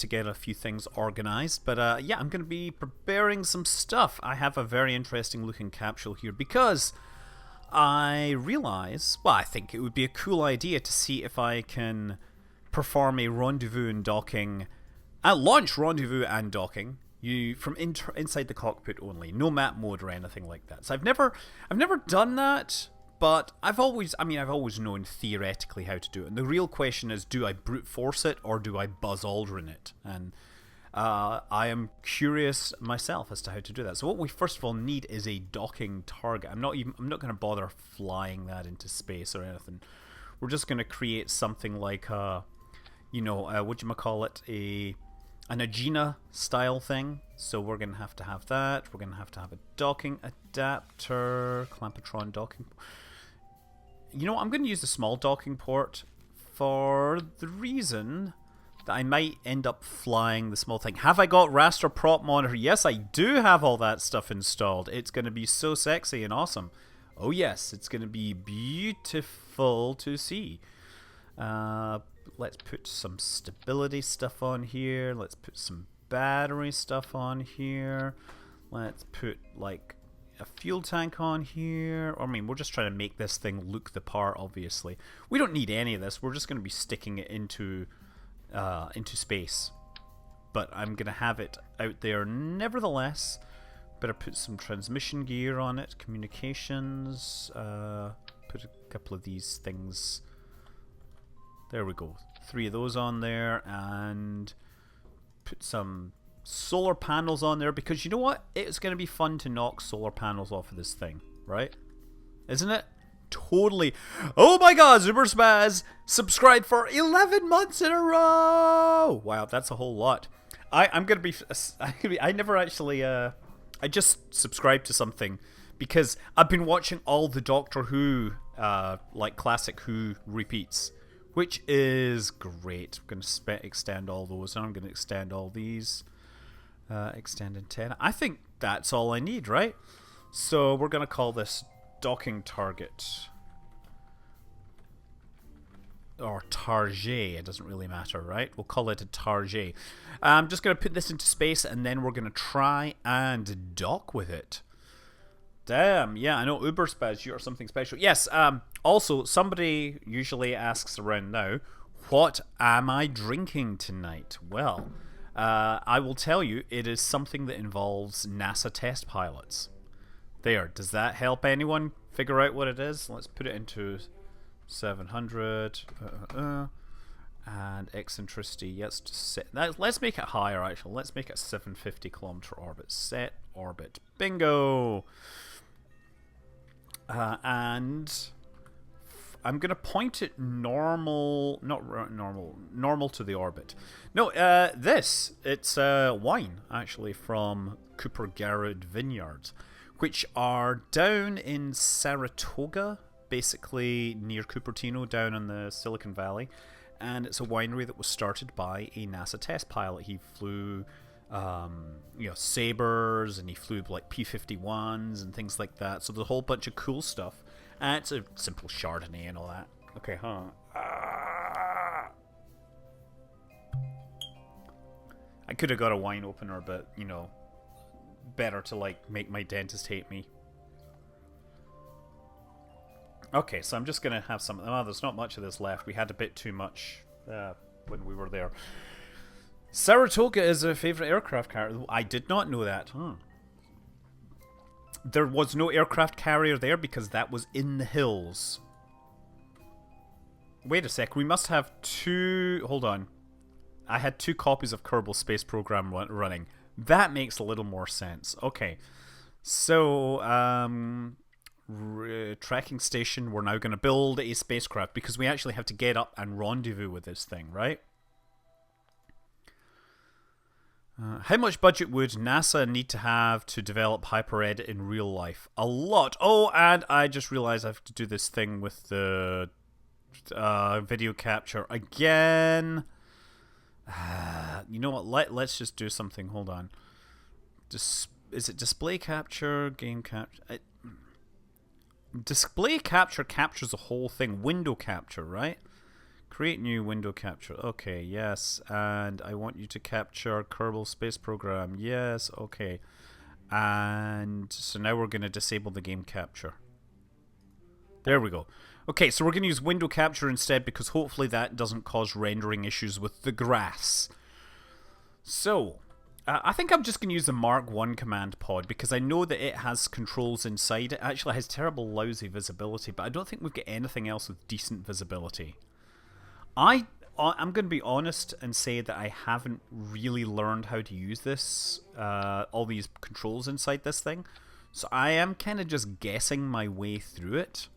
to get a few things organized. But yeah, I'm going to be preparing some stuff. I have a very interesting looking capsule here because I realize, well, I think it would be a cool idea to see if I can perform a rendezvous and docking, launch rendezvous and docking. You from inside the cockpit only, no map mode or anything like that. So I've never done that, but I've always known theoretically how to do it. And the real question is, do I brute force it or do I Buzz Aldrin it? And I am curious myself as to how to do that. So what we first of all need is a docking target. I'm not going to bother flying that into space or anything. We're just going to create something like whatchamacallit, an Agena style thing. So we're going to have that. We're going to have a docking adapter, Clampatron docking. You know, I'm going to use the small docking port for the reason that I might end up flying the small thing. Have I got raster prop monitor? Yes, I do have all that stuff installed. It's going to be so sexy and awesome. Oh yes, it's going to be beautiful to see. Let's put some stability stuff on here. Let's put some battery stuff on here. Let's put like a fuel tank on here. I mean, we're just trying to make this thing look the part, obviously. We don't need any of this. We're just going to be sticking it into space. But I'm going to have it out there nevertheless. Better put some transmission gear on it. Communications. Put a couple of these things. There we go. 3 of those on there, and put some solar panels on there, because you know what? It's going to be fun to knock solar panels off of this thing, right? Isn't it? Totally. Oh my god, Zuberspaz subscribed for 11 months in a row! Wow, that's a whole lot. I'm going to be... I never actually... I just subscribed to something because I've been watching all the Doctor Who, like classic Who repeats, which is great. I'm going to extend all those, and I'm going to extend all these. Extend antenna. I think that's all I need, right? So we're going to call this docking target. Or target. It doesn't really matter, right? We'll call it a target. I'm just going to put this into space, and then we're going to try and dock with it. Damn, yeah, I know Uberspaz, you are something special. Yes, also, somebody usually asks around now, what am I drinking tonight? Well, I will tell you, it is something that involves NASA test pilots. There, does that help anyone figure out what it is? Let's put it into 700, and eccentricity, let's make it higher actually. Let's make it 750 kilometer orbit. Set orbit. Bingo! And I'm going to point it normal to the orbit. No, it's wine, actually, from Cooper Garrett Vineyards, which are down in Saratoga, basically near Cupertino, down in the Silicon Valley. And it's a winery that was started by a NASA test pilot. He flew... Sabres, and he flew like P-51s and things like that. So there's a whole bunch of cool stuff. And it's a simple Chardonnay and all that. Okay, I could have got a wine opener, but, better to like make my dentist hate me. Okay, so I'm just going to have some... Oh, there's not much of this left. We had a bit too much when we were there. Saratoga is a favourite aircraft carrier. I did not know that. There was no aircraft carrier there because that was in the hills. Wait a sec, we must have 2... Hold on. I had 2 copies of Kerbal Space Program running. That makes a little more sense. Okay. So, tracking station, we're now going to build a spacecraft because we actually have to get up and rendezvous with this thing, right? How much budget would NASA need to have to develop HyperEd in real life? A lot. Oh, and I just realized I have to do this thing with the video capture again. You know what? Let's just do something. Hold on. Is it display capture? Game capture? Display capture captures the whole thing. Window capture, right? Create new window capture. Okay, yes. And I want you to capture Kerbal Space Program. Yes, okay. And so now we're going to disable the game capture. There we go. Okay, so we're going to use window capture instead because hopefully that doesn't cause rendering issues with the grass. So, I think I'm just going to use the Mark 1 command pod because I know that it has controls inside. It actually has terrible lousy visibility, but I don't think we've got anything else with decent visibility. I'm going to be honest and say that I haven't really learned how to use this, all these controls inside this thing. So I am kind of just guessing my way through it.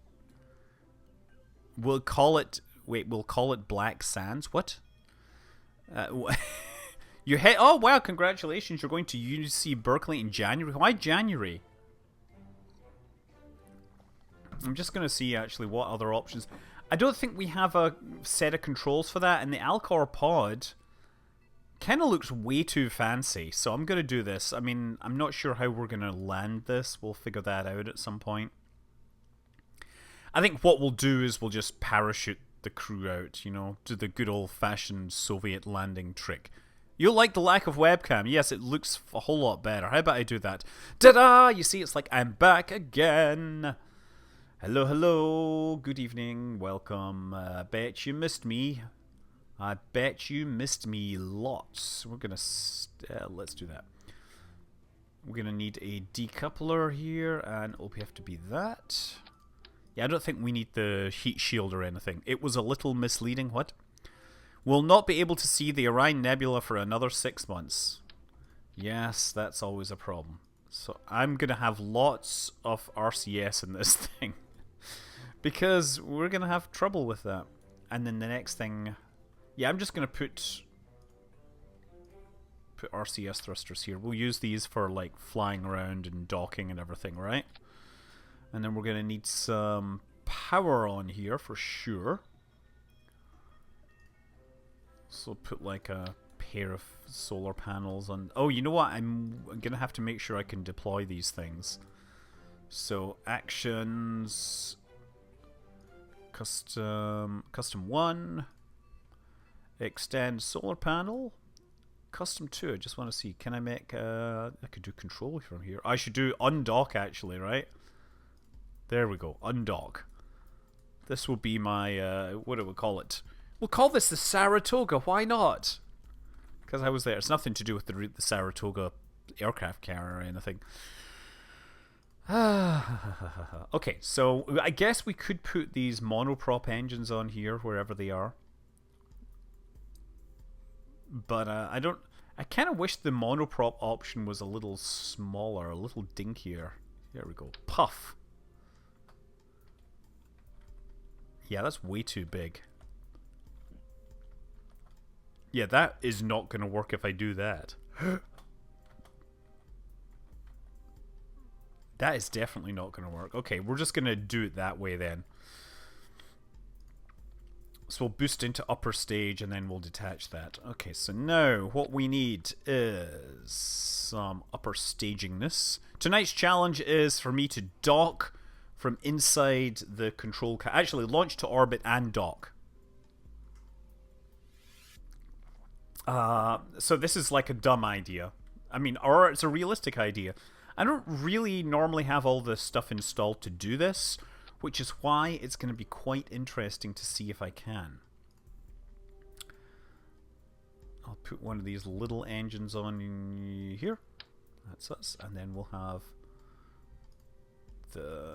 We'll call it Black Sands. What? You hit. Oh wow! Congratulations! You're going to UC Berkeley in January. Why January? I'm just going to see actually what other options. I don't think we have a set of controls for that, and the Alcor pod kind of looks way too fancy. So I'm going to do this. I mean, I'm not sure how we're going to land this. We'll figure that out at some point. I think what we'll do is we'll just parachute the crew out, you know, do the good old-fashioned Soviet landing trick. You'll like the lack of webcam. Yes, it looks a whole lot better. How about I do that? Ta-da! You see, it's like I'm back again. Hello, hello. Good evening. Welcome. Bet you missed me. I bet you missed me lots. We're going to... let's do that. We're going to need a decoupler here, and it'll have to be that. Yeah, I don't think we need the heat shield or anything. It was a little misleading. What? We'll not be able to see the Orion Nebula for another 6 months. Yes, that's always a problem. So I'm going to have lots of RCS in this thing. Because we're going to have trouble with that. And then the next thing... Yeah, I'm just going to put RCS thrusters here. We'll use these for like flying around and docking and everything, right? And then we're going to need some power on here for sure. So put like a pair of solar panels on... Oh, you know what? I'm going to have to make sure I can deploy these things. So actions... Custom 1. Extend solar panel. Custom 2. I just want to see. Can I make... I could do control from here. I should do undock actually, right? There we go. Undock. This will be my... what do we call it? We'll call this the Saratoga. Why not? Because I was there. It's nothing to do with the Saratoga aircraft carrier or anything. Okay, so I guess we could put these monoprop engines on here wherever they are. But I don't... I kind of wish the monoprop option was a little smaller, a little dinkier. There we go. Puff. Yeah, that's way too big. Yeah, that is not going to work if I do that. That is definitely not going to work. Okay, we're just going to do it that way then. So we'll boost into upper stage and then we'll detach that. Okay, so now what we need is some upper stagingness. Tonight's challenge is for me to dock from inside the control... Actually, launch to orbit and dock. So this is like a dumb idea. I mean, or it's a realistic idea. I don't really normally have all this stuff installed to do this, which is why it's going to be quite interesting to see if I can. I'll put one of these little engines on here. That's us. And then we'll have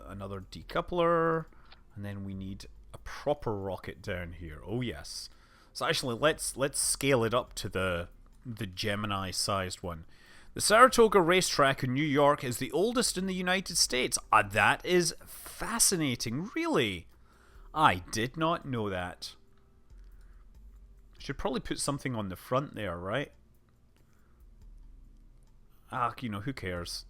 another decoupler. And then we need a proper rocket down here. Oh, yes. So actually, let's scale it up to the Gemini-sized one. The Saratoga racetrack in New York is the oldest in the United States. That is fascinating, really. I did not know that. Should probably put something on the front there, right? You know, who cares?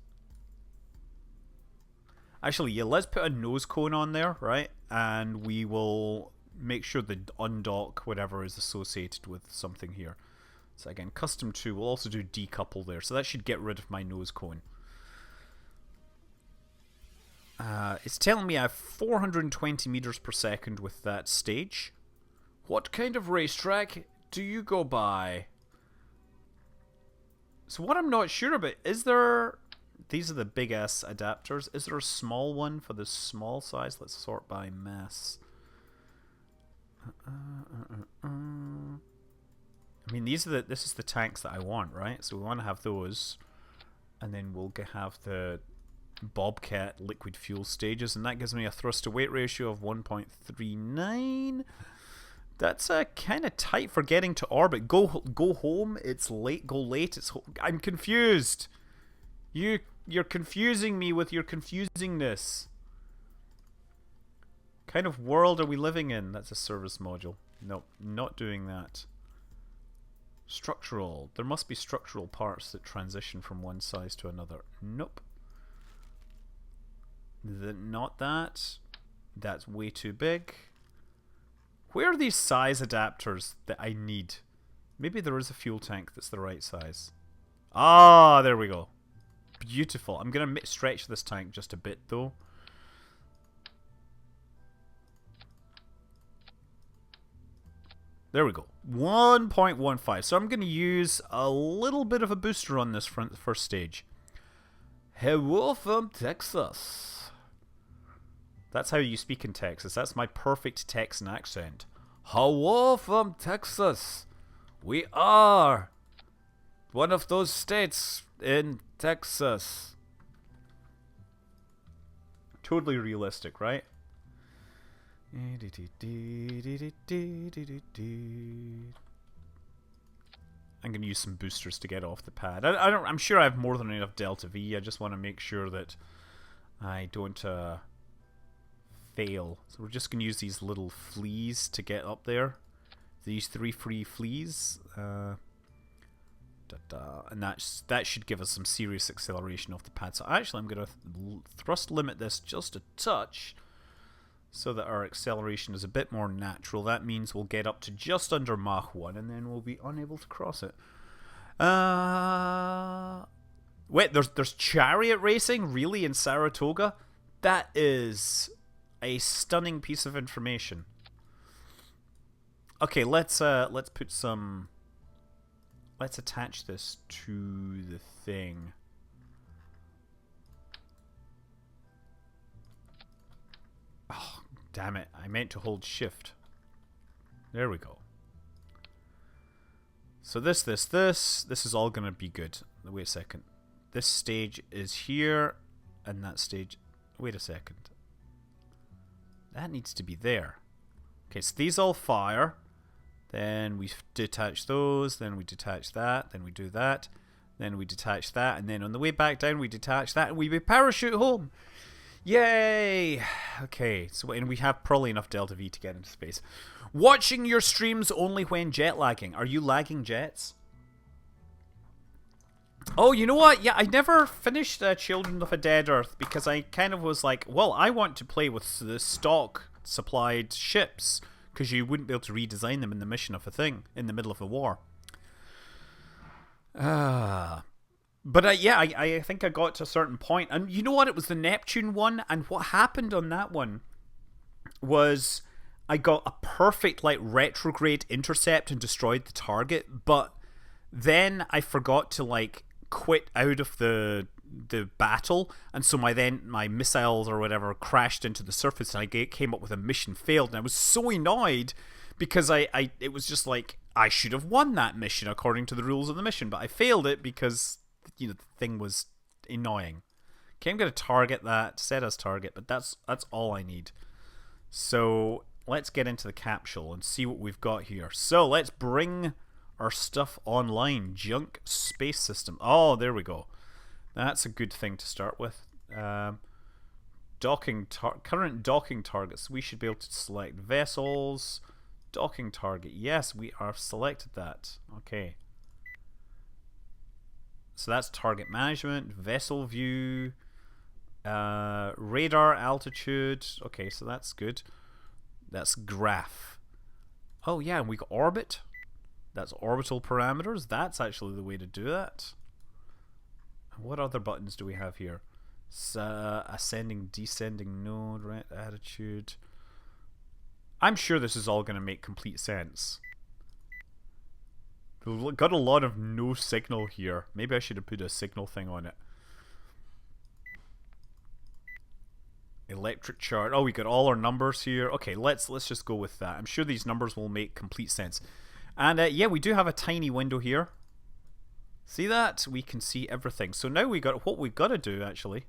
Actually, yeah, let's put a nose cone on there, right? And we will make sure the undock whatever is associated with something here. So again, custom 2, we'll also do decouple there. So that should get rid of my nose cone. It's telling me I have 420 meters per second with that stage. What kind of racetrack do you go by? So what I'm not sure about, is there... These are the big ass adapters. Is there a small one for the small size? Let's sort by mass. I mean, this is the tanks that I want, right? So we want to have those. And then we'll have the Bobcat liquid fuel stages. And that gives me a thrust to weight ratio of 1.39. That's kind of tight for getting to orbit. Go home. It's late. Go late. I'm confused. You're confusing me with your confusingness. Kind of world are we living in? That's a service module. Nope, not doing that. Structural. There must be structural parts that transition from one size to another. Nope. Not that. That's way too big. Where are these size adapters that I need? Maybe there is a fuel tank that's the right size. Ah, there we go. Beautiful. I'm going to stretch this tank just a bit, though. There we go. 1.15. So I'm going to use a little bit of a booster on this first stage. Hello from Texas. That's how you speak in Texas. That's my perfect Texan accent. Hello from Texas. We are one of those states in Texas. Totally realistic, right? I'm going to use some boosters to get off the pad. I'm sure I have more than enough Delta V. I just want to make sure that I don't fail. So we're just going to use these little fleas to get up there. These 3 free fleas. And that should give us some serious acceleration off the pad. So actually I'm going to thrust limit this just a touch, so that our acceleration is a bit more natural. That means we'll get up to just under Mach 1 and then we'll be unable to cross it. Wait, there's chariot racing? Really? In Saratoga? That is a stunning piece of information. Okay, let's put some... Let's attach this to the thing. Oh, damn it. I meant to hold shift. There we go. So this is all going to be good. Wait a second. This stage is here, and that stage... Wait a second. That needs to be there. Okay, so these all fire. Then we detach those, then we detach that, then we do that, then we detach that, and then on the way back down we detach that, and we parachute home. Yay! Okay, so and we have probably enough Delta V to get into space. Watching your streams only when jet lagging. Are you lagging jets? Oh, you know what? Yeah, I never finished Children of a Dead Earth because I kind of was like, well, I want to play with the stock supplied ships, because you wouldn't be able to redesign them in the mission of a thing in the middle of a war. But yeah, I think I got to a certain point, and you know what? It was the Neptune one, and what happened on that one was I got a perfect like retrograde intercept and destroyed the target, but then I forgot to like quit out of the battle, and so my missiles or whatever crashed into the surface, and I came up with a mission failed, and I was so annoyed because it was just like I should have won that mission according to the rules of the mission, but I failed it because the thing was annoying. Okay, I'm going to target that, set as target, but that's all I need. So let's get into the capsule and see what we've got here. So let's bring our stuff online. Junk space system. Oh, there we go. That's a good thing to start with. Current docking targets. We should be able to select vessels. Docking target. Yes, we are selected that. Okay. So that's target management, vessel view, radar altitude. Okay, so that's good. That's graph. Oh yeah, and we got orbit. That's orbital parameters. That's actually the way to do that. What other buttons do we have here? Ascending, descending node, right? Attitude. I'm sure this is all going to make complete sense. We've got a lot of no signal here. Maybe I should have put a signal thing on it. Electric chart. Oh, we got all our numbers here. Okay, let's just go with that. I'm sure these numbers will make complete sense. And yeah, we do have a tiny window here. See that? We can see everything. So now what we've got to do actually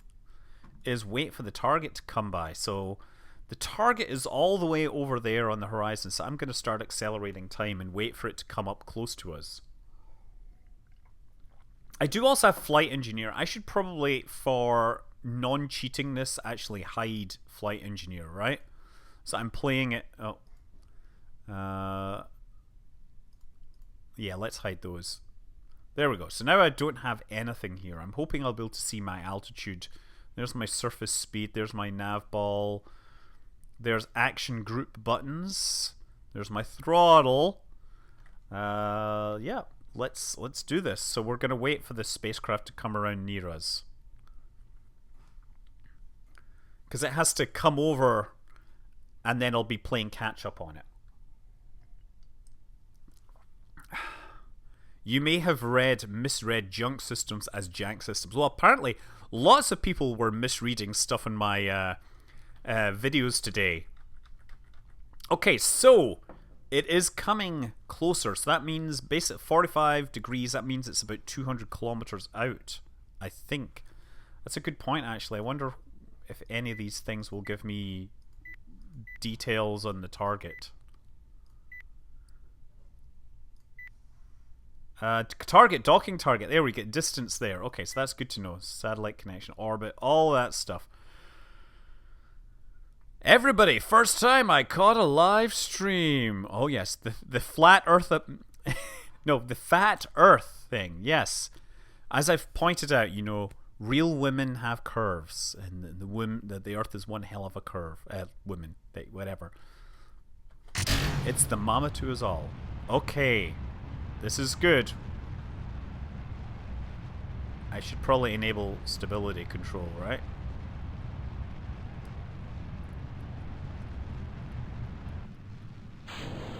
is wait for the target to come by. So the target is all the way over there on the horizon. So I'm going to start accelerating time and wait for it to come up close to us. I do also have Flight Engineer. I should probably, for non-cheatingness, actually hide Flight Engineer, right? So I'm playing it. Oh. Yeah, let's hide those. There we go. So now I don't have anything here. I'm hoping I'll be able to see my altitude. There's my surface speed. There's my nav ball. There's action group buttons. There's my throttle. Yeah, let's do this. So we're gonna wait for the spacecraft to come around near us, because it has to come over, and then I'll be playing catch up on it. You may have misread junk systems as jank systems. Well, apparently, lots of people were misreading stuff in my videos today. Okay, so it is coming closer. So that means basically 45 degrees. That means it's about 200 kilometers out, I think. That's a good point, actually. I wonder if any of these things will give me details on the target. Docking target. There we get distance there. Okay, so that's good to know. Satellite connection, orbit, all that stuff. Everybody, first time I caught a live stream. Oh yes, the flat Earth. No, the fat Earth thing. Yes, as I've pointed out, you know, real women have curves, and the Earth is one hell of a curve. Women, whatever. It's the mama to us all. Okay. This is good. I should probably enable stability control, right?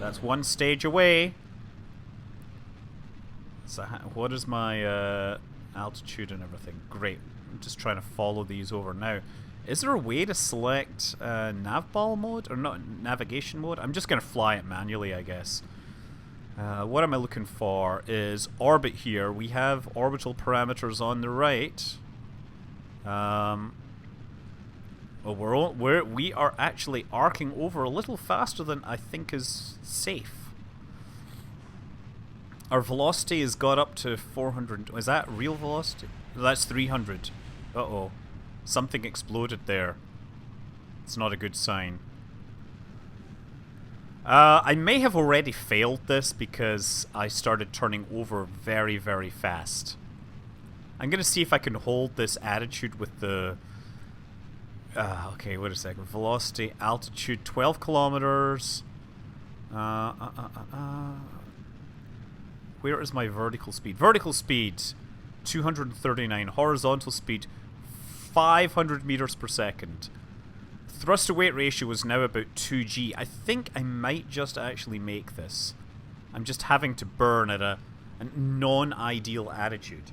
That's one stage away. So what is my altitude and everything? Great. I'm just trying to follow these over now. Is there a way to select navball mode? Or not navigation mode? I'm just going to fly it manually, I guess. What am I looking for is orbit here. We have orbital parameters on the right. We are actually arcing over a little faster than I think is safe. Our velocity has got up to 400. Is that real velocity? That's 300. Uh-oh. Something exploded there. It's not a good sign. I may have already failed this because I started turning over very, very fast. I'm going to see if I can hold this attitude with the... okay, wait a second. Velocity, altitude, 12 kilometers. Where is my vertical speed? Vertical speed, 239. Horizontal speed, 500 meters per second. Thrust to weight ratio is now about 2G. I think I might just actually make this. I'm just having to burn at a non-ideal attitude.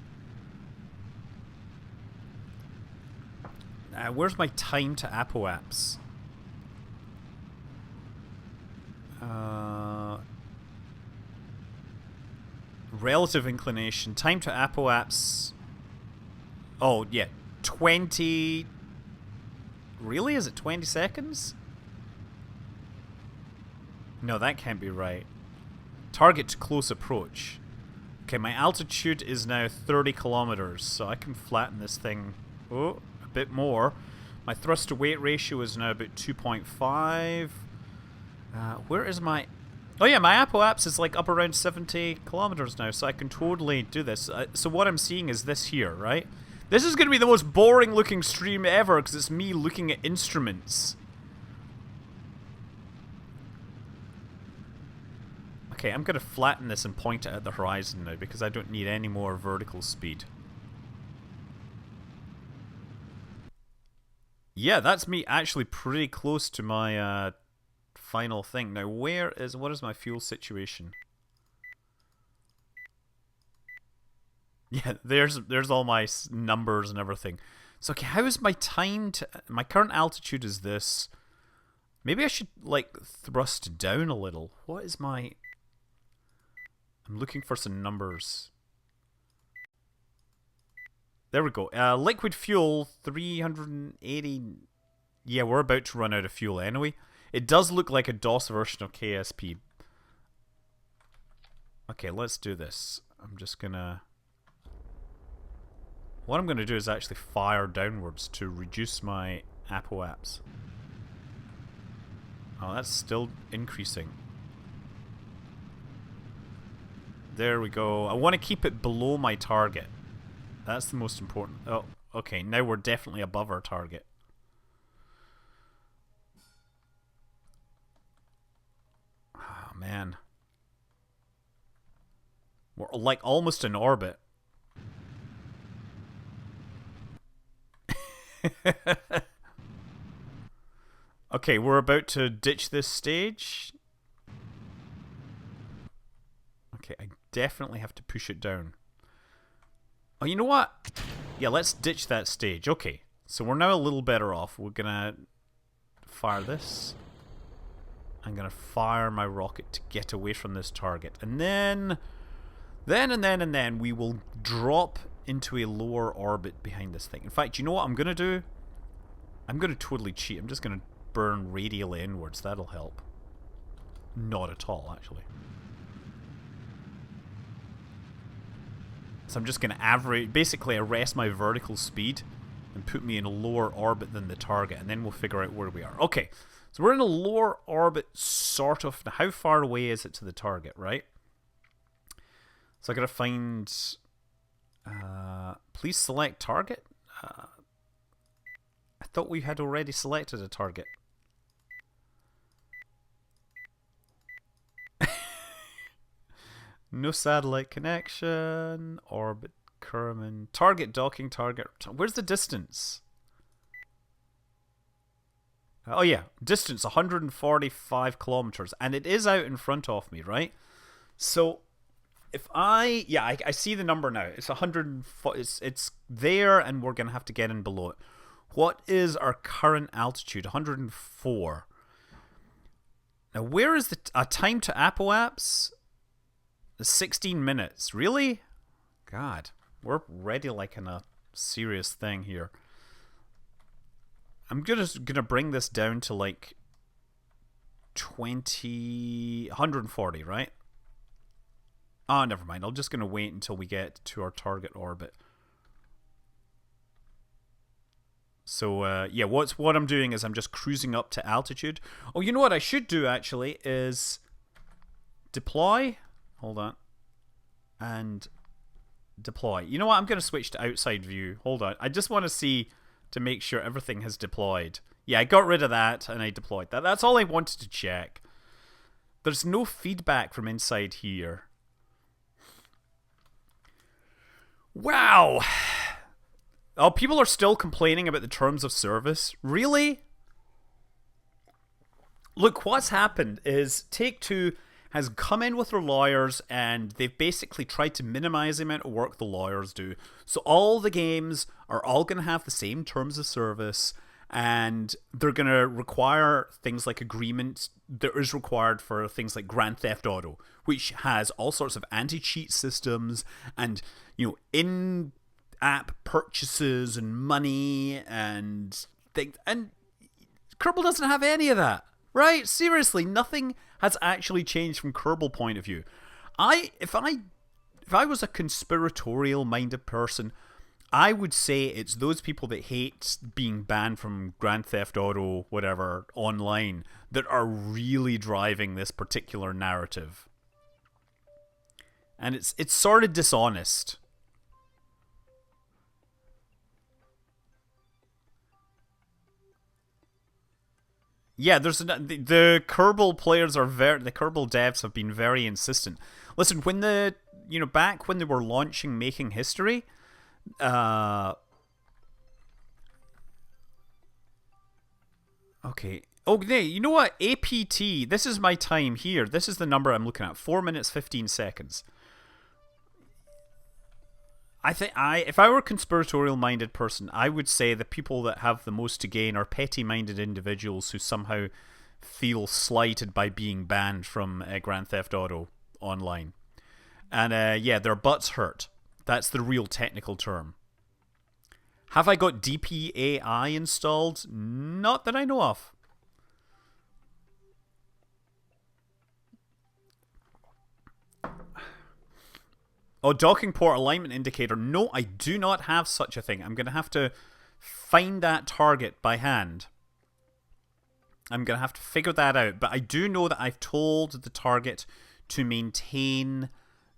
Where's my time to apoapse? Relative inclination. Time to apoapse. Oh, yeah. 20... Really? Is it 20 seconds? No, that can't be right. Target to close approach. Okay, my altitude is now 30 kilometers, so I can flatten this thing a bit more. My thrust to weight ratio is now about 2.5. Where is my... Oh yeah, my apoapse is like up around 70 kilometers now, so I can totally do this. So what I'm seeing is this here, right? This is going to be the most boring looking stream ever because it's me looking at instruments. Okay, I'm going to flatten this and point it at the horizon now because I don't need any more vertical speed. Yeah, that's me actually pretty close to my final thing. Now, what is my fuel situation? Yeah, there's all my numbers and everything. So, okay, how is my time to... My current altitude is this. Maybe I should, like, thrust down a little. What is my... I'm looking for some numbers. There we go. Liquid fuel, 380... Yeah, we're about to run out of fuel anyway. It does look like a DOS version of KSP. Okay, let's do this. I'm just gonna... What I'm gonna do is actually fire downwards to reduce my apoaps. Oh, that's still increasing. There we go. I want to keep it below my target. That's the most important. Oh, okay. Now we're definitely above our target. Oh, man. We're like almost in orbit. Okay, we're about to ditch this stage. Okay, I definitely have to push it down. Oh, you know what? Yeah, let's ditch that stage. Okay, so we're now a little better off. We're gonna fire this. I'm gonna fire my rocket to get away from this target. And then we will drop into a lower orbit behind this thing. In fact, you know what I'm gonna do? I'm gonna totally cheat. I'm just gonna burn radially inwards. That'll help. Not at all, actually. So I'm just going to basically arrest my vertical speed and put me in a lower orbit than the target, and then we'll figure out where we are. Okay, so we're in a lower orbit, sort of. Now, how far away is it to the target, right? So I got to find... please select target. I thought we had already selected a target. No satellite connection. Orbit Kerman. Target docking. Target. Where's the distance? Oh yeah, distance 145 kilometers, and it is out in front of me, right? So if I see the number now. It's 140. It's there, and we're gonna have to get in below it. What is our current altitude? 104. Now, where is the time to apoaps? 16 minutes. Really? God, we're already like in a serious thing here. I'm gonna bring this down to like 140, right? Oh, never mind. I'm just gonna wait until we get to our target orbit. So yeah, what I'm doing is I'm just cruising up to altitude. Oh, you know what I should do actually is deploy. Hold on. And deploy. You know what? I'm going to switch to outside view. Hold on. I just want to see to make sure everything has deployed. Yeah, I got rid of that and I deployed that. That's all I wanted to check. There's no feedback from inside here. Wow. Oh, people are still complaining about the terms of service. Really? Look, what's happened is Take-Two has come in with their lawyers, and they've basically tried to minimize the amount of work the lawyers do. So all the games are all going to have the same terms of service, and they're going to require things like agreement that is required for things like Grand Theft Auto, which has all sorts of anti-cheat systems and, you know, in-app purchases and money and things. And Kerbal doesn't have any of that. Right? Seriously, nothing has actually changed from Kerbal point of view. If I was a conspiratorial-minded person, I would say it's those people that hate being banned from Grand Theft Auto, whatever, online, that are really driving this particular narrative. And it's sort of dishonest. Yeah, the Kerbal players the Kerbal devs have been very insistent. Listen, when back when they were launching Making History, okay, Oh, nee, you know what? APT, this is my time here. This is the number I'm looking at. 4 minutes, 15 seconds. If I were a conspiratorial-minded person, I would say the people that have the most to gain are petty-minded individuals who somehow feel slighted by being banned from Grand Theft Auto Online. And yeah, their butts hurt. That's the real technical term. Have I got DPAI installed? Not that I know of. Oh, docking port alignment indicator. No, I do not have such a thing. I'm going to have to find that target by hand. I'm going to have to figure that out. But I do know that I've told the target to maintain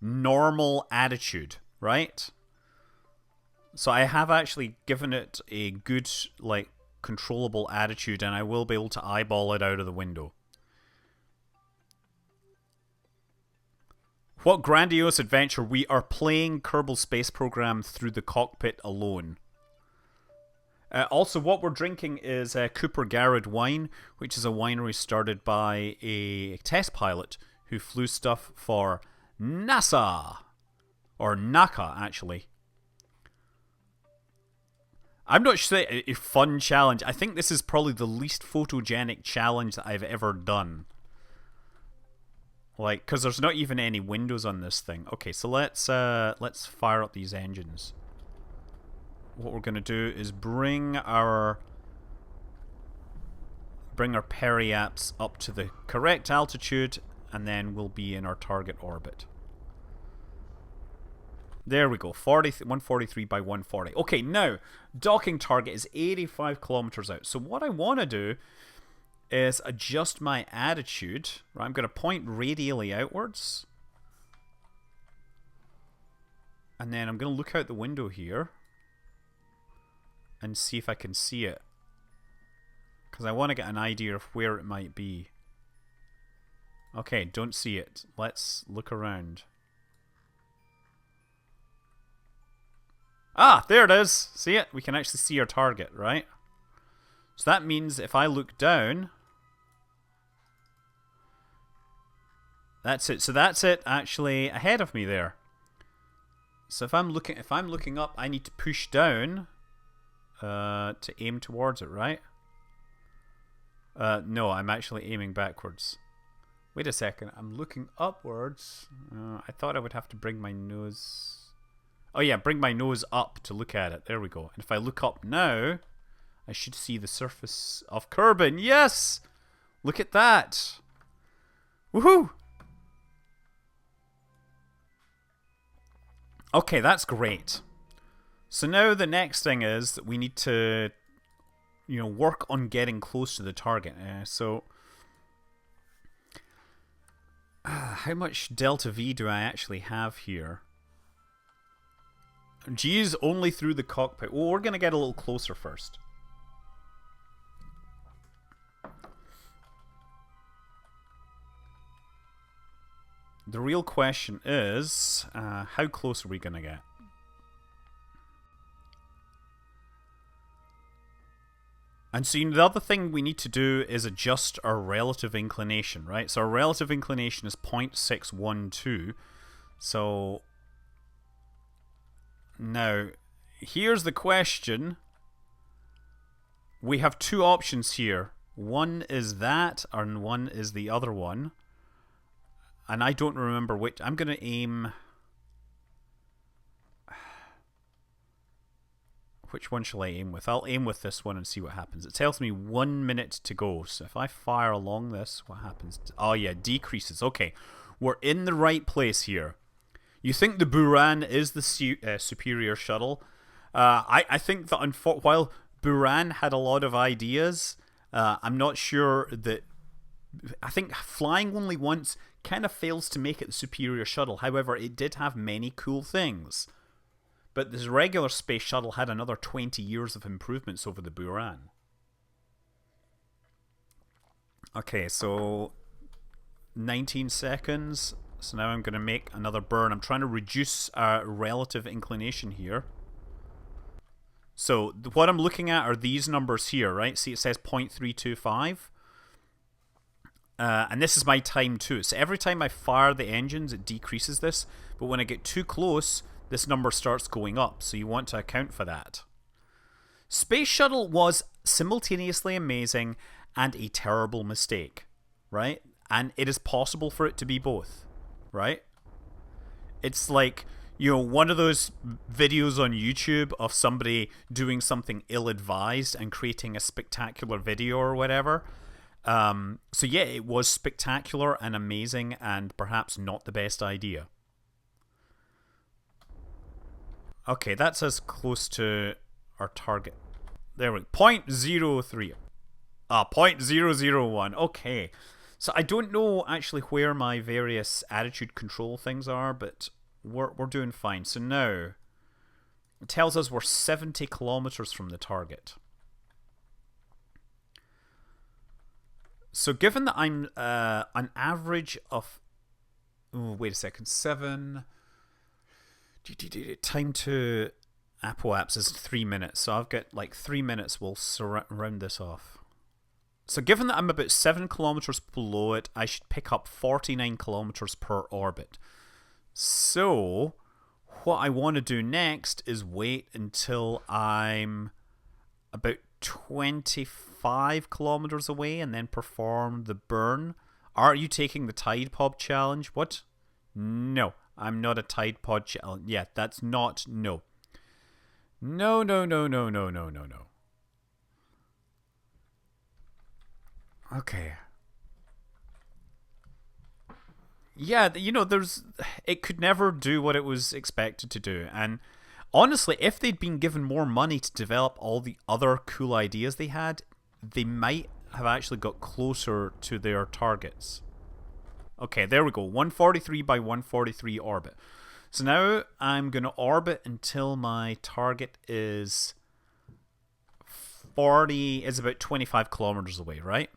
normal attitude, right? So I have actually given it a good, like, controllable attitude, and I will be able to eyeball it out of the window. What grandiose adventure. We are playing Kerbal Space Program through the cockpit alone. Also, what we're drinking is Cooper Garrett wine, which is a winery started by a test pilot who flew stuff for NASA. Or NACA, actually. I'm not sure a fun challenge. I think this is probably the least photogenic challenge that I've ever done. Like, because there's not even any windows on this thing. Okay, so let's fire up these engines. What we're gonna do is bring our periaps up to the correct altitude, and then we'll be in our target orbit. There we go, 143 by 140. Okay, now, docking target is 85 kilometers out. So what I want to do is adjust my attitude. Right, I'm going to point radially outwards. And then I'm going to look out the window here and see if I can see it. Because I want to get an idea of where it might be. Okay, don't see it. Let's look around. Ah, there it is. See it? We can actually see our target, right? So that means if I look down, that's it. So that's it actually ahead of me there. So if I'm looking up, I need to push down to aim towards it, right? No, I'm actually aiming backwards. Wait a second. I'm looking upwards. I thought I would have to bring my nose... Oh yeah, bring my nose up to look at it. There we go. And if I look up now, I should see the surface of Kerbin. Yes! Look at that. Woohoo! Okay, that's great. So now the next thing is that we need to, work on getting close to the target. How much delta V do I actually have here? G's only through the cockpit. Well, we're going to get a little closer first. The real question is, how close are we going to get? And so the other thing we need to do is adjust our relative inclination, right? So our relative inclination is 0.612. So now, here's the question. We have two options here. One is that, and one is the other one. And I don't remember which. I'm going to aim... Which one shall I aim with? I'll aim with this one and see what happens. It tells me 1 minute to go. So if I fire along this, what happens? Oh yeah, decreases. Okay, we're in the right place here. You think the Buran is the superior shuttle? I think that while Buran had a lot of ideas, I'm not sure that... I think flying only once kind of fails to make it the superior shuttle. However, it did have many cool things. But this regular space shuttle had another 20 years of improvements over the Buran. Okay, so 19 seconds. So now I'm going to make another burn. I'm trying to reduce our relative inclination here. So what I'm looking at are these numbers here, right? See, it says 0.325. And this is my time too. So every time I fire the engines, it decreases this. But when I get too close, this number starts going up. So you want to account for that. Space Shuttle was simultaneously amazing and a terrible mistake, right? And it is possible for it to be both, right? It's like, you know, one of those videos on YouTube of somebody doing something ill-advised and creating a spectacular video or whatever. So yeah, it was spectacular and amazing and perhaps not the best idea. Okay, that's as close to our target. There we go. 0.03. 0.001. Okay. So I don't know actually where my various attitude control things are, but we're doing fine. So now it tells us we're 70 kilometers from the target. So given that I'm an average of... Oh, wait a second. 7... Time to Apple apps is 3 minutes. So I've got like 3 minutes. We'll round this off. So given that I'm about 7 kilometers below it, I should pick up 49 kilometers per orbit. So what I want to do next is wait until I'm about 25 kilometers away and then perform the burn. Are you taking the Tide Pod challenge? What? No, I'm not a Tide Pod challenge. Yeah, that's not... No. No. Okay. Yeah, you know, it could never do what it was expected to do. And honestly, if they'd been given more money to develop all the other cool ideas they had, they might have actually got closer to their targets. Okay, there we go. 143 by 143 orbit. So now I'm going to orbit until my target is about 25 kilometers away, right?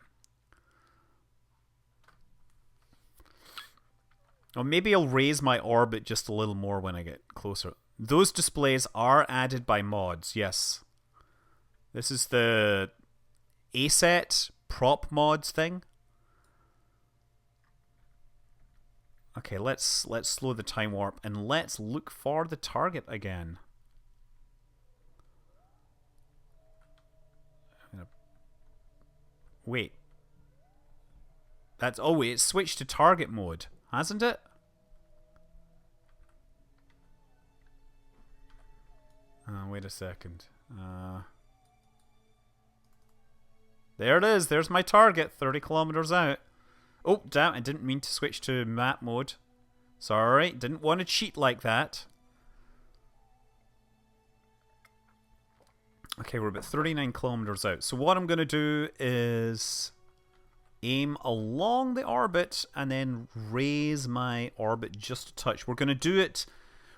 Or maybe I'll raise my orbit just a little more when I get closer. Those displays are added by mods, yes. This is the ASET prop mods thing. Okay, let's slow the time warp and let's look for the target again. Wait. Oh wait, it's switched to target mode, hasn't it? Wait a second. There it is. There's my target, 30 kilometers out. Oh, damn, I didn't mean to switch to map mode. Sorry, didn't want to cheat like that. Okay, we're about 39 kilometers out. So what I'm going to do is aim along the orbit and then raise my orbit just a touch. We're going to do it...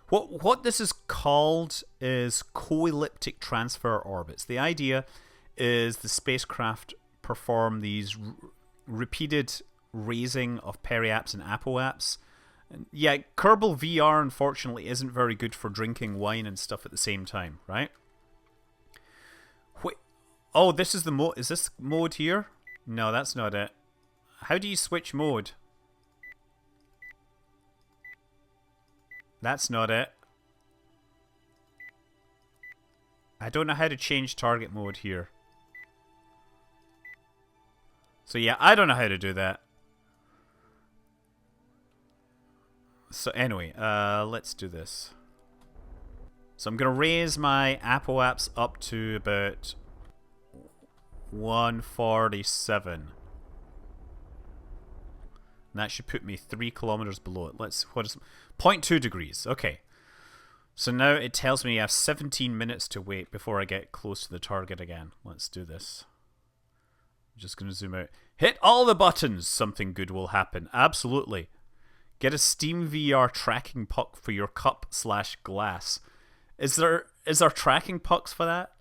What this is called is co-elliptic transfer orbits. The idea is the spacecraft perform these repeated raising of periaps and apoaps. And yeah, Kerbal VR unfortunately isn't very good for drinking wine and stuff at the same time, right? Wait, oh, this is the mode. Is this mode here? No, that's not it. How do you switch mode? That's not it. I don't know how to change target mode here. So yeah, I don't know how to do that. So anyway, let's do this. So I'm going to raise my apoaps up to about 147. And that should put me 3 kilometers below it. What is 0.2 degrees. Okay. So now it tells me I have 17 minutes to wait before I get close to the target again. Let's do this. I'm just going to zoom out. Hit all the buttons. Something good will happen. Absolutely. Get a Steam VR tracking puck for your cup/glass. Is there tracking pucks for that?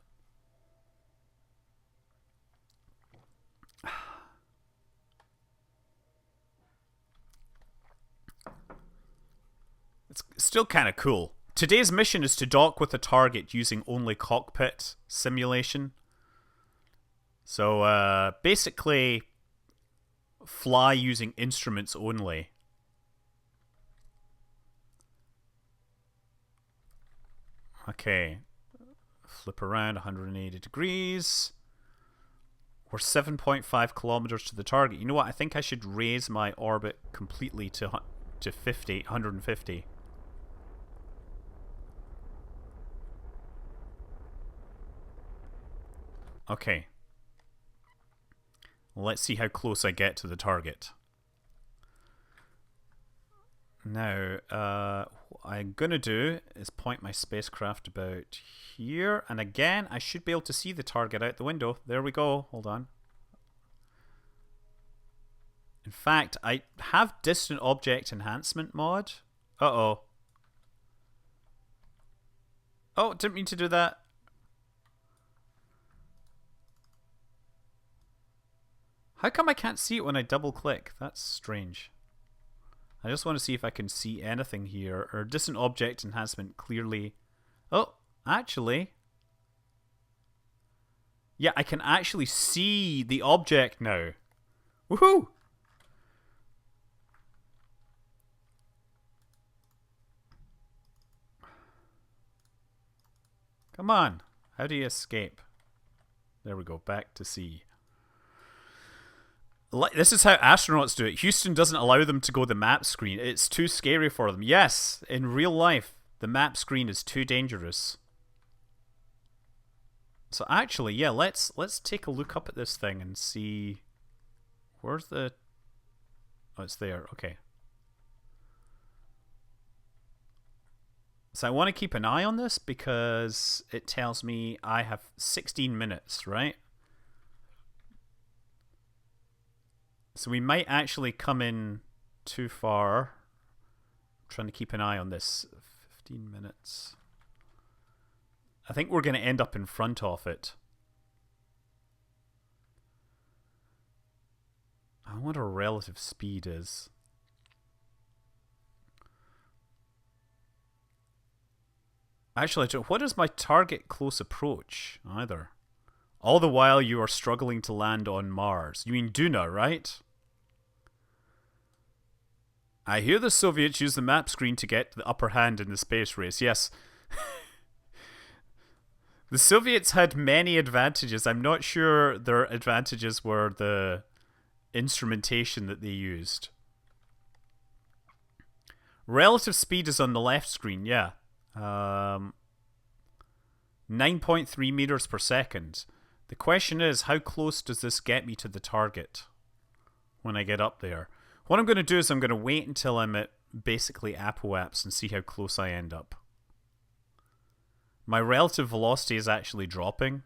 It's still kind of cool. Today's mission is to dock with a target using only cockpit simulation. So basically, fly using instruments only. Okay. Flip around 180 degrees. We're 7.5 kilometers to the target. You know what? I think I should raise my orbit completely to 150. Okay. Let's see how close I get to the target. Now, what I'm going to do is point my spacecraft about here. And again, I should be able to see the target out the window. There we go. Hold on. In fact, I have distant object enhancement mod. Uh-oh. Oh, didn't mean to do that. How come I can't see it when I double click? That's strange. I just want to see if I can see anything here. Or distant object enhancement clearly... Oh, actually... Yeah, I can actually see the object now. Woohoo! Come on. How do you escape? There we go. Back to sea. This is how astronauts do it. Houston doesn't allow them to go the map screen. It's too scary for them. Yes, in real life, the map screen is too dangerous. So actually, yeah, let's take a look up at this thing and see... Where's the... Oh, it's there. Okay. So I want to keep an eye on this because it tells me I have 16 minutes, right? So we might actually come in too far. I'm trying to keep an eye on this. 15 minutes. I think we're going to end up in front of it. I wonder what our relative speed is. Actually, what is my target close approach? Either. All the while you are struggling to land on Mars. You mean Duna, right? I hear the Soviets use the map screen to get the upper hand in the space race. Yes. The Soviets had many advantages. I'm not sure their advantages were the instrumentation that they used. Relative speed is on the left screen, yeah. 9.3 meters per second. The question is, how close does this get me to the target when I get up there? What I'm going to do is I'm going to wait until I'm at basically apoapse and see how close I end up. My relative velocity is actually dropping.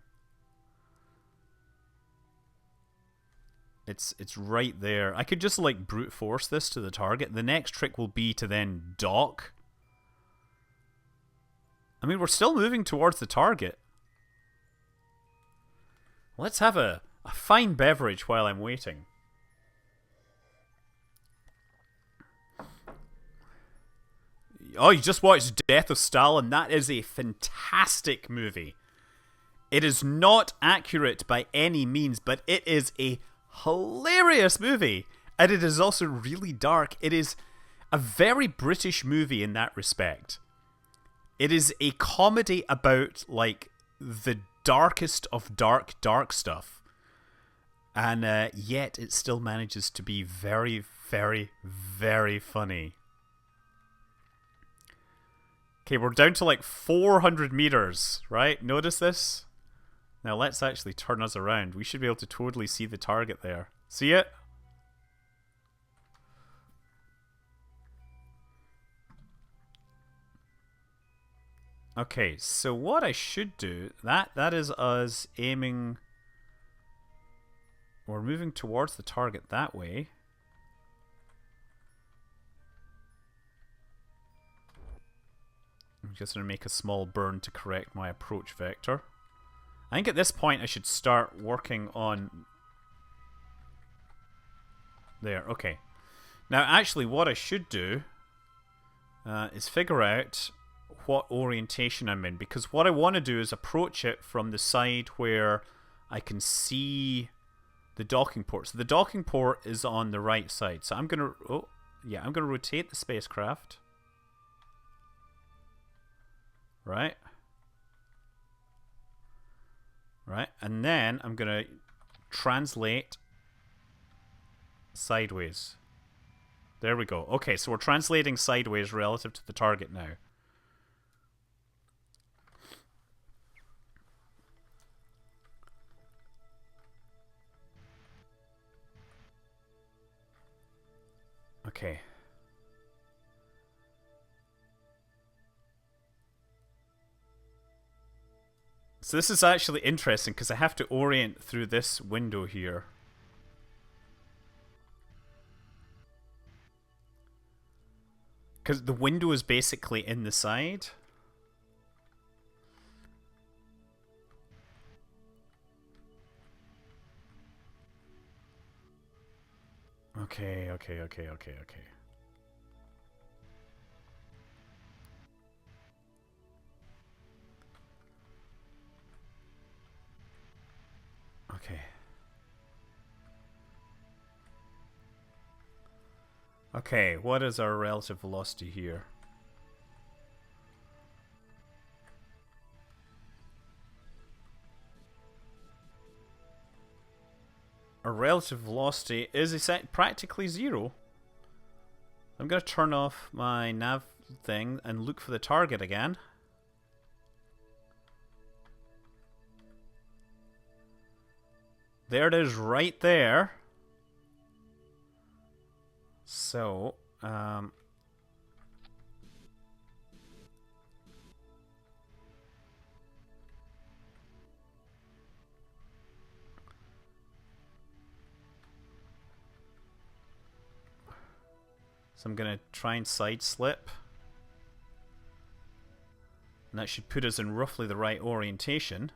It's right there. I could just like brute force this to the target. The next trick will be to then dock. I mean, we're still moving towards the target. Let's have a fine beverage while I'm waiting. Oh, you just watched Death of Stalin. That is a fantastic movie. It is not accurate by any means, but it is a hilarious movie. And it is also really dark. It is a very British movie in that respect. It is a comedy about, like, the darkest of dark stuff. And yet it still manages to be very, very, very funny. Okay, we're down to like 400 meters, right? Notice this? Now let's actually turn us around. We should be able to totally see the target there. See it? Okay, so what I should do, that is us aiming... We're moving towards the target that way. I'm just going to make a small burn to correct my approach vector. I think at this point I should start working on... There, okay. Now actually what I should do is figure out what orientation I'm in, because what I want to do is approach it from the side where I can see the docking port. So the docking port is on the right side. So I'm gonna, oh yeah, I'm gonna rotate the spacecraft. Right. Right, and then I'm gonna translate sideways. There we go. Okay, so we're translating sideways relative to the target now. Okay. So this is actually interesting because I have to orient through this window here. Because the window is basically in the side. Okay. Okay. Okay, what is our relative velocity here? Our relative velocity is practically zero. I'm going to turn off my nav thing and look for the target again. There it is right there. So, I'm going to try and side slip. And that should put us in roughly the right orientation.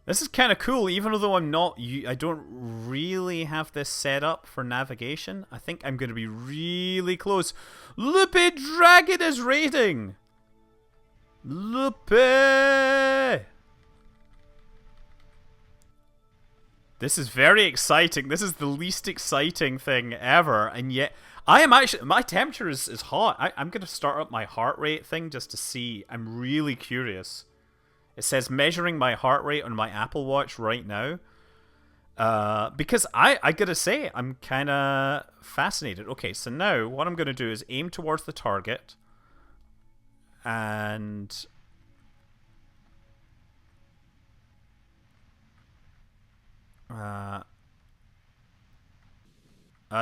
This is kind of cool, even though I don't really have this set up for navigation. I think I'm going to be really close. Loopy Dragon is raiding! Loopy! This is very exciting. This is the least exciting thing ever, and yet I am actually, my temperature is hot. I'm going to start up my heart rate thing just to see. I'm really curious. It says measuring my heart rate on my Apple Watch right now. Because I gotta say, I'm kind of fascinated. Okay, so now what I'm going to do is aim towards the target. And...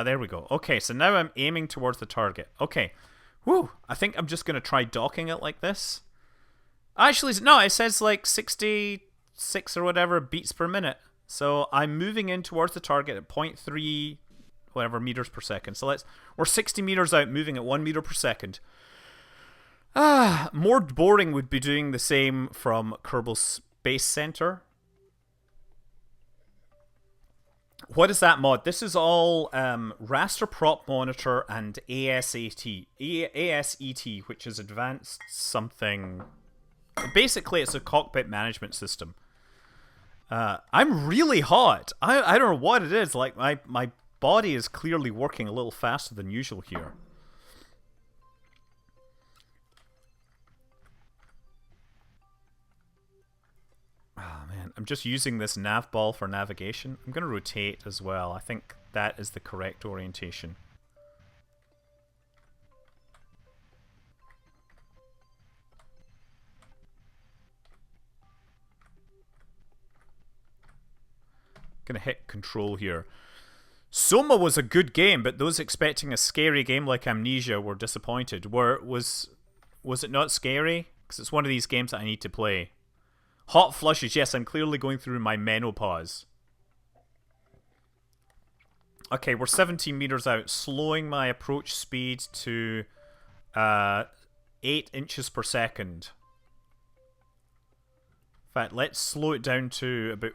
there we go. Okay, so now I'm aiming towards the target. Okay. Whew. I think I'm just going to try docking it like this. Actually, no, it says like 66 or whatever beats per minute. So I'm moving in towards the target at 0.3 whatever meters per second. So we're 60 meters out, moving at 1 meter per second. More boring would be doing the same from Kerbal Space Center. What is that mod? This is all raster prop monitor and ASAT, which is advanced something. Basically, it's a cockpit management system. I'm really hot. I don't know what it is. Like my body is clearly working a little faster than usual here. Oh man, I'm just using this nav ball for navigation. I'm going to rotate as well. I think that is the correct orientation. Gonna hit control here. Soma was a good game, but those expecting a scary game like Amnesia were disappointed. Was it not scary? Because it's one of these games that I need to play. Hot flushes. Yes, I'm clearly going through my menopause. Okay, we're 17 meters out. Slowing my approach speed to 8 inches per second. In fact, let's slow it down to about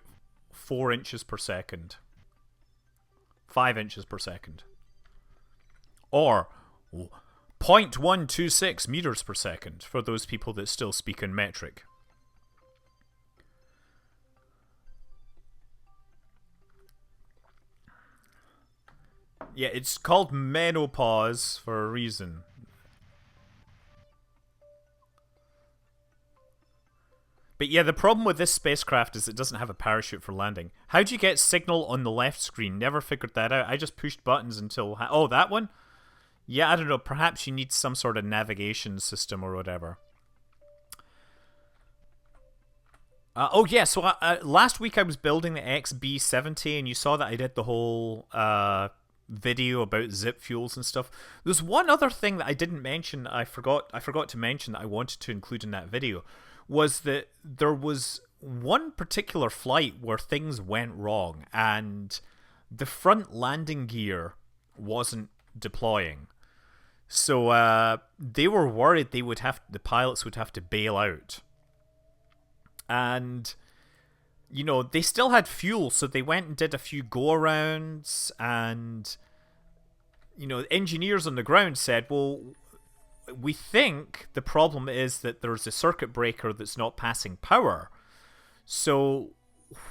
4 inches per second. 5 inches per second. Or 0.126 meters per second for those people that still speak in metric. Yeah, it's called menopause for a reason. But yeah, the problem with this spacecraft is it doesn't have a parachute for landing. How do you get signal on the left screen? Never figured that out. I just pushed buttons until... Oh, that one? Yeah, I don't know. Perhaps you need some sort of navigation system or whatever. Oh, yeah. So last week I was building the XB70, and you saw that I did the whole video about zip fuels and stuff. There's one other thing that I didn't mention. I forgot to mention that I wanted to include in that video. Was that there was one particular flight where things went wrong and the front landing gear wasn't deploying. So they were worried the pilots would have to bail out. And, you know, they still had fuel, so they went and did a few go-arounds, and, you know, engineers on the ground said, well, we think the problem is that there's a circuit breaker that's not passing power. So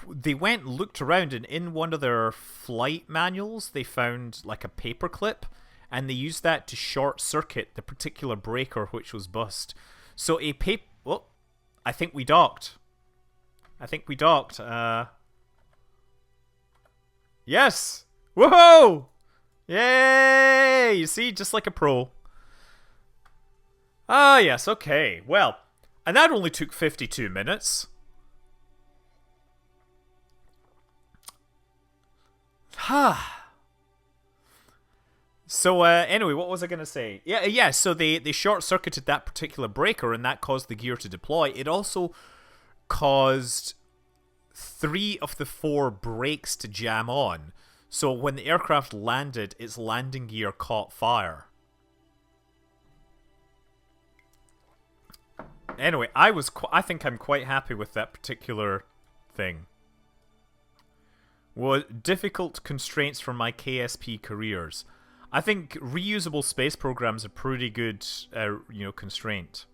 they went and looked around, and in one of their flight manuals, they found like a paper clip, and they used that to short circuit the particular breaker which was bust. So oh, I think we docked. Yes! Woohoo! Yay! You see, just like a pro. Ah, yes, okay. Well, and that only took 52 minutes. So, anyway, what was I going to say? Yeah, so they short-circuited that particular breaker, and that caused the gear to deploy. It also caused 3 of the 4 brakes to jam on. So when the aircraft landed, its landing gear caught fire. Anyway, I think I'm quite happy with that particular thing. Well, difficult constraints for my KSP careers. I think reusable space programs are pretty good, constraint.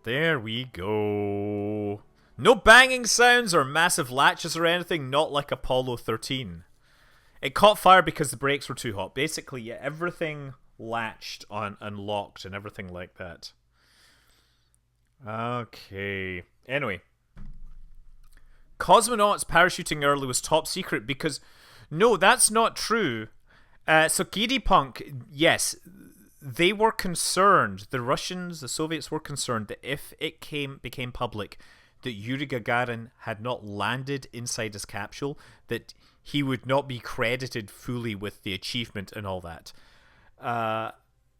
There we go. No banging sounds or massive latches or anything, not like Apollo 13. It caught fire because the brakes were too hot. Basically, yeah, everything latched on and locked and everything like that. Okay. Anyway. Cosmonauts parachuting early was top secret because... No, that's not true. So Giddypunk, yes, they were concerned. The Russians, the Soviets were concerned that if it became public that Yuri Gagarin had not landed inside his capsule, that he would not be credited fully with the achievement and all that.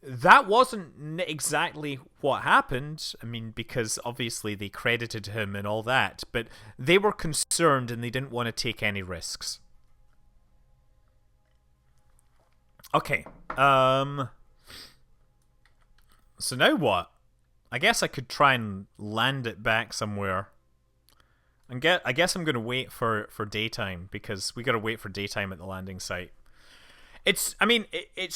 That wasn't exactly what happened. I mean, because obviously they credited him and all that, but they were concerned and they didn't want to take any risks. Okay. So now what? I guess I could try and land it back somewhere. I guess I'm going to wait for daytime, because we got to wait for daytime at the landing site. It's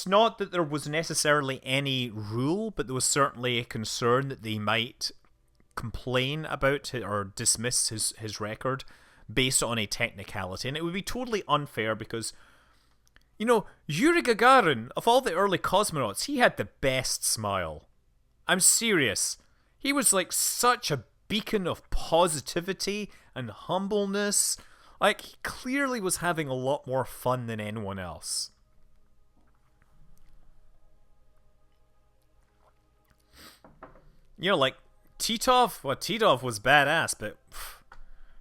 not that there was necessarily any rule, but there was certainly a concern that they might complain about or dismiss his record based on a technicality. And it would be totally unfair because, you know, Yuri Gagarin, of all the early cosmonauts, he had the best smile. I'm serious. He was like such a beacon of positivity and humbleness. Like, he clearly was having a lot more fun than anyone else. You know, like, Titov was badass, but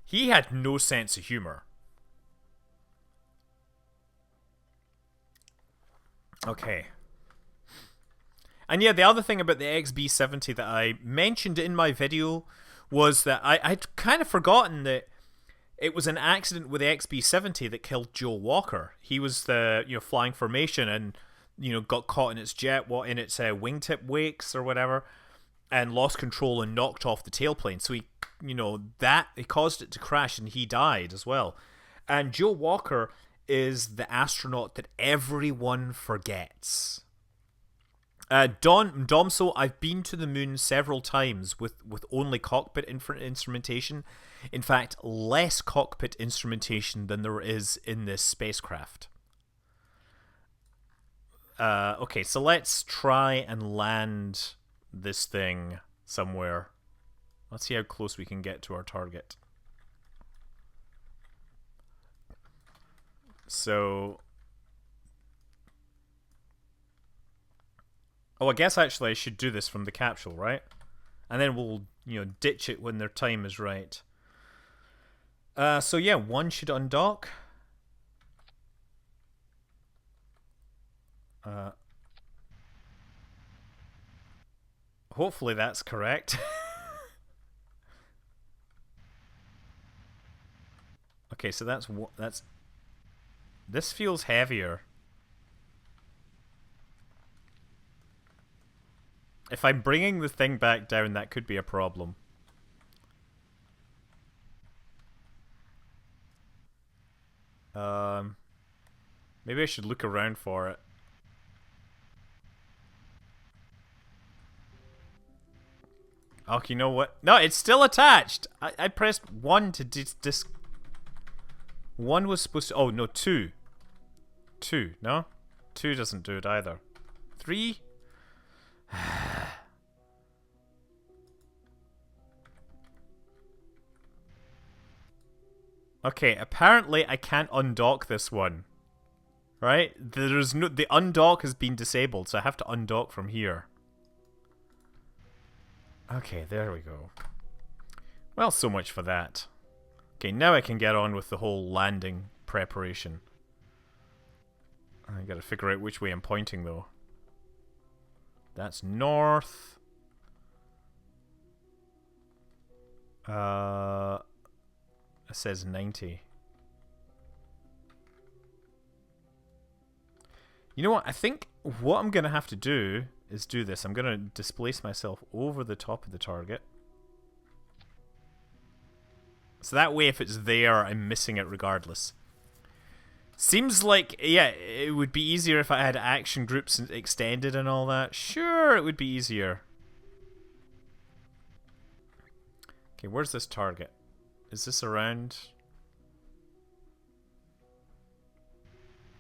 he had no sense of humor. Okay. And yeah, the other thing about the XB70 that I mentioned in my video was that I'd kind of forgotten that it was an accident with the XB70 that killed Joe Walker. He was flying formation and got caught in its wingtip wakes or whatever, and lost control and knocked off the tailplane. So he caused it to crash and he died as well. And Joe Walker is the astronaut that everyone forgets. Domso, I've been to the moon several times with only cockpit instrumentation. In fact, less cockpit instrumentation than there is in this spacecraft. Okay, so let's try and land this thing somewhere. Let's see how close we can get to our target. So... Oh, I guess actually I should do this from the capsule, right? And then we'll, ditch it when their time is right. So yeah, one should undock. Hopefully that's correct. Okay, so that's... This feels heavier. If I'm bringing the thing back down, that could be a problem. Maybe I should look around for it. Oh, you know what? No, it's still attached. I pressed 1 to dis... 1 was supposed to... Oh, no, 2. 2, no? 2 doesn't do it either. 3? Okay, apparently I can't undock this one. Right? There's no... The undock has been disabled, so I have to undock from here. Okay, there we go. Well, so much for that. Okay, now I can get on with the whole landing preparation. I gotta figure out which way I'm pointing, though. That's north. It says 90. You know what? I think what I'm gonna have to do is do this. I'm gonna displace myself over the top of the target. So that way, if it's there, I'm missing it regardless. Seems like, yeah, it would be easier if I had action groups extended and all that. Sure, it would be easier. Okay, where's this target? Is this around?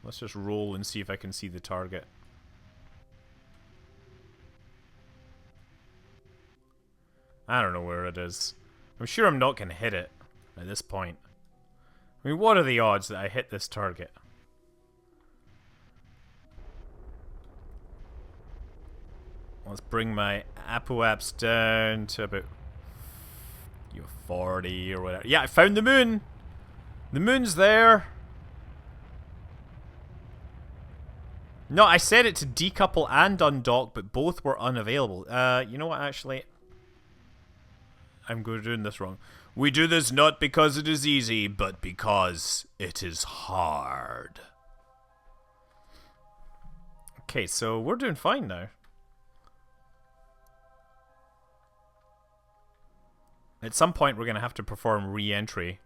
Let's just roll and see if I can see the target. I don't know where it is. I'm sure I'm not going to hit it at this point. I mean, what are the odds that I hit this target? Let's bring my apoaps down to about 40 or whatever. Yeah, I found the moon! The moon's there! No, I set it to decouple and undock, but both were unavailable. You know what, actually? I'm doing this wrong. We do this not because it is easy, but because it is hard. Okay, so we're doing fine now. At some point, we're going to have to perform re-entry.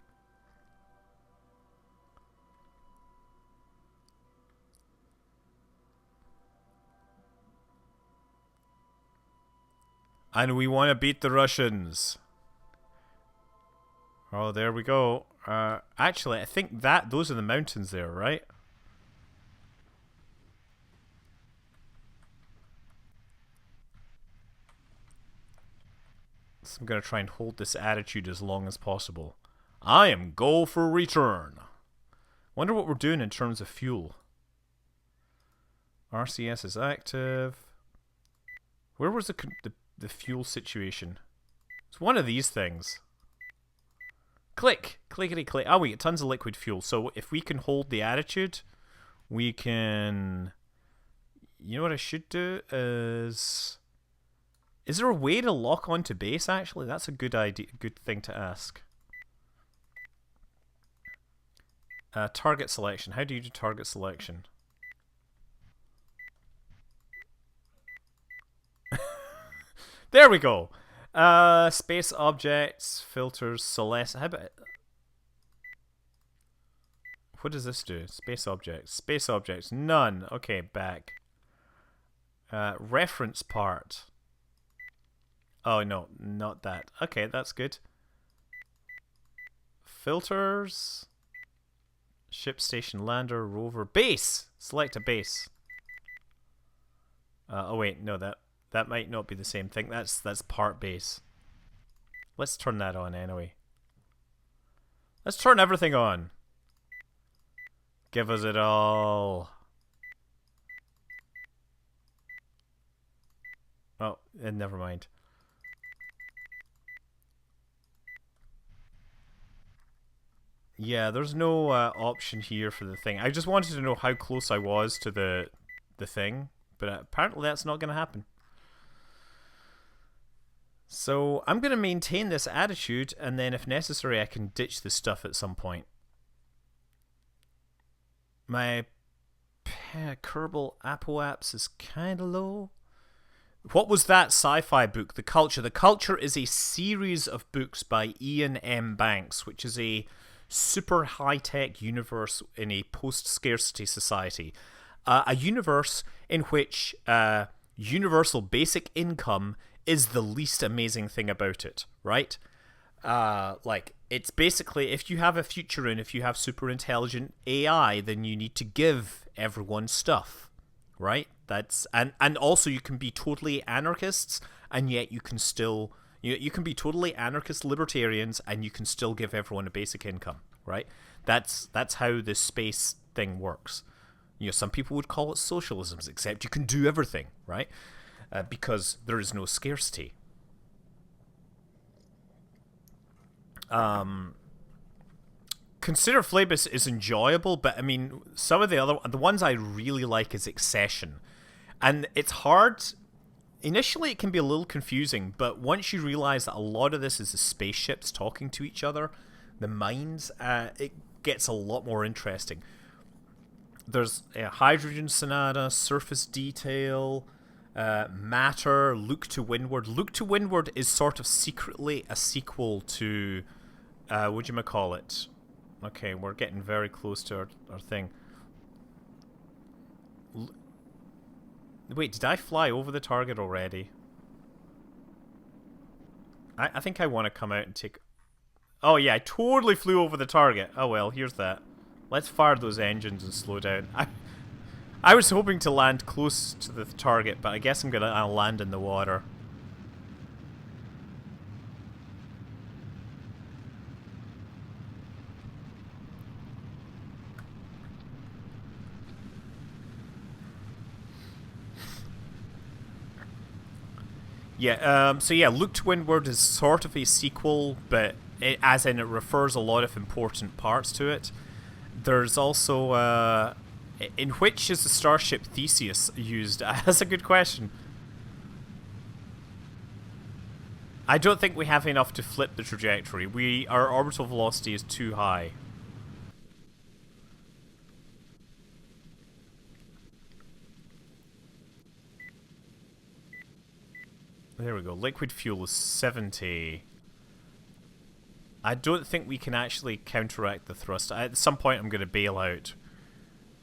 And we want to beat the Russians. Oh, there we go. Actually, I think those are the mountains there, right? So I'm going to try and hold this attitude as long as possible. I am go for return. Wonder what we're doing in terms of fuel. RCS is active. Where was the fuel situation? It's one of these things. Click! Clickety click. Oh, we get tons of liquid fuel. So if we can hold the attitude, we can... You know what I should do is... Is there a way to lock onto base, actually? That's a good idea. Good thing to ask. Target selection. How do you do target selection? There we go! Space objects, filters, Celeste. How about... What does this do? Space objects. Space objects. None. Okay, back. Reference part. Oh, no. Not that. Okay, that's good. Filters. Ship station lander rover. Base! Select a base. Oh, wait. No, that might not be the same thing. That's part base. Let's turn that on anyway. Let's turn everything on. Give us it all. Oh, and never mind. Yeah, there's no option here for the thing. I just wanted to know how close I was to the thing, but apparently that's not going to happen. So I'm going to maintain this attitude, and then if necessary I can ditch this stuff at some point. My Kerbal Apoaps is kind of low. What was that sci-fi book? The Culture. The Culture is a series of books by Ian M. Banks, which is a super high-tech universe in a post-scarcity society. A universe in which universal basic income is the least amazing thing about it, right? Like, it's basically, if you have a future and if you have super intelligent AI, then you need to give everyone stuff, right? That's and also you can be totally anarchists, and yet you can still you can be totally anarchist libertarians, and you can still give everyone a basic income, right? That's how this space thing works. You know, some people would call it socialism, except you can do everything, right? Because there is no scarcity. Consider Phlebas is enjoyable, but I mean, some of the ones I really like is Accession, and it's hard. Initially, it can be a little confusing, but once you realize that a lot of this is the spaceships talking to each other, the minds, it gets a lot more interesting. There's a Hydrogen Sonata, Surface Detail, Matter, Look to Windward. Look to Windward is sort of secretly a sequel to, whatchamacallit? Okay, we're getting very close to our thing. Wait, did I fly over the target already? I think I want to come out and take... Oh yeah, I totally flew over the target. Oh well, here's that. Let's fire those engines and slow down. I was hoping to land close to the target, but I guess I'll land in the water. Yeah, so yeah, Look to Windward is sort of a sequel, but as in it refers a lot of important parts to it. There's also, in which is the starship Theseus used? That's a good question. I don't think we have enough to flip the trajectory. Our orbital velocity is too high. There we go. Liquid fuel is 70. I don't think we can actually counteract the thrust. At some point I'm going to bail out.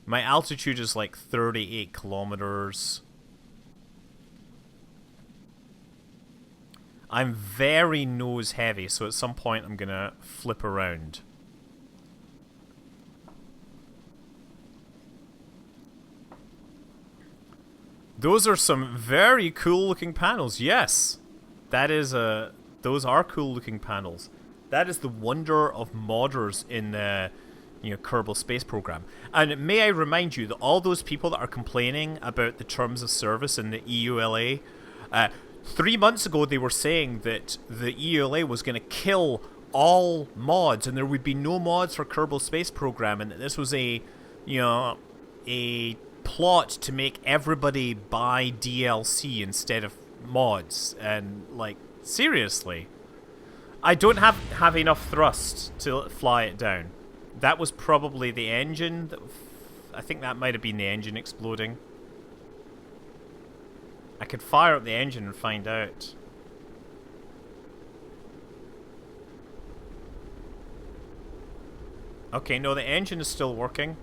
My altitude is like 38 kilometers. I'm very nose heavy, so at some point I'm going to flip around. Those are some very cool looking panels. Yes, that is those are cool looking panels. That is the wonder of modders in the Kerbal Space Program. And may I remind you that all those people that are complaining about the terms of service in the EULA, 3 months ago they were saying that the EULA was going to kill all mods and there would be no mods for Kerbal Space Program, and that this was a plot to make everybody buy DLC instead of mods. And like, seriously, I don't have enough thrust to fly it down. That was probably the engine. I think that might have been the engine exploding. I could fire up the engine and find out. Okay, no, the engine is still working.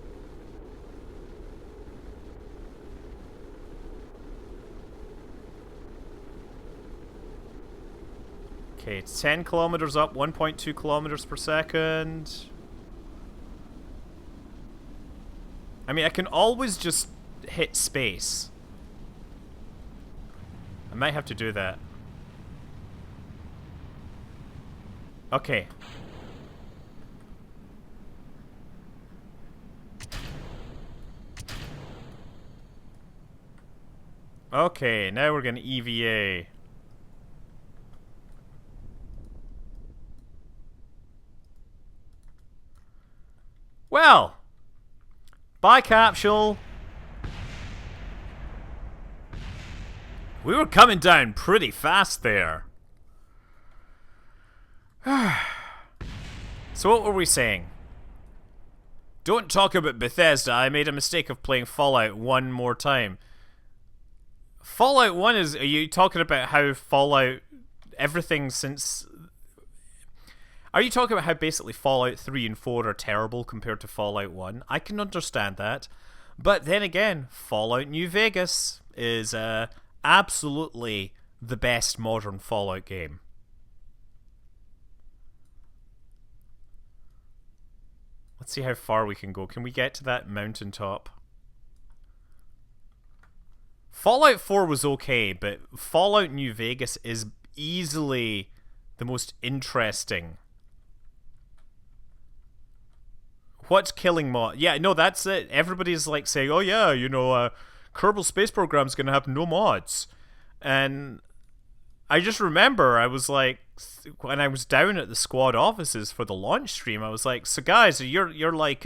Okay, it's 10 kilometers up, 1.2 kilometers per second. I mean, I can always just hit space. I might have to do that. Okay. Okay, now we're going to EVA. Well, bye, capsule. We were coming down pretty fast there. So what were we saying? Don't talk about Bethesda. I made a mistake of playing Fallout one more time. Fallout 1 is... Are you talking about how Fallout... Everything since... Are you talking about how basically Fallout 3 and 4 are terrible compared to Fallout 1? I can understand that. But then again, Fallout New Vegas is absolutely the best modern Fallout game. Let's see how far we can go. Can we get to that mountaintop? Fallout 4 was okay, but Fallout New Vegas is easily the most interesting. What's killing mod? Yeah, no, that's it. Everybody's like saying, oh yeah, you know, Kerbal Space Program's gonna have no mods. And I just remember I was like, when I was down at the squad offices for the launch stream, I was like, so guys, you're like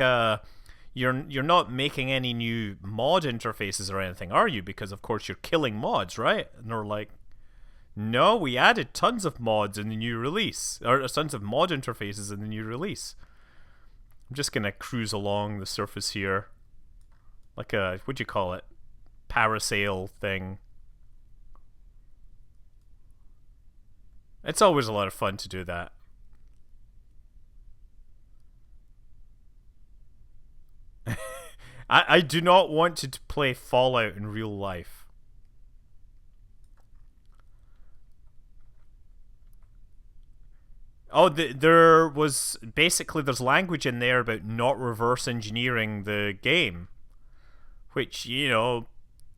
you're not making any new mod interfaces or anything, are you? Because of course you're killing mods, right? And they're like, no, we added tons of mods in the new release, or tons of mod interfaces in the new release. I'm just gonna cruise along the surface here, like a, what'd you call it, parasail thing. It's always a lot of fun to do that. I do not want to play Fallout in real life. Oh, there was... Basically, there's language in there about not reverse engineering the game. Which, you know,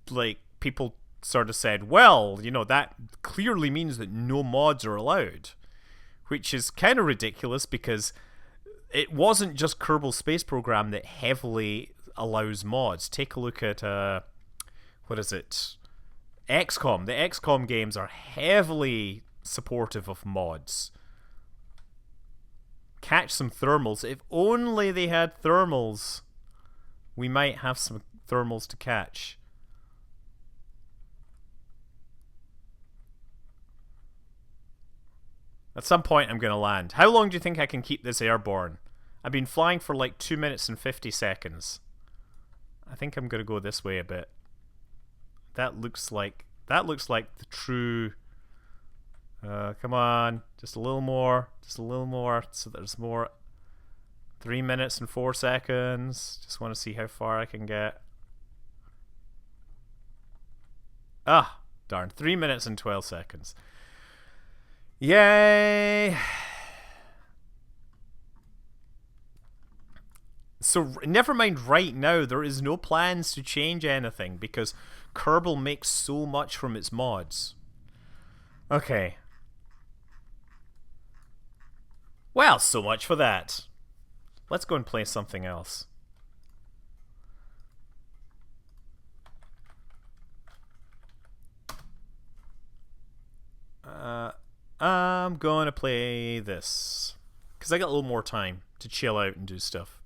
like, people sort of said, well, you know, that clearly means that no mods are allowed. Which is kind of ridiculous because it wasn't just Kerbal Space Program that heavily allows mods. Take a look at, what is it? XCOM. The XCOM games are heavily supportive of mods. Catch some thermals. If only they had thermals, we might have some thermals to catch. At some point I'm going to land. How long do you think I can keep this airborne? I've been flying for like 2 minutes and 50 seconds. I think I'm going to go this way a bit. That looks like the true... come on. Just a little more. Just a little more. So there's more. 3 minutes and 4 seconds. Just want to see how far I can get. Ah, darn. 3 minutes and 12 seconds. Yay! So, never mind right now, there is no plans to change anything because Kerbal makes so much from its mods. Okay. Well, so much for that. Let's go and play something else. I'm gonna play this because I got a little more time to chill out and do stuff.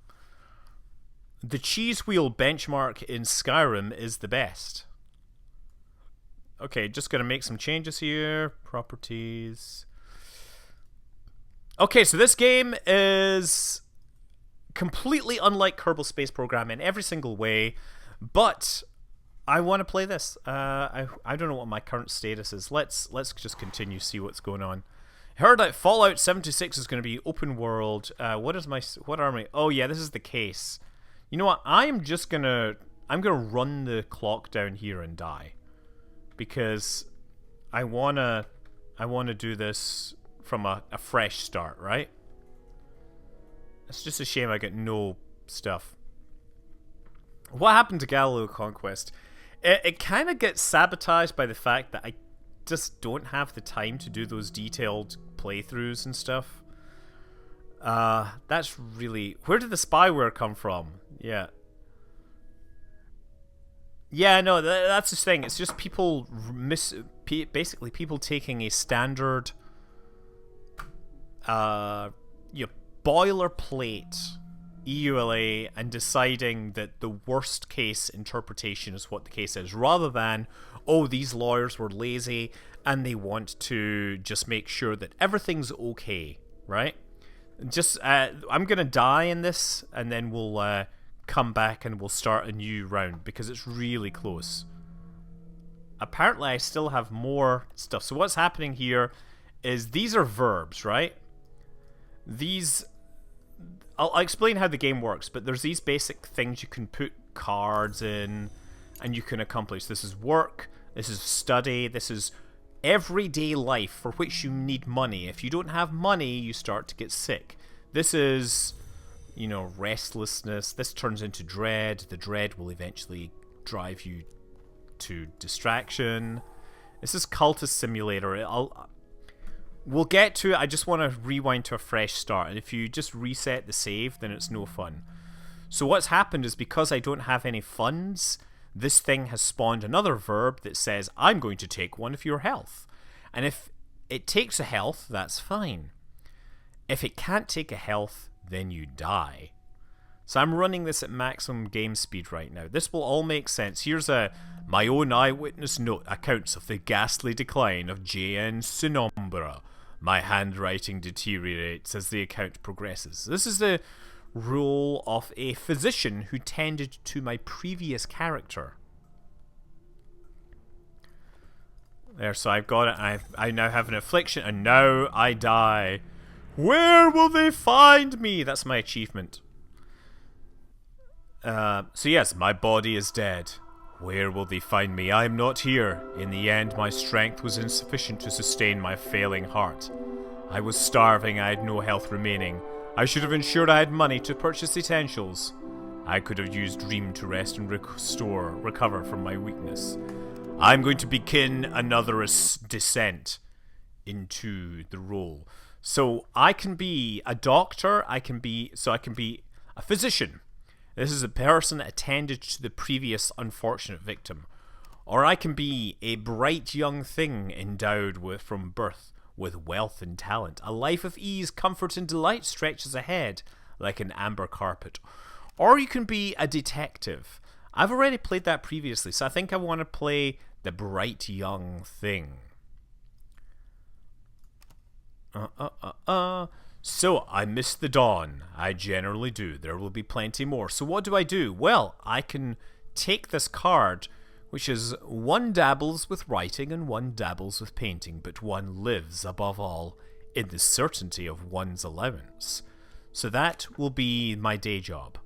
The cheese wheel benchmark in Skyrim is the best. Okay, just gonna make some changes here. Properties. Okay, so this game is completely unlike Kerbal Space Program in every single way, but I want to play this. I don't know what my current status is. Let's just continue, see what's going on. Heard that Fallout 76 is going to be open world. What are my? Oh yeah, this is the case. You know what? I'm gonna run the clock down here and die, because I wanna do this from a fresh start, right? It's just a shame I get no stuff. What happened to Galileo Conquest? It kind of gets sabotaged by the fact that I just don't have the time to do those detailed playthroughs and stuff. That's really... Where did the spyware come from? Yeah. Yeah, no, that's the thing. It's just people basically people taking a standard boilerplate EULA and deciding that the worst case interpretation is what the case is, rather than, oh, these lawyers were lazy and they want to just make sure that everything's okay, right? Just I'm gonna die in this, and then we'll come back and we'll start a new round, because it's really close. Apparently I still have more stuff. So what's happening here is these are verbs, right? These... I'll explain how the game works, but there's these basic things you can put cards in and you can accomplish. This is work, this is study, this is everyday life for which you need money. If you don't have money, you start to get sick. This is, you know, restlessness. This turns into dread. The dread will eventually drive you to distraction. This is Cultist Simulator. We'll get to it. I just want to rewind to a fresh start, and if you just reset the save, then it's no fun. So what's happened is, because I don't have any funds, this thing has spawned another verb that says, I'm going to take one of your health. And if it takes a health, that's fine. If it can't take a health, then you die. So I'm running this at maximum game speed right now. This will all make sense. Here's my own eyewitness note accounts of the ghastly decline of J.N. Sinombra. My handwriting deteriorates as the account progresses. This is the role of a physician who tended to my previous character. There, so I've got it. I now have an affliction, and now I die. Where will they find me? That's my achievement. So yes, my body is dead. Where will they find me? I am not here. In the end, my strength was insufficient to sustain my failing heart. I was starving, I had no health remaining. I should have ensured I had money to purchase essentials. I could have used Dream to rest and recover from my weakness. I'm going to begin another descent into the role. So I can be a doctor, I can be a physician. This is a person that attended to the previous unfortunate victim. Or I can be a bright young thing endowed from birth with wealth and talent. A life of ease, comfort, and delight stretches ahead like an amber carpet. Or you can be a detective. I've already played that previously, so I think I want to play the bright young thing. So, I miss the dawn. I generally do. There will be plenty more. So what do? Well, I can take this card, which is one dabbles with writing and one dabbles with painting, but one lives, above all, in the certainty of one's allowance. So that will be my day job.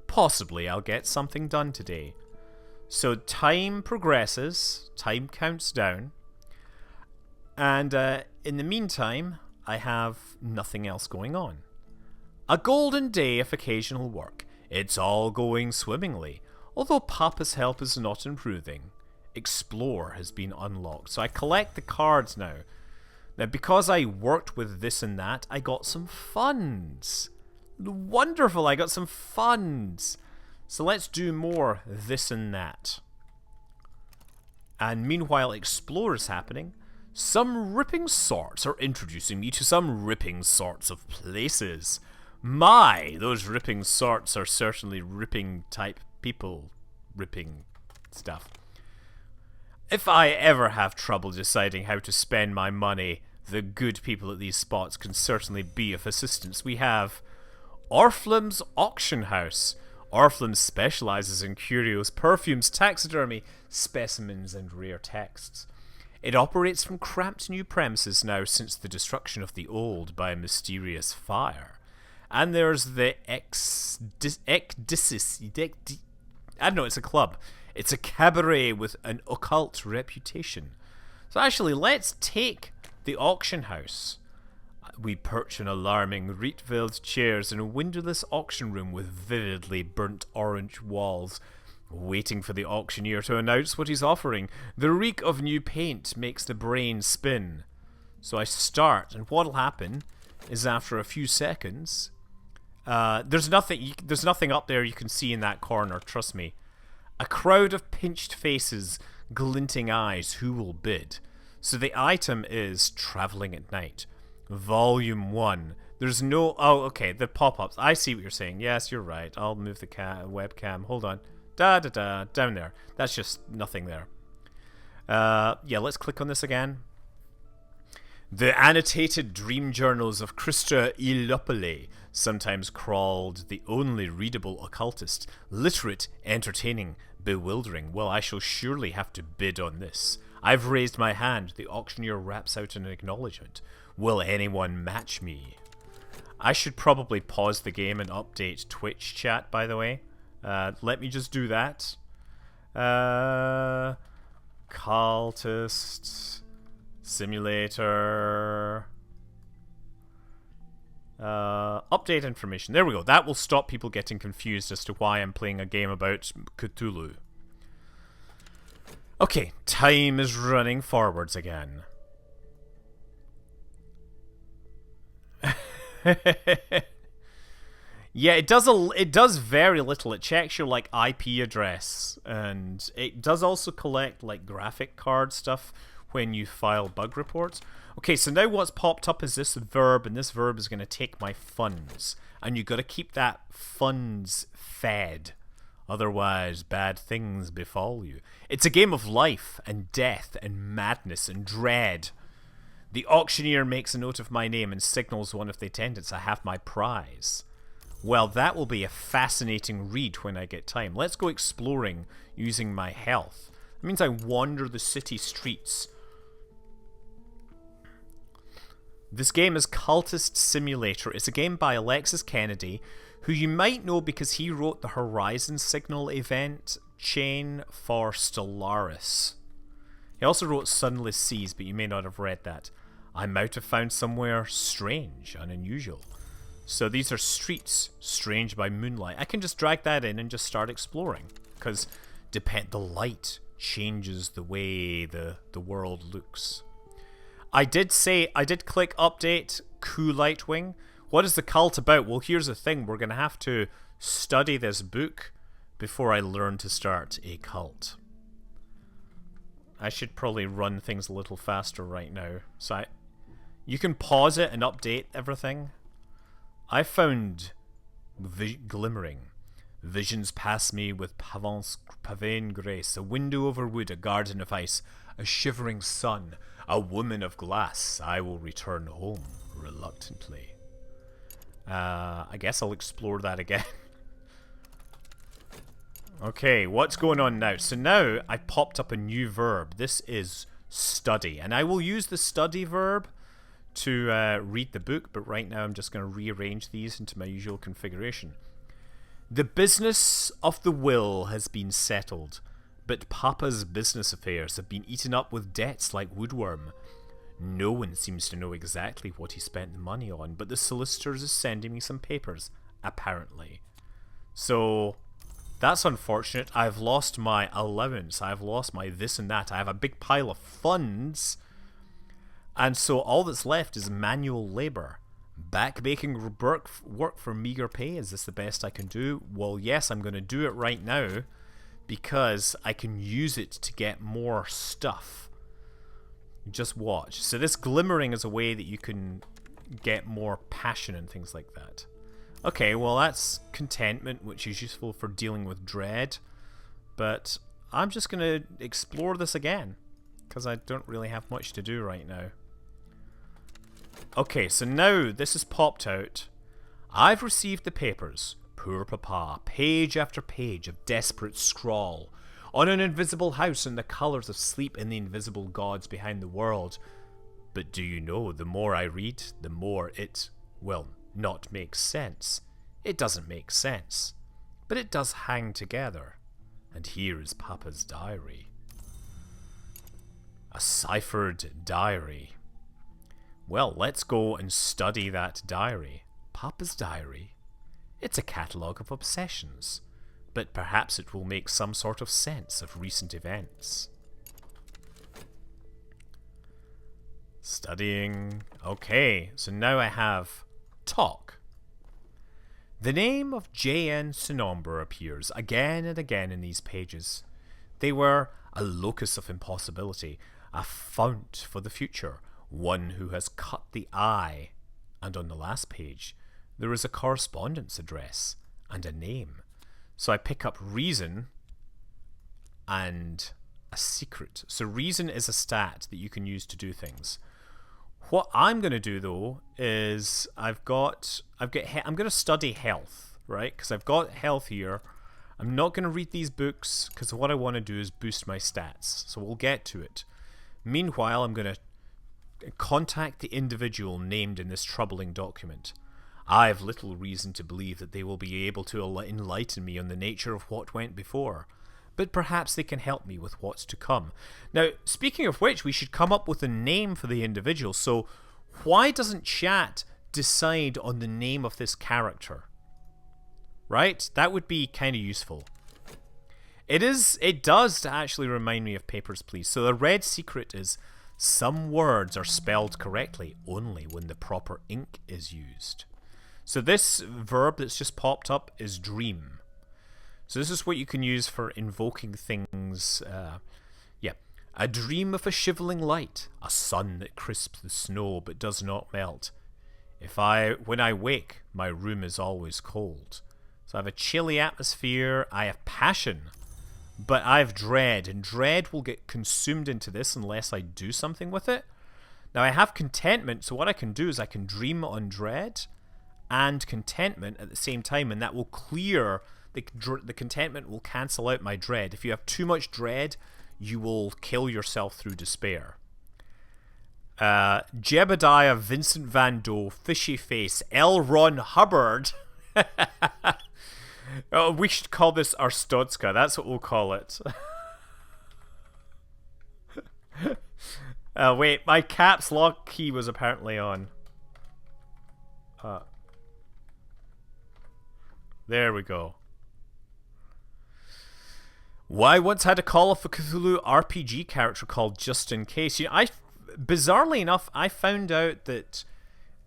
Possibly I'll get something done today. So time progresses, time counts down, and in the meantime, I have nothing else going on. A golden day of occasional work. It's all going swimmingly, although Papa's help is not improving. Explore has been unlocked, so I collect the cards now. Now, because I worked with this and that, I got some funds. Wonderful, I got some funds. So let's do more this and that. And meanwhile, Explore is happening. Some ripping sorts are introducing me to some ripping sorts of places. My, those ripping sorts are certainly ripping type people. Ripping stuff. If I ever have trouble deciding how to spend my money, the good people at these spots can certainly be of assistance. We have Orflam's Auction House. Orflam specializes in curios, perfumes, taxidermy, specimens, and rare texts. It operates from cramped new premises now since the destruction of the old by a mysterious fire. And there's the I don't know, it's a club. It's a cabaret with an occult reputation. So actually, let's take the auction house. We perch on alarming Rietveld chairs in a windowless auction room with vividly burnt orange walls, waiting for the auctioneer to announce what he's offering. The reek of new paint makes the brain spin. So I start, and what'll happen is after a few seconds, there's nothing up there you can see in that corner, trust me. A crowd of pinched faces, glinting eyes, who will bid? So the item is Traveling at Night. Volume 1. There's no... Oh, okay, the pop-ups. I see what you're saying. Yes, you're right. I'll move the webcam. Hold on. Down there. That's just nothing there. Yeah, let's click on this again. The annotated dream journals of Christa Ilopole, sometimes called the only readable occultist. Literate, entertaining, bewildering. Well, I shall surely have to bid on this. I've raised my hand. The auctioneer raps out an acknowledgement. Will anyone match me? I should probably pause the game and update Twitch chat, by the way. Let me just do that. Cultist Simulator. Update information. There we go. That will stop people getting confused as to why I'm playing a game about Cthulhu. Okay, time is running forwards again. Yeah, it does very little. It checks your like IP address, and it does also collect like graphic card stuff when you file bug reports. Okay, so now what's popped up is this verb, and this verb is going to take my funds, and you got to keep that funds fed. Otherwise, bad things befall you. It's a game of life and death and madness and dread. The auctioneer makes a note of my name and signals one of the attendants I have my prize. Well, that will be a fascinating read when I get time. Let's go exploring using my health. That means I wander the city streets. This game is Cultist Simulator. It's a game by Alexis Kennedy, who you might know because he wrote the Horizon Signal event chain for Stellaris. He also wrote Sunless Seas, but you may not have read that. I might have found somewhere strange and unusual. So these are streets, strange by moonlight. I can just drag that in and just start exploring, because the light changes the way the world looks. I did click update Coup Lightwing. What is the cult about? Well, here's the thing. We're going to have to study this book before I learn to start a cult. I should probably run things a little faster right now. So you can pause it and update everything. I found glimmering. Visions pass me with pavane grace. A window over wood, a garden of ice, a shivering sun, a woman of glass. I will return home reluctantly. I guess I'll explore that again. Okay, what's going on now? So now I popped up a new verb. This is study. And I will use the study verb to read the book, but right now I'm just going to rearrange these into my usual configuration. The business of the will has been settled, but Papa's business affairs have been eaten up with debts like woodworm. No one seems to know exactly what he spent the money on, but the solicitors is sending me some papers, apparently. So that's unfortunate. I've lost my allowance. I've lost my this and that. I have a big pile of funds. And so all that's left is manual labor. Backbaking work for meager pay. Is this the best I can do? Well, yes, I'm going to do it right now because I can use it to get more stuff. Just watch. So this glimmering is a way that you can get more passion and things like that. Okay, well that's contentment, which is useful for dealing with dread. But I'm just going to explore this again because I don't really have much to do right now. Okay, so now this has popped out. I've received the papers. Poor Papa. Page after page of desperate scrawl. on an invisible house and the colors of sleep in the invisible gods behind the world. But do you know, the more I read, the more it, well, not makes sense. It doesn't make sense, but it does hang together. And here is Papa's diary. A ciphered diary. Well, let's go and study that diary. Papa's diary. It's a catalogue of obsessions, but perhaps it will make some sort of sense of recent events. Studying. Okay, so now I have talk. The name of J.N. Sonomber appears again and again in these pages. They were a locus of impossibility, a fount for the future, one who has cut the eye. And on the last page, there is a correspondence address and a name. So I pick up reason and a secret. So reason is a stat that you can use to do things. What I'm going to do though is I'm going to study health, right? Because I've got health here. I'm not going to read these books because what I want to do is boost my stats. So we'll get to it. Meanwhile, I'm going to contact the individual named in this troubling document. I have little reason to believe that they will be able to enlighten me on the nature of what went before, but perhaps they can help me with what's to come. Now, speaking of which, we should come up with a name for the individual. So why doesn't chat decide on the name of this character? Right? That would be kind of useful. It does actually remind me of Papers, Please. So the red secret is some words are spelled correctly only when the proper ink is used. So this verb that's just popped up is dream. So this is what you can use for invoking things. A dream of a shivering light, a sun that crisps the snow but does not melt. When I wake, my room is always cold. So I have a chilly atmosphere, I have passion, but I have dread, and dread will get consumed into this unless I do something with it. Now I have contentment, so what I can do is I can dream on dread and contentment at the same time, and that will clear the contentment will cancel out my dread. If you have too much dread, you will kill yourself through despair. Jebediah Vincent Van Doe, Fishy Face, L. Ron Hubbard. Oh, we should call this our Stodska. That's what we'll call it. Wait, my caps lock key was apparently on. There we go. Well, I once had a Call of Cthulhu RPG character called Just In Case. You know, bizarrely enough, I found out that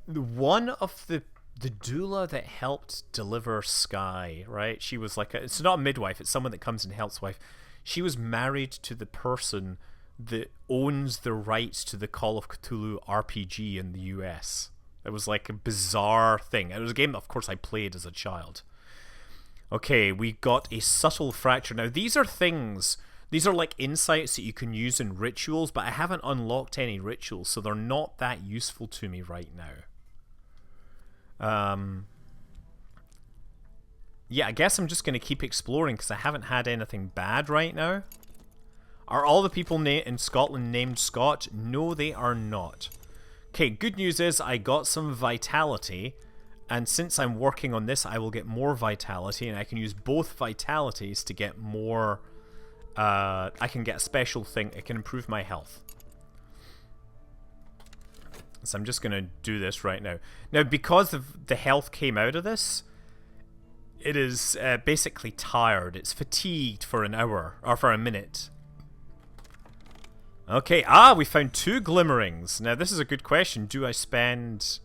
one of the doula that helped deliver Sky, right? She was like it's not a midwife, it's someone that comes and helps wife. She was married to the person that owns the rights to the Call of Cthulhu RPG in the US. It was like a bizarre thing. It was a game that, of course, I played as a child. Okay, we got a subtle fracture. Now, these are like insights that you can use in rituals, but I haven't unlocked any rituals, so they're not that useful to me right now. Yeah, I guess I'm just going to keep exploring because I haven't had anything bad right now. Are all the people in Scotland named Scott? No, they are not. Okay, good news is I got some vitality. And since I'm working on this, I will get more vitality, and I can use both vitalities to get more. I can get a special thing. It can improve my health. So I'm just going to do this right now. Now, because the health came out of this, it is basically tired. It's fatigued for an hour, or for a minute. Okay, we found 2 glimmerings. Now, this is a good question. Do I spend...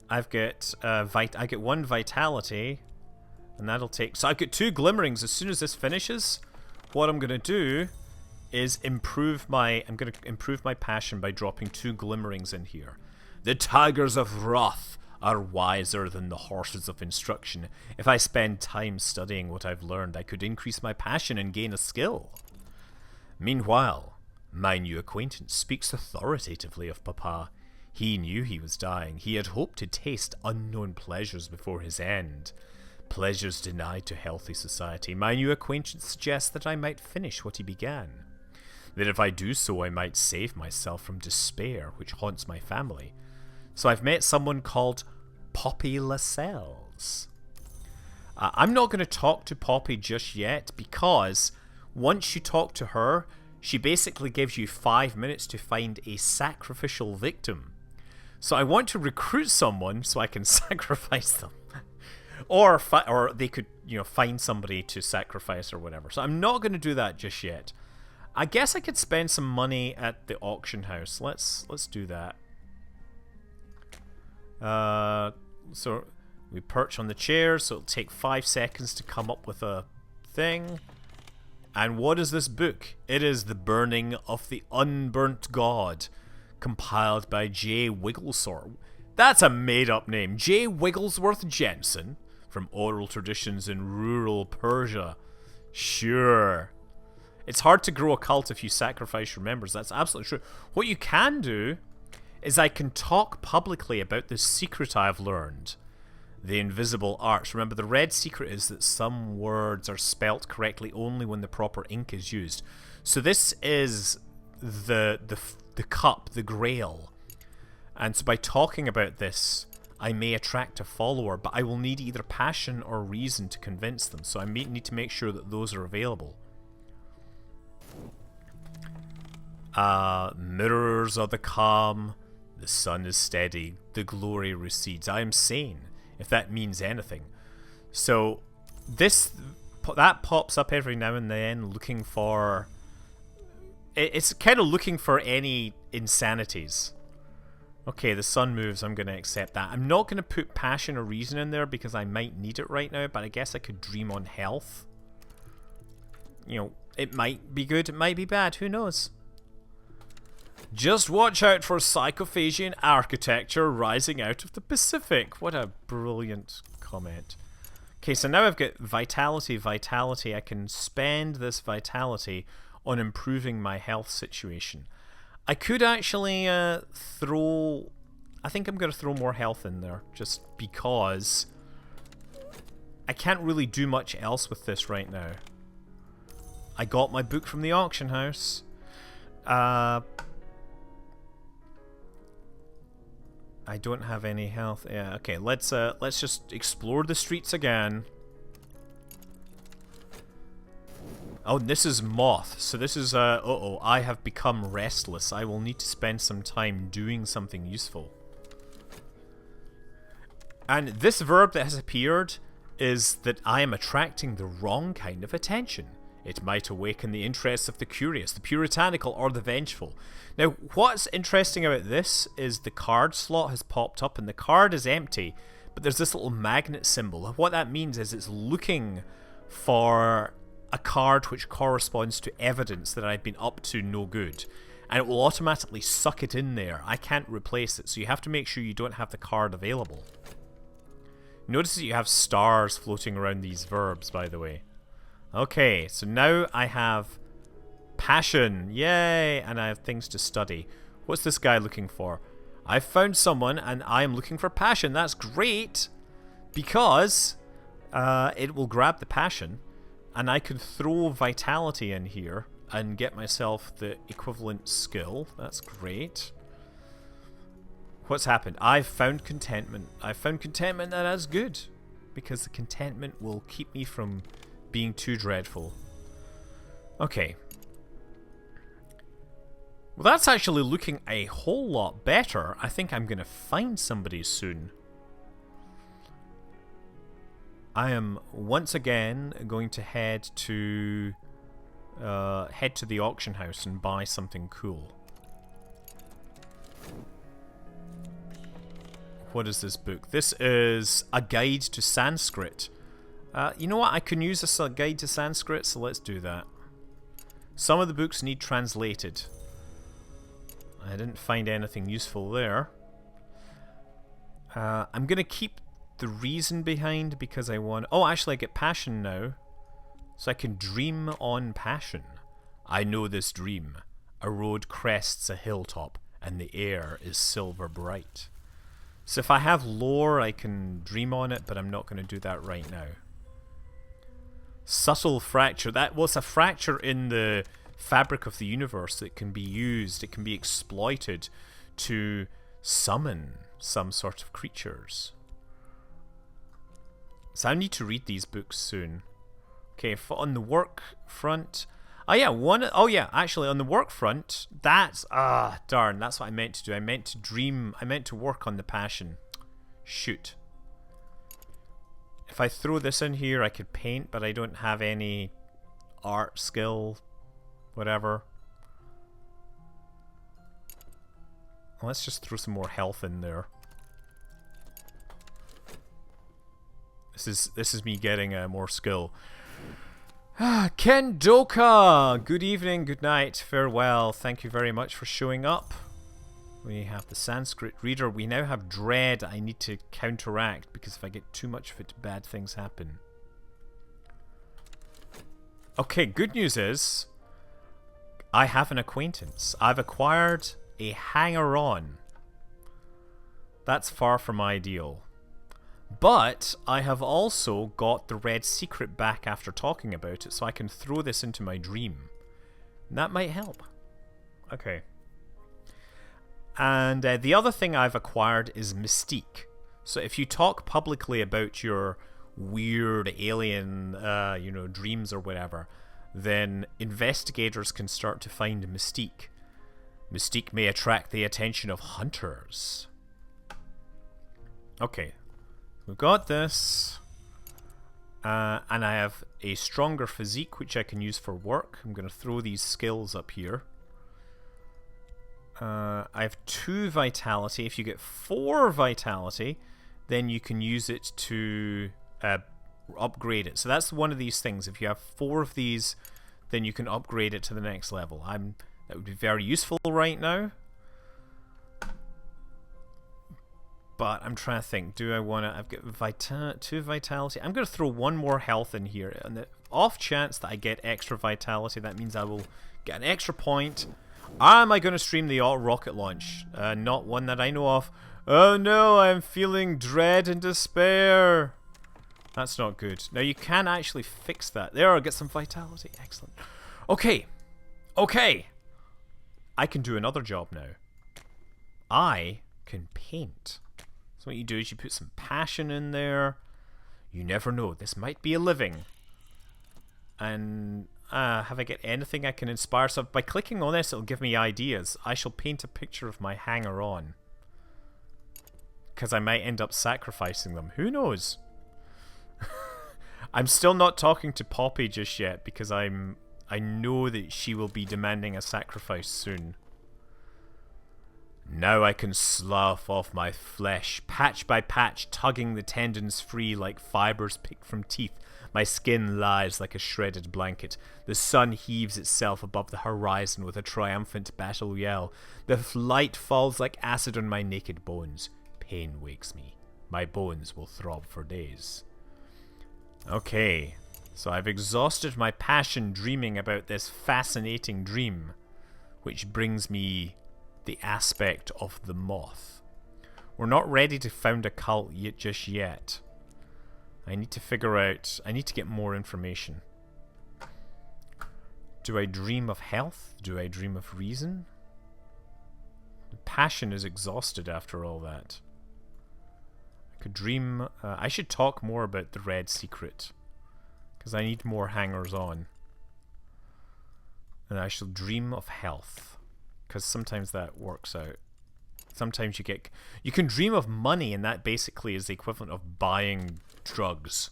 I get 1 vitality, and that'll take... So I've got 2 glimmerings. As soon as this finishes, what I'm going to do is improve my... I'm going to improve my passion by dropping 2 glimmerings in here. The tigers of wrath are wiser than the horses of instruction. If I spend time studying what I've learned, I could increase my passion and gain a skill. Meanwhile, my new acquaintance speaks authoritatively of Papa. He knew he was dying. He had hoped to taste unknown pleasures before his end. Pleasures denied to healthy society. My new acquaintance suggests that I might finish what he began. That if I do so, I might save myself from despair, which haunts my family. So I've met someone called Poppy Lascelles. I'm not going to talk to Poppy just yet, because once you talk to her, she basically gives you 5 minutes to find a sacrificial victim. So I want to recruit someone so I can sacrifice them. Or they could, find somebody to sacrifice or whatever. So I'm not going to do that just yet. I guess I could spend some money at the auction house. Let's do that. So we perch on the chair, so it'll take 5 seconds to come up with a thing. And what is this book? It is The Burning of the Unburnt God, compiled by J. Wigglesworth. That's a made-up name. J. Wigglesworth Jensen, from oral traditions in rural Persia. Sure. It's hard to grow a cult if you sacrifice your members. That's absolutely true. What you can do is I can talk publicly about this secret I've learned. The invisible arts. Remember, the red secret is that some words are spelt correctly only when the proper ink is used. So this is the cup, the grail. And so by talking about this, I may attract a follower, but I will need either passion or reason to convince them. So I may need to make sure that those are available. Mirrors are the calm, the sun is steady, the glory recedes. I am sane, if that means anything. So that pops up every now and then, looking for... It's kind of looking for any insanities. Okay, the sun moves, I'm going to accept that. I'm not going to put passion or reason in there because I might need it right now, but I guess I could dream on health. It might be good, it might be bad, who knows? Just watch out for Psychophasian architecture rising out of the Pacific. What a brilliant comment. Okay, so now I've got vitality. I can spend this vitality on improving my health situation. I could actually throw... I think I'm going to throw more health in there, just because I can't really do much else with this right now. I got my book from the auction house. I don't have any health. Yeah, okay, let's just explore the streets again. Oh, this is moth. So this is I have become restless. I will need to spend some time doing something useful. And this verb that has appeared is that I am attracting the wrong kind of attention. It might awaken the interests of the curious, the puritanical, or the vengeful. Now, what's interesting about this is the card slot has popped up and the card is empty, but there's this little magnet symbol. What that means is it's looking for a card which corresponds to evidence that I've been up to no good, and it will automatically suck it in there. I can't replace it, so you have to make sure you don't have the card available. Notice that you have stars floating around these verbs, by the way. Okay, so now I have passion, yay, and I have things to study. What's this guy looking for? I've found someone and I am looking for passion. That's great, because it will grab the passion and I can throw vitality in here and get myself the equivalent skill. That's great. What's happened? I've found contentment. I've found contentment, and that's good, because the contentment will keep me from being too dreadful. Okay. Well, that's actually looking a whole lot better. I think I'm going to find somebody soon. I am once again going to head to the auction house and buy something cool. What is this book? This is a guide to Sanskrit. You know what? I can use this as a guide to Sanskrit, so let's do that. Some of the books need translated. I didn't find anything useful there. I'm going to keep the reason behind because I want... Oh, actually I get passion now. So I can dream on passion. I know this dream. A road crests a hilltop and the air is silver bright. So if I have lore, I can dream on it, but I'm not going to do that right now. Subtle fracture. That was a fracture in the fabric of the universe that can be used, it can be exploited to summon some sort of creatures. So I need to read these books soon. Okay, on the work front... actually on the work front, that's... darn, that's what I meant to do. I meant to dream, I meant to work on the passion. Shoot. If I throw this in here, I could paint, but I don't have any art skill, whatever. Let's just throw some more health in there. This is me getting more skill. Ken Doka! Good evening, good night, farewell. Thank you very much for showing up. We have the Sanskrit reader. We now have dread I need to counteract, because if I get too much of it, bad things happen. Okay, good news is I have an acquaintance. I've acquired a hanger-on. That's far from ideal. But I have also got the red secret back after talking about it, so I can throw this into my dream. And that might help. Okay. And the other thing I've acquired is Mystique. So if you talk publicly about your weird alien, dreams or whatever, then investigators can start to find Mystique. Mystique may attract the attention of hunters. Okay. We've got this. And I have a stronger physique, which I can use for work. I'm going to throw these skills up here. I have 2 vitality. If you get 4 vitality, then you can use it to upgrade it. So that's one of these things. If you have 4 of these, then you can upgrade it to the next level. That would be very useful right now. But I'm trying to think. Do I want to... I've got 2 vitality. I'm going to throw 1 more health in here. On the off chance that I get extra vitality, that means I will get an extra point. Am I going to stream the rocket launch? Not one that I know of. Oh no, I'm feeling dread and despair. That's not good. Now you can actually fix that. There, I'll get some vitality. Excellent. Okay. Okay. I can do another job now. I can paint. So what you do is you put some passion in there. You never know. This might be a living. And... have I got anything I can inspire? So by clicking on this, it'll give me ideas. I shall paint a picture of my hanger-on. Because I might end up sacrificing them. Who knows? I'm still not talking to Poppy just yet, because I know that she will be demanding a sacrifice soon. Now I can slough off my flesh, patch by patch, tugging the tendons free like fibers picked from teeth. My skin lies like a shredded blanket. The sun heaves itself above the horizon with a triumphant battle yell. The light falls like acid on my naked bones. Pain wakes me. My bones will throb for days. Okay, so I've exhausted my passion dreaming about this fascinating dream, which brings me the aspect of the moth. We're not ready to found a cult just yet. I need to figure out... I need to get more information. Do I dream of health? Do I dream of reason? The passion is exhausted after all that. I could dream... I should talk more about the red secret. Because I need more hangers-on. And I shall dream of health. Because sometimes that works out. Sometimes you can dream of money, and that basically is the equivalent of buying drugs.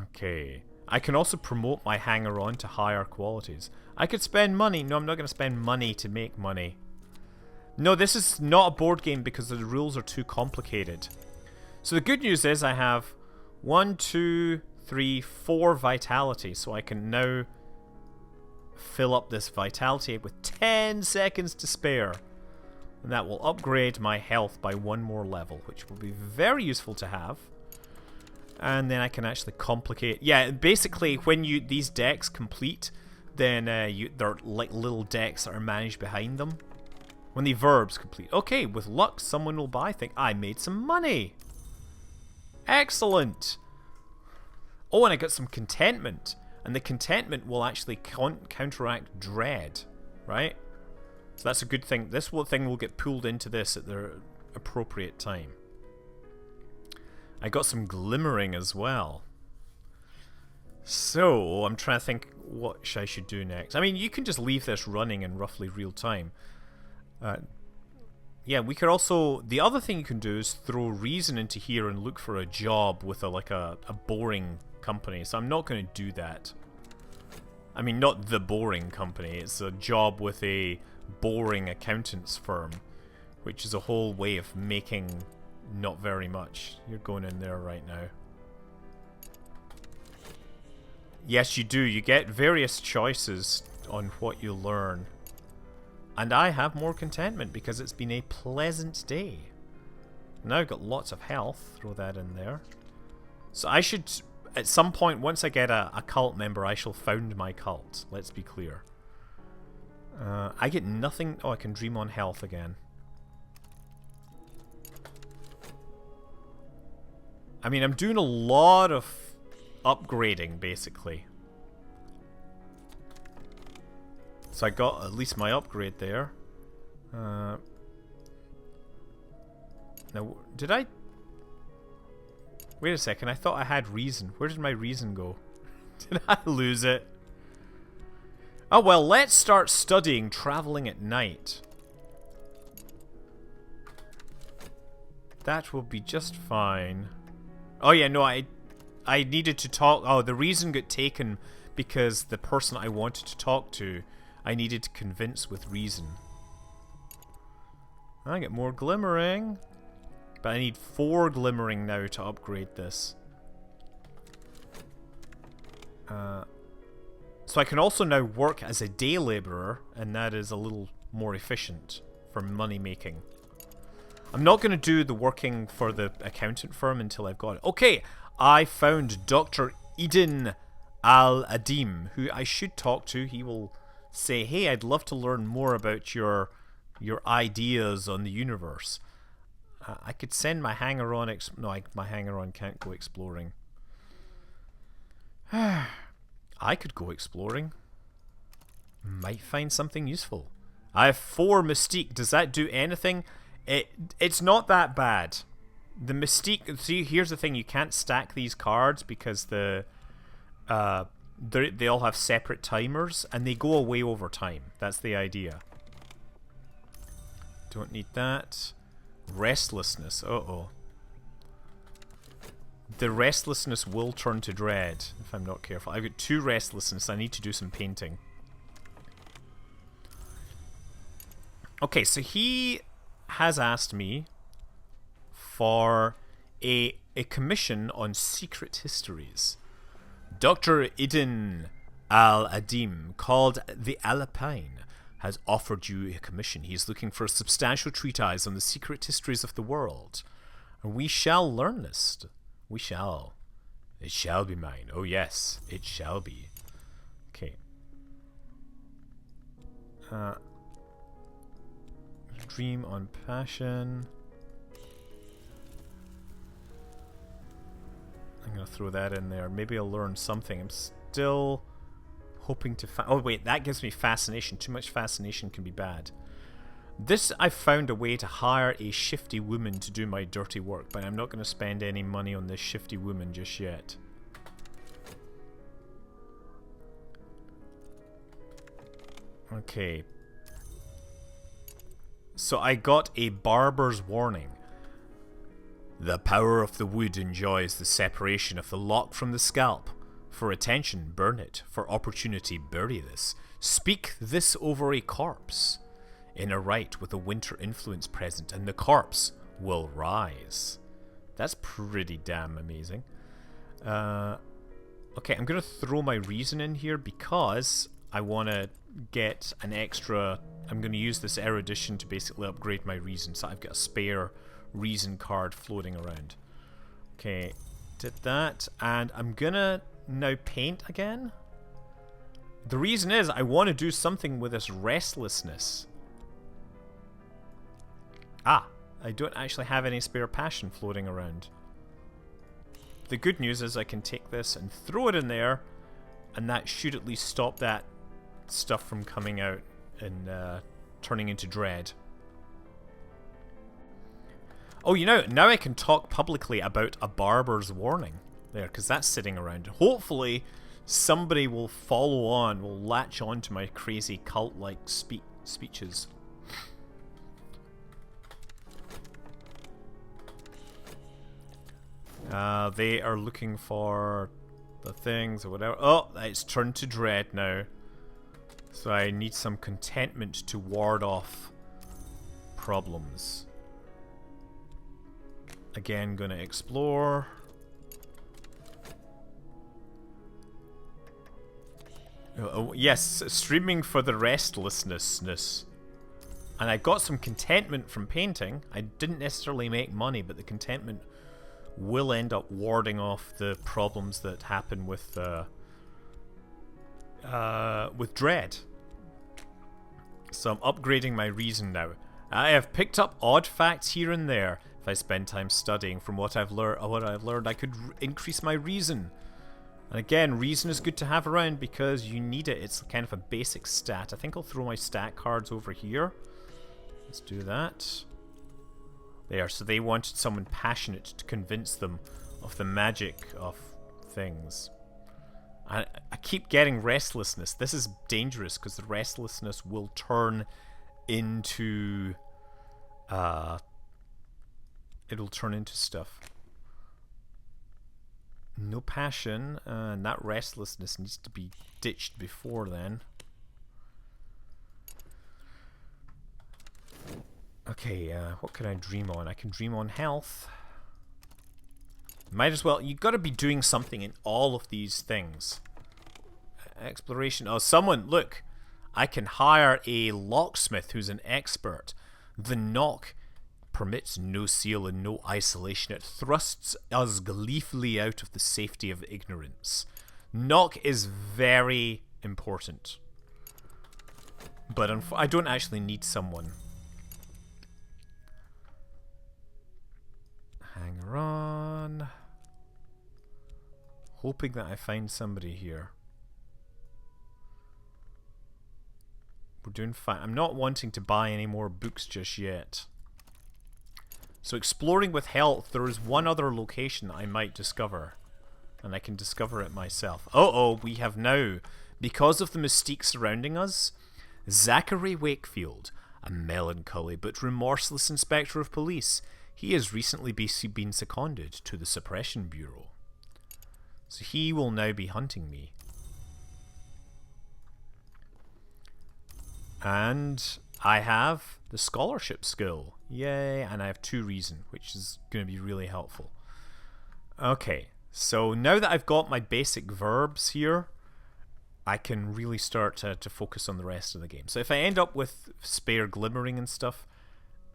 Okay. I can also promote my hanger-on to higher qualities. I could spend money. No, I'm not going to spend money to make money. No, this is not a board game because the rules are too complicated. So the good news is I have 1, 2, 3, 4 vitality, so I can now fill up this vitality with 10 seconds to spare. And that will upgrade my health by 1 more level, which will be very useful to have. And then I can actually complicate... Yeah, basically when these decks complete, then they're like little decks that are managed behind them. When the verbs complete. Okay, with luck, someone will buy things. I made some money. Excellent. Oh, and I got some contentment. And the contentment will actually counteract dread, right? So that's a good thing. This thing will get pulled into this at the appropriate time. I got some glimmering as well. So, I'm trying to think what I should do next. I mean, you can just leave this running in roughly real time. Yeah, we could also... The other thing you can do is throw reason into here and look for a job with a boring company. So I'm not going to do that. I mean, not the boring company. It's a job with a boring accountant's firm, which is a whole way of making not very much. You're going in there right now. Yes, you do. You get various choices on what you learn. And I have more contentment because it's been a pleasant day. Now I've got lots of health. Throw that in there. So I should... At some point, once I get a cult member, I shall found my cult. Let's be clear. I get nothing... Oh, I can dream on health again. I mean, I'm doing a lot of upgrading, basically. So I got at least my upgrade there. Now, did I... Wait a second, I thought I had reason. Where did my reason go? Did I lose it? Oh well, let's start studying traveling at night. That will be just fine. Oh yeah, no, I needed to talk... Oh, the reason got taken because the person I wanted to talk to, I needed to convince with reason. I get more glimmering. But I need 4 glimmering now to upgrade this. So I can also now work as a day labourer, and that is a little more efficient for money making. I'm not going to do the working for the accountant firm until I've got it. Okay, I found Dr. Eden Al-Adim, who I should talk to. He will say, hey, I'd love to learn more about your ideas on the universe. I could send my hanger-on... my hanger-on can't go exploring. I could go exploring. Might find something useful. I have 4 mystique. Does that do anything? It's not that bad. The mystique... See, here's the thing. You can't stack these cards because they all have separate timers, and they go away over time. That's the idea. Don't need that. Restlessness. Uh-oh. The restlessness will turn to dread if I'm not careful. I've got 2 restlessness. I need to do some painting. Okay, so he has asked me for a commission on secret histories. Dr. Eden Al-Adim, called the Alpine, has offered you a commission. He is looking for a substantial treatise on the secret histories of the world. And we shall learn this. We shall. It shall be mine. Oh yes, it shall be. Okay. Dream on passion. I'm going to throw that in there. Maybe I'll learn something. I'm still... hoping to oh wait, that gives me fascination. Too much fascination can be bad. This, I've found a way to hire a shifty woman to do my dirty work, but I'm not going to spend any money on this shifty woman just yet. Okay. So I got a barber's warning. The power of the wood enjoys the separation of the lock from the scalp. For attention, burn it. For opportunity, bury this. Speak this over a corpse. In a rite with a winter influence present, and the corpse will rise. That's pretty damn amazing. Okay, I'm going to throw my reason in here because I want to get an extra... I'm going to use this erudition to basically upgrade my reason, so I've got a spare reason card floating around. Okay, did that, and I'm going to now paint again. The reason is I want to do something with this restlessness. Ah, I don't actually have any spare passion floating around. The good news is I can take this and throw it in there, and that should at least stop that stuff from coming out and turning into dread. Oh, you know, now I can talk publicly about a barber's warning there, because that's sitting around. Hopefully, somebody will follow on, will latch on to my crazy cult-like speeches. They are looking for the things or whatever. Oh, it's turned to dread now. So I need some contentment to ward off problems. Again, gonna explore. Oh, yes, streaming for the restlessness. And I got some contentment from painting. I didn't necessarily make money, but the contentment will end up warding off the problems that happen with dread. So I'm upgrading my reason now. I have picked up odd facts here and there. If I spend time studying from what I've learned, I could increase my reason. And again, reason is good to have around because you need it. It's kind of a basic stat. I think I'll throw my stat cards over here. Let's do that. There, so they wanted someone passionate to convince them of the magic of things. I keep getting restlessness. This is dangerous because the restlessness will turn into... it'll turn into stuff. No passion, and that restlessness needs to be ditched before then. Okay, what can I dream on? I can dream on health. Might as well. You've got to be doing something in all of these things. Exploration. Oh, someone, look. I can hire a locksmith who's an expert. The knock permits no seal and no isolation. It thrusts us gleefully out of the safety of ignorance. Knock is very important. But I don't actually need someone. Hanger on. Hoping that I find somebody here. We're doing fine. I'm not wanting to buy any more books just yet. So exploring with health, there is one other location I might discover. And I can discover it myself. Uh-oh, we have now, because of the mystique surrounding us, Zachary Wakefield, a melancholy but remorseless inspector of police. He has recently been seconded to the Suppression Bureau. So he will now be hunting me. And I have the scholarship skill. Yay, and I have 2 reason, which is going to be really helpful. Okay, so now that I've got my basic verbs here, I can really start to focus on the rest of the game. So if I end up with spare glimmering and stuff,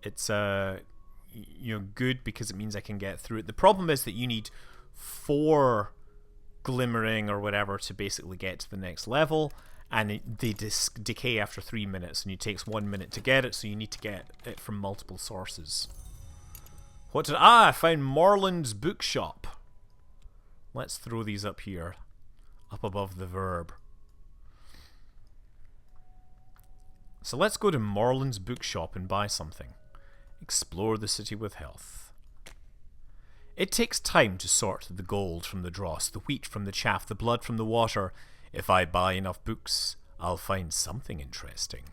it's good because it means I can get through it. The problem is that you need 4 glimmering or whatever to basically get to the next level, and they decay after 3 minutes, and it takes 1 minute to get it, so you need to get it from multiple sources. I found Morland's bookshop. Let's throw these up here, up above the verb. So let's go to Morland's bookshop and buy something. Explore the city with health. It takes time to sort the gold from the dross, the wheat from the chaff, the blood from the water. If I buy enough books, I'll find something interesting.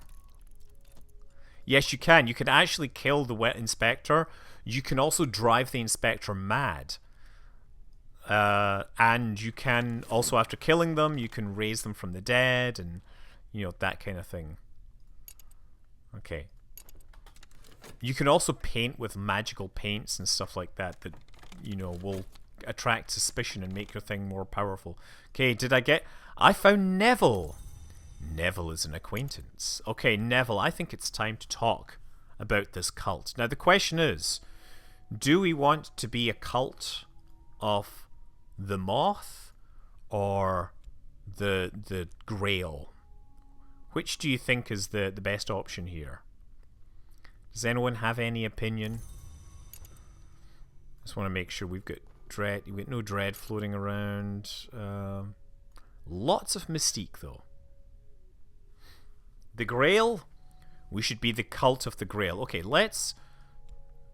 Yes, you can. You can actually kill the wet inspector. You can also drive the inspector mad. And you can also, after killing them, you can raise them from the dead and, that kind of thing. Okay. You can also paint with magical paints and stuff like that will attract suspicion and make your thing more powerful. Okay, I found Neville. Neville is an acquaintance. Okay, Neville, I think it's time to talk about this cult. Now, the question is, do we want to be a cult of the moth or the grail? Which do you think is the best option here? Does anyone have any opinion? Just want to make sure we've got dread. We've got no dread floating around. Lots of mystique, though. The Grail? We should be the cult of the Grail. Okay, let's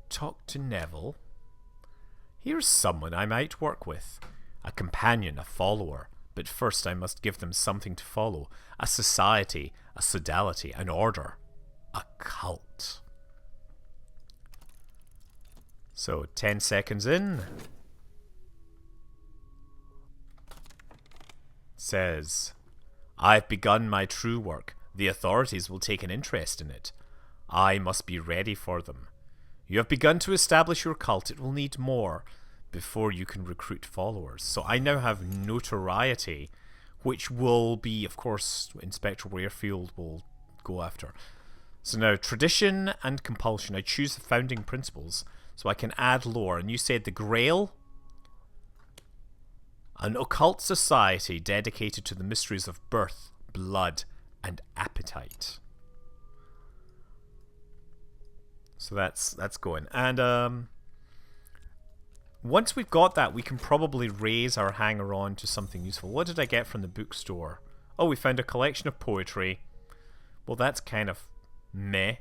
talk to Neville. Here's someone I might work with. A companion, a follower. But first I must give them something to follow. A society, a sodality, an order. A cult. So, 10 seconds in. Says, I've begun my true work. The authorities will take an interest in it. I must be ready for them. You have begun to establish your cult. It will need more before you can recruit followers. So I now have notoriety, which will be, of course, Inspector Warefield will go after. So now, tradition and compulsion. I choose the founding principles so I can add lore. And you said the Grail? An occult society dedicated to the mysteries of birth, blood, and appetite. So that's going. And once we've got that, we can probably raise our hanger-on to something useful. What did I get from the bookstore? Oh, we found a collection of poetry. Well, that's kind of meh.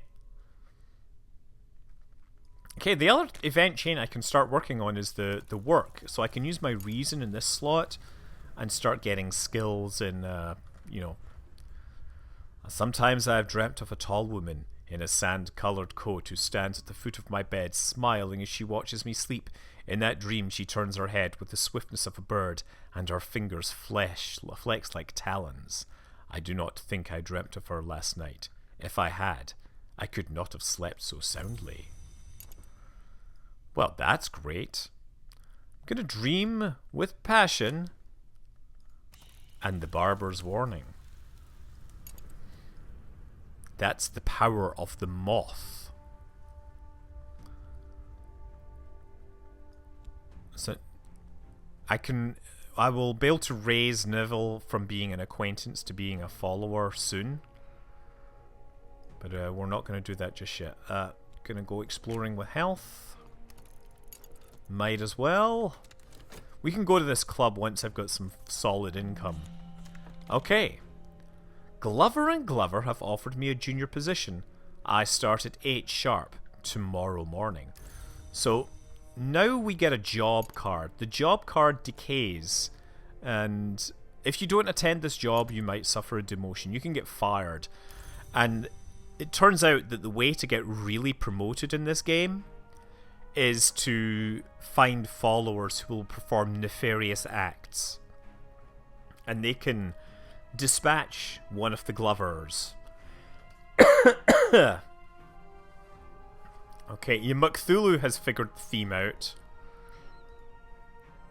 Okay, the other event chain I can start working on is the work. So I can use my reason in this slot and start getting skills in, you know. Sometimes I have dreamt of a tall woman in a sand-coloured coat who stands at the foot of my bed, smiling as she watches me sleep. In that dream, she turns her head with the swiftness of a bird, and her fingers flex like talons. I do not think I dreamt of her last night. If I had, I could not have slept so soundly. Well, that's great. I'm gonna dream with passion. And the barber's warning. That's the power of the moth. So I will be able to raise Neville from being an acquaintance to being a follower soon. But we're not going to do that just yet. Gonna go exploring with health. Might as well. We can go to this club once I've got some solid income. Okay. Glover and Glover have offered me a junior position. I start at 8 sharp tomorrow morning. So now we get a job card. The job card decays, and if you don't attend this job, you might suffer a demotion. You can get fired. And it turns out that the way to get really promoted in this game is to find followers who will perform nefarious acts. And they can dispatch one of the Glovers. Okay, Yamukthulu has figured the theme out.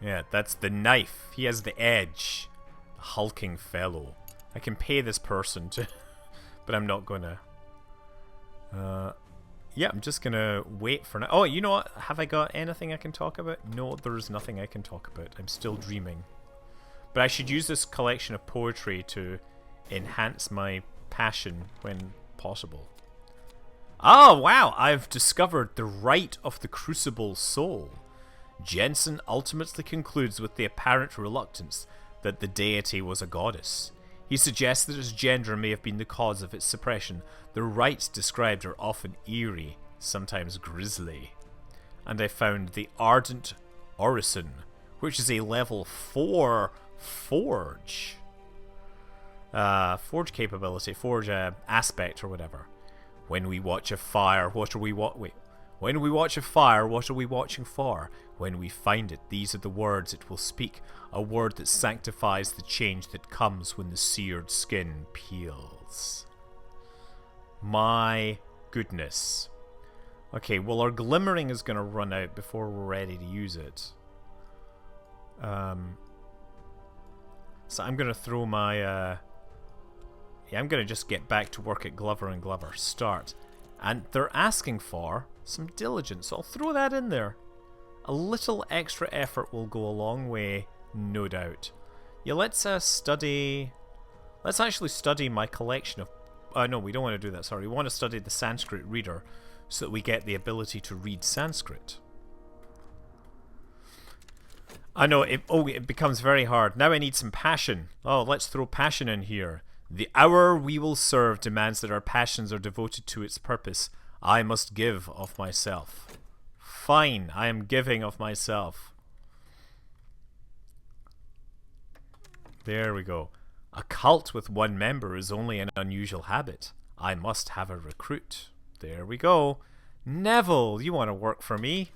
Yeah, that's the knife. He has the edge. The hulking fellow. I can pay this person to... but I'm not gonna... yeah, I'm just gonna wait for now. Oh, you know what? Have I got anything I can talk about? No, there's nothing I can talk about. I'm still dreaming. But I should use this collection of poetry to enhance my passion when possible. Oh, wow! I've discovered the rite of the crucible soul. Jensen ultimately concludes with the apparent reluctance that the deity was a goddess. He suggests that its gender may have been the cause of its suppression. The rites described are often eerie, sometimes grisly. And I found the Ardent Orison, which is a level 4 forge. Forge capability, forge aspect or whatever. When we watch a fire, what are we When we watch a fire, what are we watching for? When we find it, these are the words it will speak. A word that sanctifies the change that comes when the seared skin peels. My goodness. Okay, well our glimmering is going to run out before we're ready to use it. So I'm going to throw my... yeah, I'm going to just get back to work at Glover and Glover. Start. And they're asking for some diligence, so I'll throw that in there. A little extra effort will go a long way, no doubt. Yeah, let's study... Let's actually study my collection of... no, we don't want to do that, sorry. We want to study the Sanskrit reader, so that we get the ability to read Sanskrit. I know, it becomes very hard. Now I need some passion. Oh, let's throw passion in here. The hour we will serve demands that our passions are devoted to its purpose. I must give of myself. Fine, I am giving of myself. There we go. A cult with one member is only an unusual habit. I must have a recruit. There we go. Neville, you want to work for me?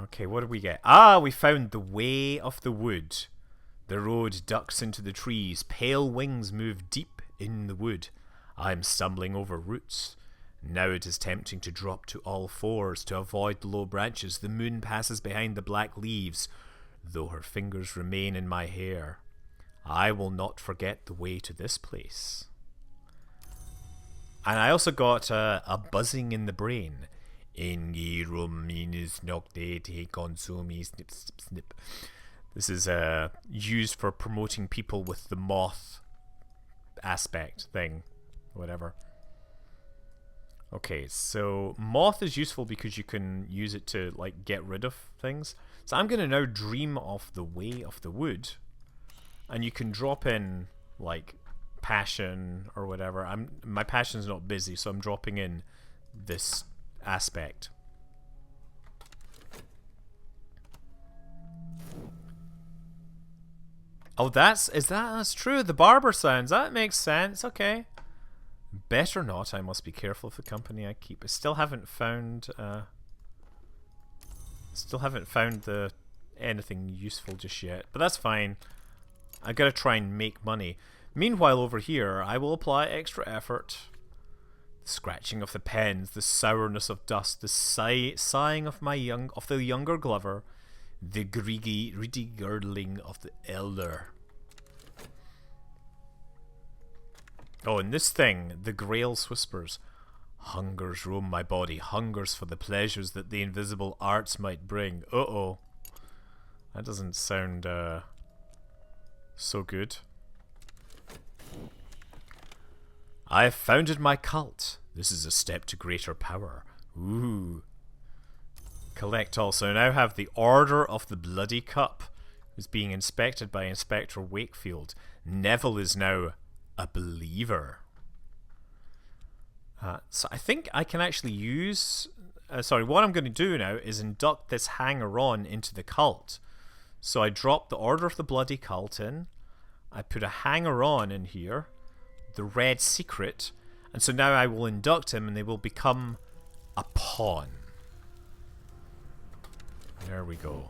Okay, what did we get? Ah, we found the way of the wood. The road ducks into the trees. Pale wings move deep in the wood. I am stumbling over roots. Now it is tempting to drop to all fours to avoid the low branches. The moon passes behind the black leaves, though her fingers remain in my hair. I will not forget the way to this place. And I also got a buzzing in the brain. Ingi ruminis nocte consumi snip snip snip. This is used for promoting people with the moth aspect thing. Whatever. Okay, so moth is useful because you can use it to like get rid of things. So I'm gonna now dream of the way of the wood. And you can drop in like passion or whatever. My passion's not busy, so I'm dropping in this aspect. Oh, that's true. The barber sounds. That makes sense. Okay. Better not. I must be careful of the company I keep. I still haven't found anything useful just yet, but that's fine. I gotta try and make money. Meanwhile, over here, I will apply extra effort. The scratching of the pens, the sourness of dust, the sighing of the younger Glover, the reedy girdling of the elder. Oh, and this thing, the Grail's whispers. Hungers roam my body, hungers for the pleasures that the invisible arts might bring. Uh-oh. That doesn't sound so good. I have founded my cult. This is a step to greater power. Ooh. Collect also. I now have the Order of the Bloody Cup, who's being inspected by Inspector Wakefield. Neville is now a believer. So I think I can actually use... what I'm going to do now is induct this hanger-on into the cult. So I drop the Order of the Bloody Cult in. I put a hanger-on in here. The Red Secret. And so now I will induct him and they will become a pawn. There we go.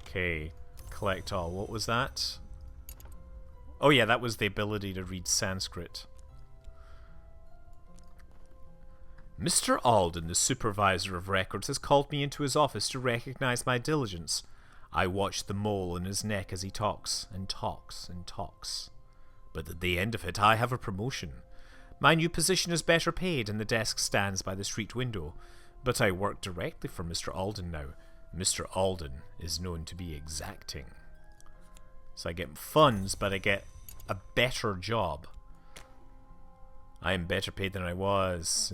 Okay. Collect all. What was that? Oh yeah, that was the ability to read Sanskrit. Mr. Alden, the supervisor of records, has called me into his office to recognize my diligence. I watch the mole in his neck as he talks and talks and talks. But at the end of it, I have a promotion. My new position is better paid and the desk stands by the street window. But I work directly for Mr. Alden now. Mr. Alden is known to be exacting. So I get funds, but I get a better job. I am better paid than I was.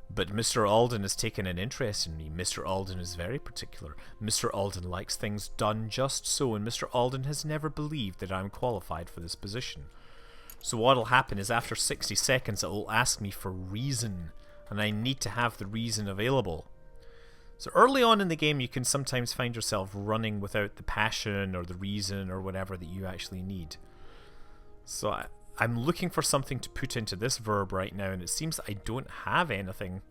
But Mr. Alden has taken an interest in me. Mr. Alden is very particular. Mr. Alden likes things done just so, and Mr. Alden has never believed that I'm qualified for this position. So what'll happen is after 60 seconds it will ask me for reason, and I need to have the reason available. So early on in the game you can sometimes find yourself running without the passion or the reason or whatever that you actually need. So I'm looking for something to put into this verb right now, and it seems that I don't have anything.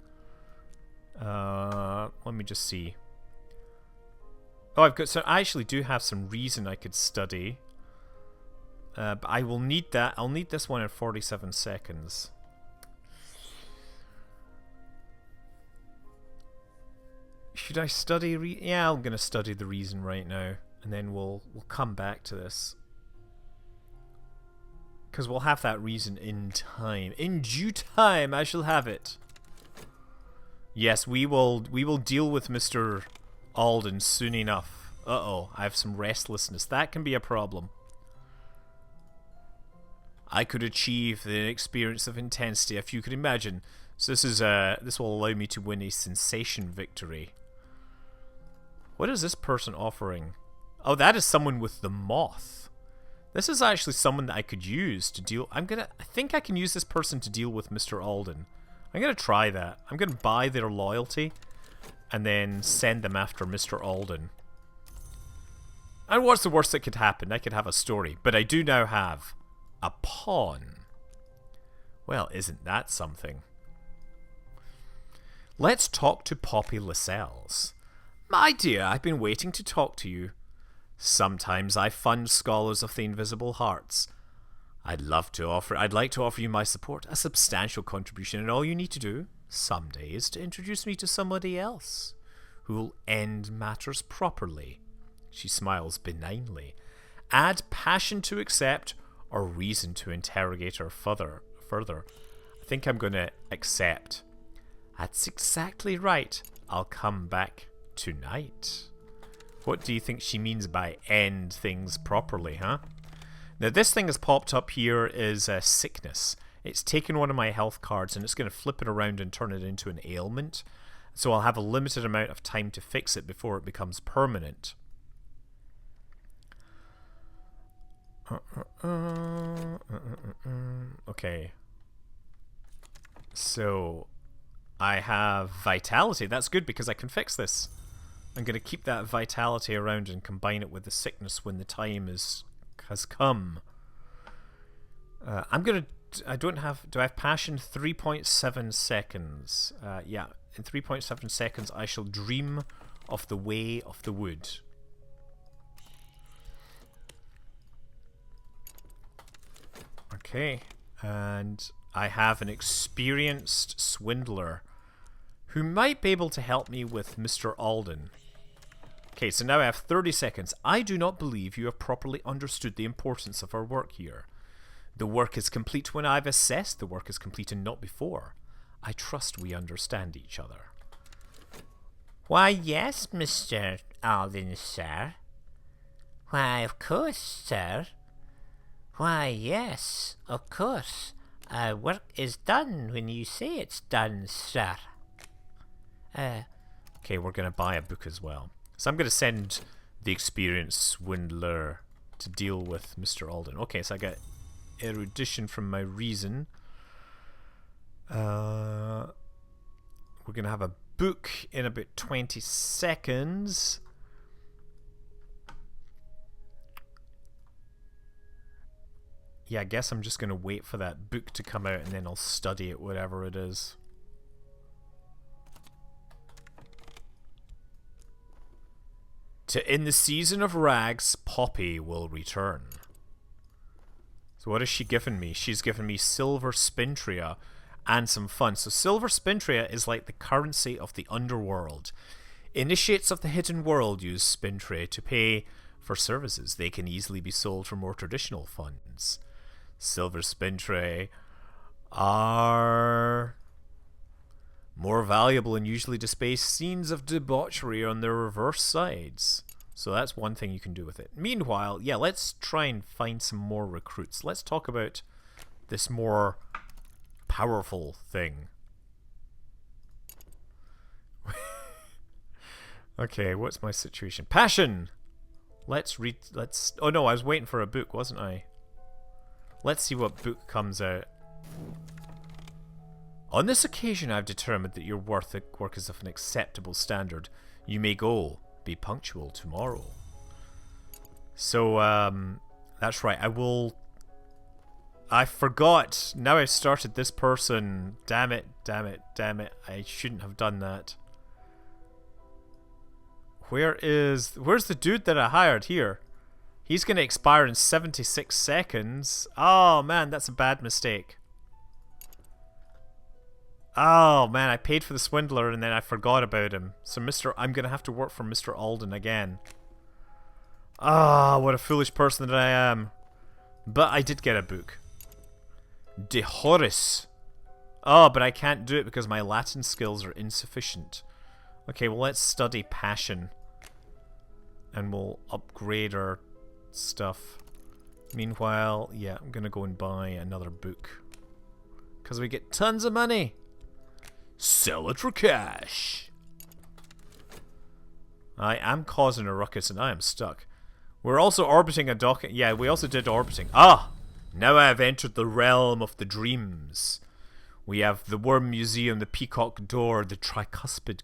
Let me just see. Oh, so I actually do have some reason I could study. But I will need that. I'll need this one in 47 seconds. Should I study? Yeah, I'm gonna study the reason right now, and then we'll come back to this. Because we'll have that reason in time. In due time, I shall have it. Yes, we will deal with Mr. Alden soon enough. Uh-oh, I have some restlessness. That can be a problem. I could achieve the experience of intensity, if you could imagine. So this will allow me to win a sensation victory. What is this person offering? Oh, that is someone with the moth. This is actually someone that I could use to deal... I think I can use this person to deal with Mr. Alden. I'm gonna try that. I'm gonna buy their loyalty and then send them after Mr. Alden. And what's the worst that could happen? I could have a story. But I do now have a pawn. Well, isn't that something? Let's talk to Poppy Lascelles. My dear, I've been waiting to talk to you. Sometimes I fund scholars of the invisible hearts. I'd like to offer you my support, a substantial contribution, and all you need to do someday is to introduce me to somebody else who'll end matters properly. She smiles benignly. Add passion to accept or reason to interrogate her further. I think I'm going to accept. That's exactly right. I'll come back tonight. What do you think she means by end things properly, huh? Now this thing has popped up here is sickness. It's taken one of my health cards and it's going to flip it around and turn it into an ailment. So I'll have a limited amount of time to fix it before it becomes permanent. Okay. So I have vitality. That's good because I can fix this. I'm going to keep that vitality around and combine it with the sickness when the time has come. I'm going to... Do I have passion? 3.7 seconds. Yeah, in 3.7 seconds I shall dream of the way of the wood. Okay, and I have an experienced swindler who might be able to help me with Mr. Alden. Okay, so now I have 30 seconds. I do not believe you have properly understood the importance of our work here. The work is complete when I've assessed the work is complete and not before. I trust we understand each other. Why, yes, Mr. Alden, sir. Why, of course, sir. Why, yes, of course. Work is done when you say it's done, sir. Okay, we're going to buy a book as well. So I'm going to send the experienced swindler to deal with Mr. Alden. Okay, so I got erudition from my reason. We're going to have a book in about 20 seconds. Yeah, I guess I'm just going to wait for that book to come out and then I'll study it, whatever it is. In the season of rags, Poppy will return. So what has she given me? She's given me silver spintria and some fun. So silver spintria is like the currency of the underworld. Initiates of the hidden world use spintria to pay for services. They can easily be sold for more traditional funds. Silver spintria are more valuable and usually display scenes of debauchery on their reverse sides. So that's one thing you can do with it. Meanwhile, yeah, let's try and find some more recruits. Let's talk about this more powerful thing. Okay, what's my situation? Passion! Oh no, I was waiting for a book, wasn't I? Let's see what book comes out. On this occasion, I've determined that your work is of an acceptable standard. You may go. Be punctual tomorrow. So, that's right. I forgot. Now I've started this person. Damn it, damn it, damn it. I shouldn't have done that. Where's the dude that I hired here? He's going to expire in 76 seconds. Oh, man, that's a bad mistake. Oh, man, I paid for the swindler and then I forgot about him. So I'm going to have to work for Mr. Alden again. Ah, what a foolish person that I am. But I did get a book. De Horis. Oh, but I can't do it because my Latin skills are insufficient. Okay, well, let's study passion. And we'll upgrade our stuff. Meanwhile, yeah, I'm gonna go and buy another book. Because we get tons of money. Sell it for cash. I am causing a ruckus and I am stuck. We're also orbiting a dock. Yeah, we also did orbiting. Ah! Now I have entered the realm of the dreams. We have the Worm Museum, the Peacock Door, the Tricuspid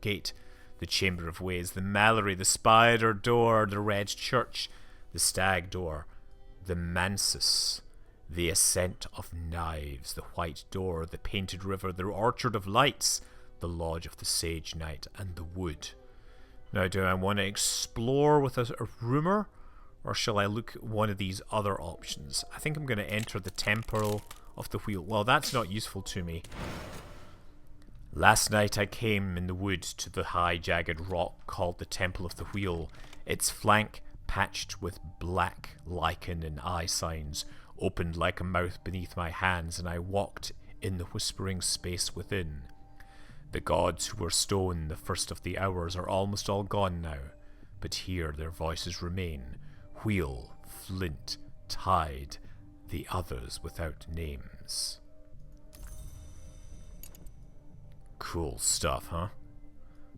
Gate, the Chamber of Ways, the Mallory, the Spider Door, the Red Church, the Stag Door, the Mansus, the Ascent of Knives, the White Door, the Painted River, the Orchard of Lights, the Lodge of the Sage Knight, and the Wood. Now, do I want to explore with a rumour, or shall I look at one of these other options? I think I'm going to enter the Temple of the Wheel. Well, that's not useful to me. Last night I came in the wood to the high jagged rock called the Temple of the Wheel, its flank patched with black lichen and eye signs, opened like a mouth beneath my hands, and I walked in the whispering space within. The gods who were stone, the first of the hours, are almost all gone now, but here their voices remain. Wheel, flint, tide, the others without names. Cool stuff, huh?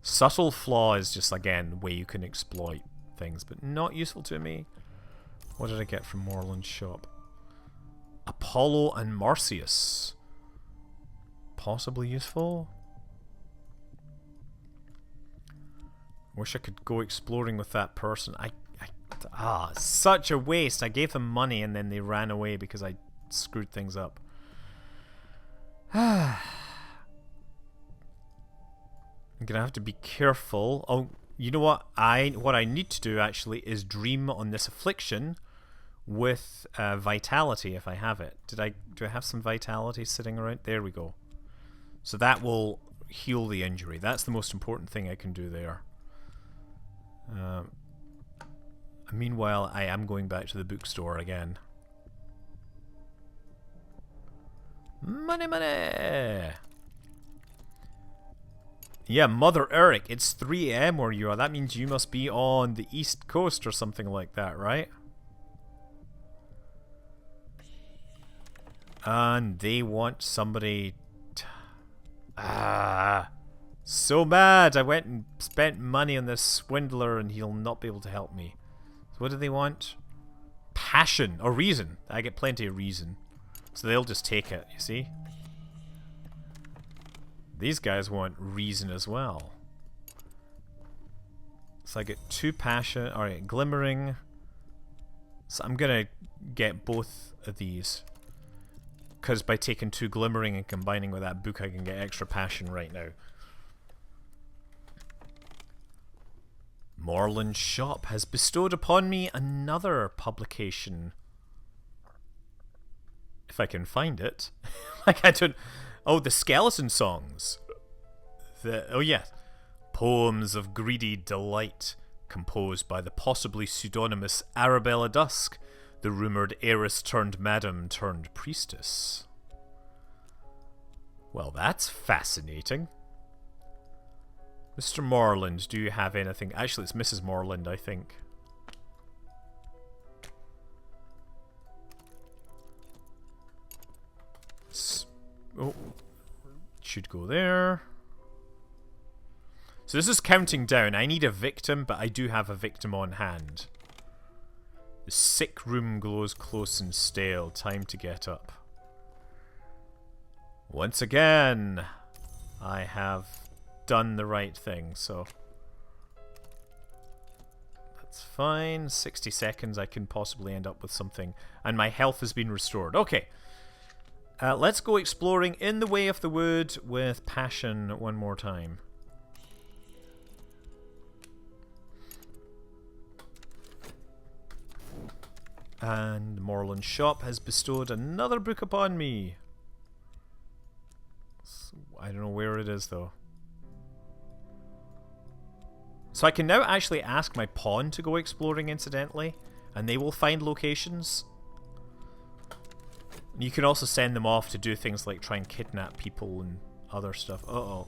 Subtle flaw is just, again, way you can exploit things, but not useful to me. What did I get from Morland's shop? Apollo and Marcius. Possibly useful? Wish I could go exploring with that person. Such a waste. I gave them money and then they ran away because I screwed things up. I'm gonna have to be careful. Oh, you know what? What I need to do actually is dream on this affliction with vitality if I have it. Do I have some vitality sitting around? There we go. So that will heal the injury. That's the most important thing I can do there. Meanwhile, I am going back to the bookstore again. Money, money! Yeah, Mother Eric, it's 3 AM where you are. That means you must be on the East Coast or something like that, right? And they want somebody... So mad! I went and spent money on this swindler and he'll not be able to help me. So what do they want? Passion, or reason. I get plenty of reason. So they'll just take it, you see? These guys want reason as well. So I get 2 passion, alright, glimmering. So I'm gonna get both of these. Because by taking 2 glimmering and combining with that book I can get extra passion right now. Morland's shop has bestowed upon me another publication. If I can find it. Like I don't... Oh, the skeleton songs. Oh yeah. Poems of greedy delight, composed by the possibly pseudonymous Arabella Dusk, the rumoured heiress turned madam turned priestess. Well, that's fascinating. Mr. Morland, do you have anything? Actually, it's Mrs. Morland, I think. Oh, should go there. So this is counting down. I need a victim, but I do have a victim on hand. The sick room glows close and stale. Time to get up. Once again, I have done the right thing, so that's fine. 60 seconds, I can possibly end up with something, and my health has been restored. Okay, let's go exploring in the Way of the Wood with passion one more time. And Morland's shop has bestowed another book upon me. So, I don't know where it is though. So I can now actually ask my pawn to go exploring incidentally, and they will find locations. You can also send them off to do things like try and kidnap people and other stuff. Uh-oh.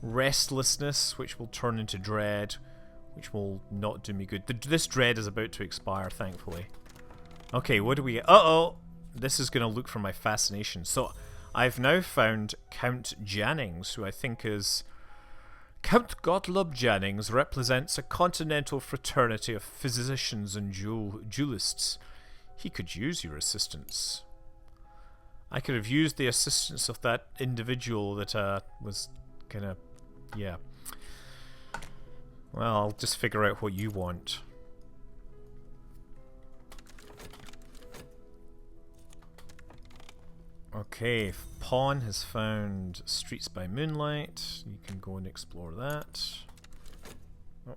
Restlessness, which will turn into dread, which will not do me good. This dread is about to expire, thankfully. Okay, what do we... Uh-oh! This is going to look for my fascination. So, I've now found Count Jannings, who I think is... Count Gottlob Jannings represents a continental fraternity of physicians and duelists. He could use your assistance. I could have used the assistance of that individual that was gonna... Yeah. Well, I'll just figure out what you want. Okay, Pawn has found Streets by Moonlight. You can go and explore that. Oh.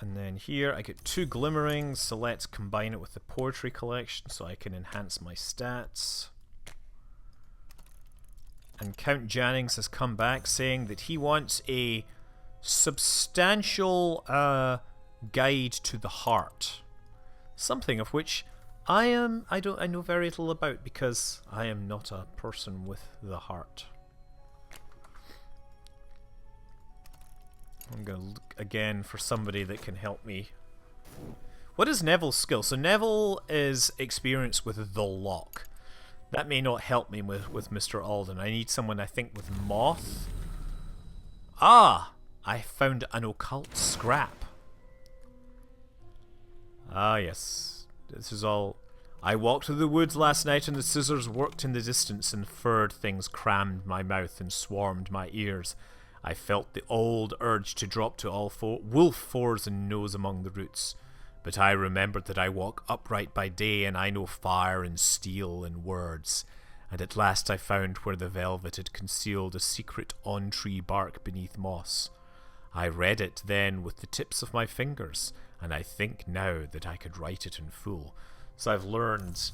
And then here I get 2 Glimmerings, so let's combine it with the Poetry Collection so I can enhance my stats. And Count Jannings has come back saying that he wants a substantial guide to the heart. Something of which I know very little about because I am not a person with the heart. I'm going to look again for somebody that can help me. What is Neville's skill? So Neville is experienced with the lock. That may not help me with Mr. Alden. I need someone, I think, with Moth. Ah! I found an occult scrap. Ah, yes. This is all... I walked through the woods last night and the scissors worked in the distance and furred things crammed my mouth and swarmed my ears. I felt the old urge to drop to all wolf fours and nose among the roots. But I remembered that I walk upright by day and I know fire and steel and words. And at last I found where the velvet had concealed a secret on-tree bark beneath moss. I read it then with the tips of my fingers, and I think now that I could write it in full. So I've learned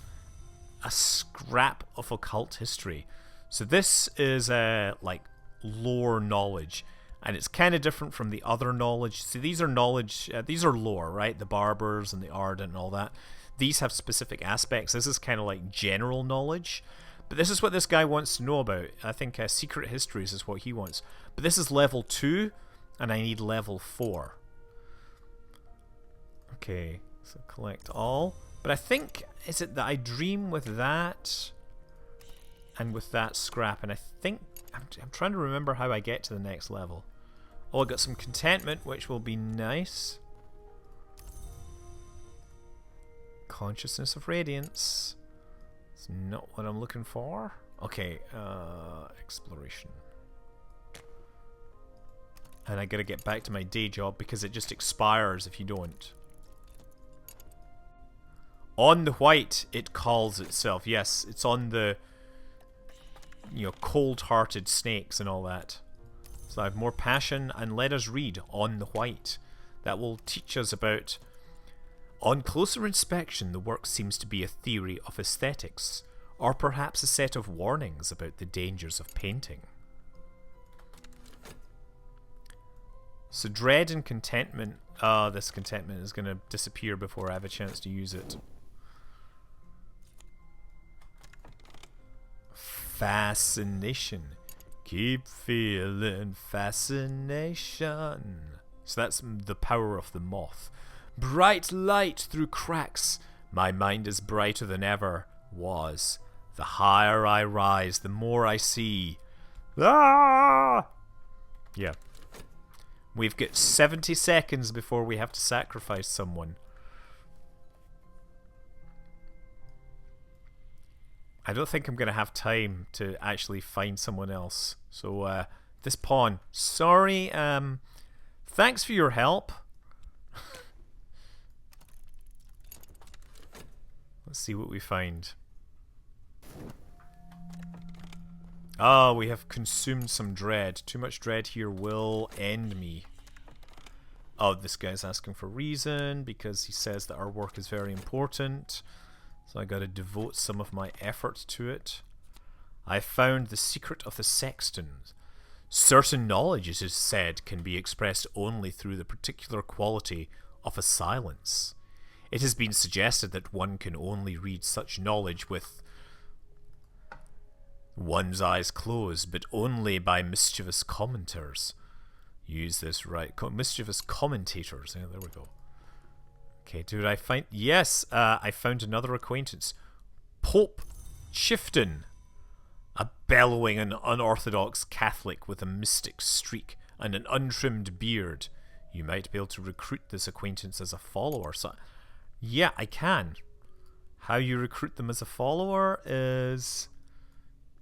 a scrap of occult history. So this is like lore knowledge, and it's kind of different from the other knowledge. See, these are knowledge, these are lore, right? The Barbers and the Ardent and all that. These have specific aspects. This is kind of like general knowledge. But this is what this guy wants to know about. I think secret histories is what he wants. But this is level 2, and I need level 4. Okay, so collect all. But I think, is it that I dream with that and with that scrap? And I think, I'm trying to remember how I get to the next level. Oh, I got some contentment, which will be nice. Consciousness of Radiance. It's not what I'm looking for. Okay, exploration. And I gotta get back to my day job because it just expires if you don't. On the white, it calls itself. Yes, it's on the, you know, cold-hearted snakes and all that. So I have more passion, and let us read On the White. That will teach us about... On closer inspection, the work seems to be a theory of aesthetics, or perhaps a set of warnings about the dangers of painting. So dread and contentment. This contentment is going to disappear before I have a chance to use it. Fascination. Keep feeling fascination. So that's the power of the moth. Bright light through cracks. My mind is brighter than ever was. The higher I rise, the more I see. Ah! Yeah. We've got 70 seconds before we have to sacrifice someone. I don't think I'm going to have time to actually find someone else. So, this pawn. Sorry, thanks for your help. Let's see what we find. Oh, we have consumed some dread. Too much dread here will end me. Oh, this guy's asking for reason because he says that our work is very important. So I gotta devote some of my effort to it. I found the secret of the sexton. Certain knowledge, it is said, can be expressed only through the particular quality of a silence. It has been suggested that one can only read such knowledge with one's eyes closed, but only by mischievous commenters. Use this right. Mischievous commentators. Yeah, there we go. Okay, did I find... Yes, I found another acquaintance. Pope Chieftain. A bellowing and unorthodox Catholic with a mystic streak and an untrimmed beard. You might be able to recruit this acquaintance as a follower. So, yeah, I can. How you recruit them as a follower is...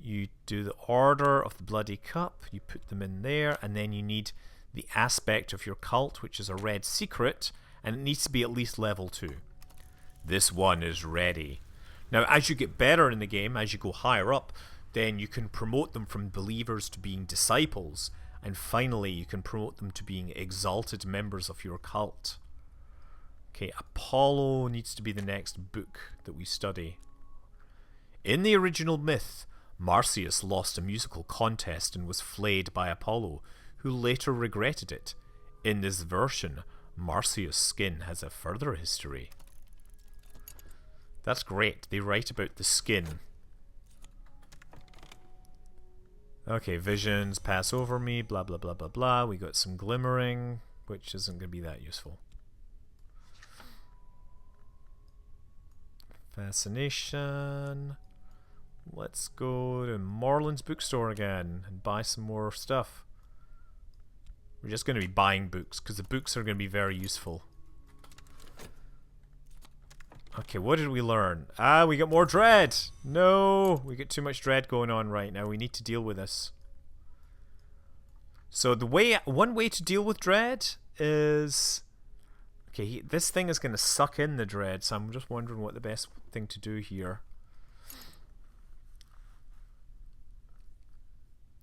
You do the Order of the Bloody Cup, you put them in there, and then you need the aspect of your cult, which is a red secret, and it needs to be at least level 2. This one is ready. Now, as you get better in the game, as you go higher up, then you can promote them from believers to being disciples, and finally you can promote them to being exalted members of your cult. Okay, Apollo needs to be the next book that we study. In the original myth, Marsyas lost a musical contest and was flayed by Apollo, who later regretted it. In this version, Marsyas' skin has a further history. That's great. They write about the skin. Okay, visions pass over me, blah blah blah blah blah. We got some glimmering, which isn't going to be that useful. Fascination. Let's go to Marlin's bookstore again and buy some more stuff. We're just going to be buying books because the books are going to be very useful. Okay, what did we learn? Ah, we got more dread! No! We get too much dread going on right now. We need to deal with this. So one way to deal with dread is... Okay, this thing is going to suck in the dread, so I'm just wondering what the best thing to do here.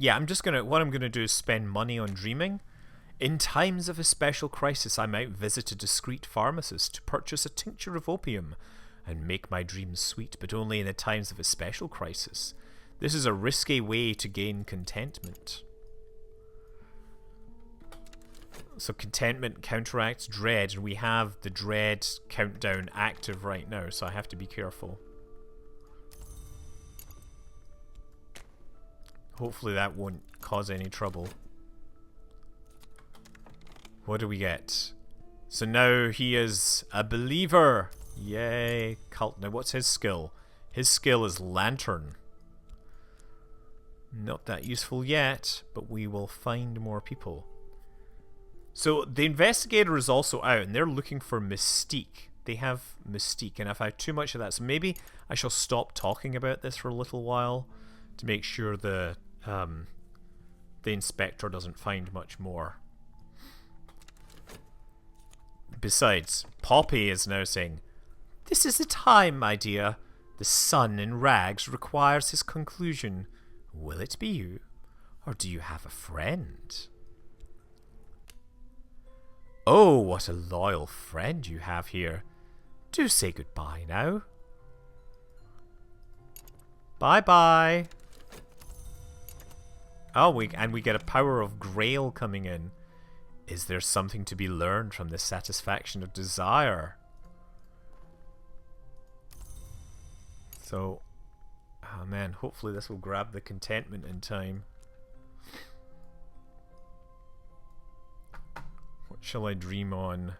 Yeah, what I'm gonna do is spend money on dreaming. In times of a special crisis, I might visit a discreet pharmacist to purchase a tincture of opium and make my dreams sweet, but only in the times of a special crisis. This is a risky way to gain contentment. So contentment counteracts dread, and we have the dread countdown active right now, so I have to be careful. Hopefully that won't cause any trouble. What do we get? So now he is a believer. Yay. Cult. Now what's his skill? His skill is Lantern. Not that useful yet, but we will find more people. So the investigator is also out, and they're looking for Mystique. They have Mystique, and I've had too much of that. So maybe I shall stop talking about this for a little while to make sure the inspector doesn't find much more. Besides, Poppy is now saying, "This is the time, my dear. The sun in rags requires his conclusion. Will it be you, or do you have a friend?" "Oh, what a loyal friend you have here. Do say goodbye now." Bye-bye. Oh, we get a power of Grail coming in. Is there something to be learned from the satisfaction of desire? So, oh man, hopefully this will grab the contentment in time. What shall I dream on?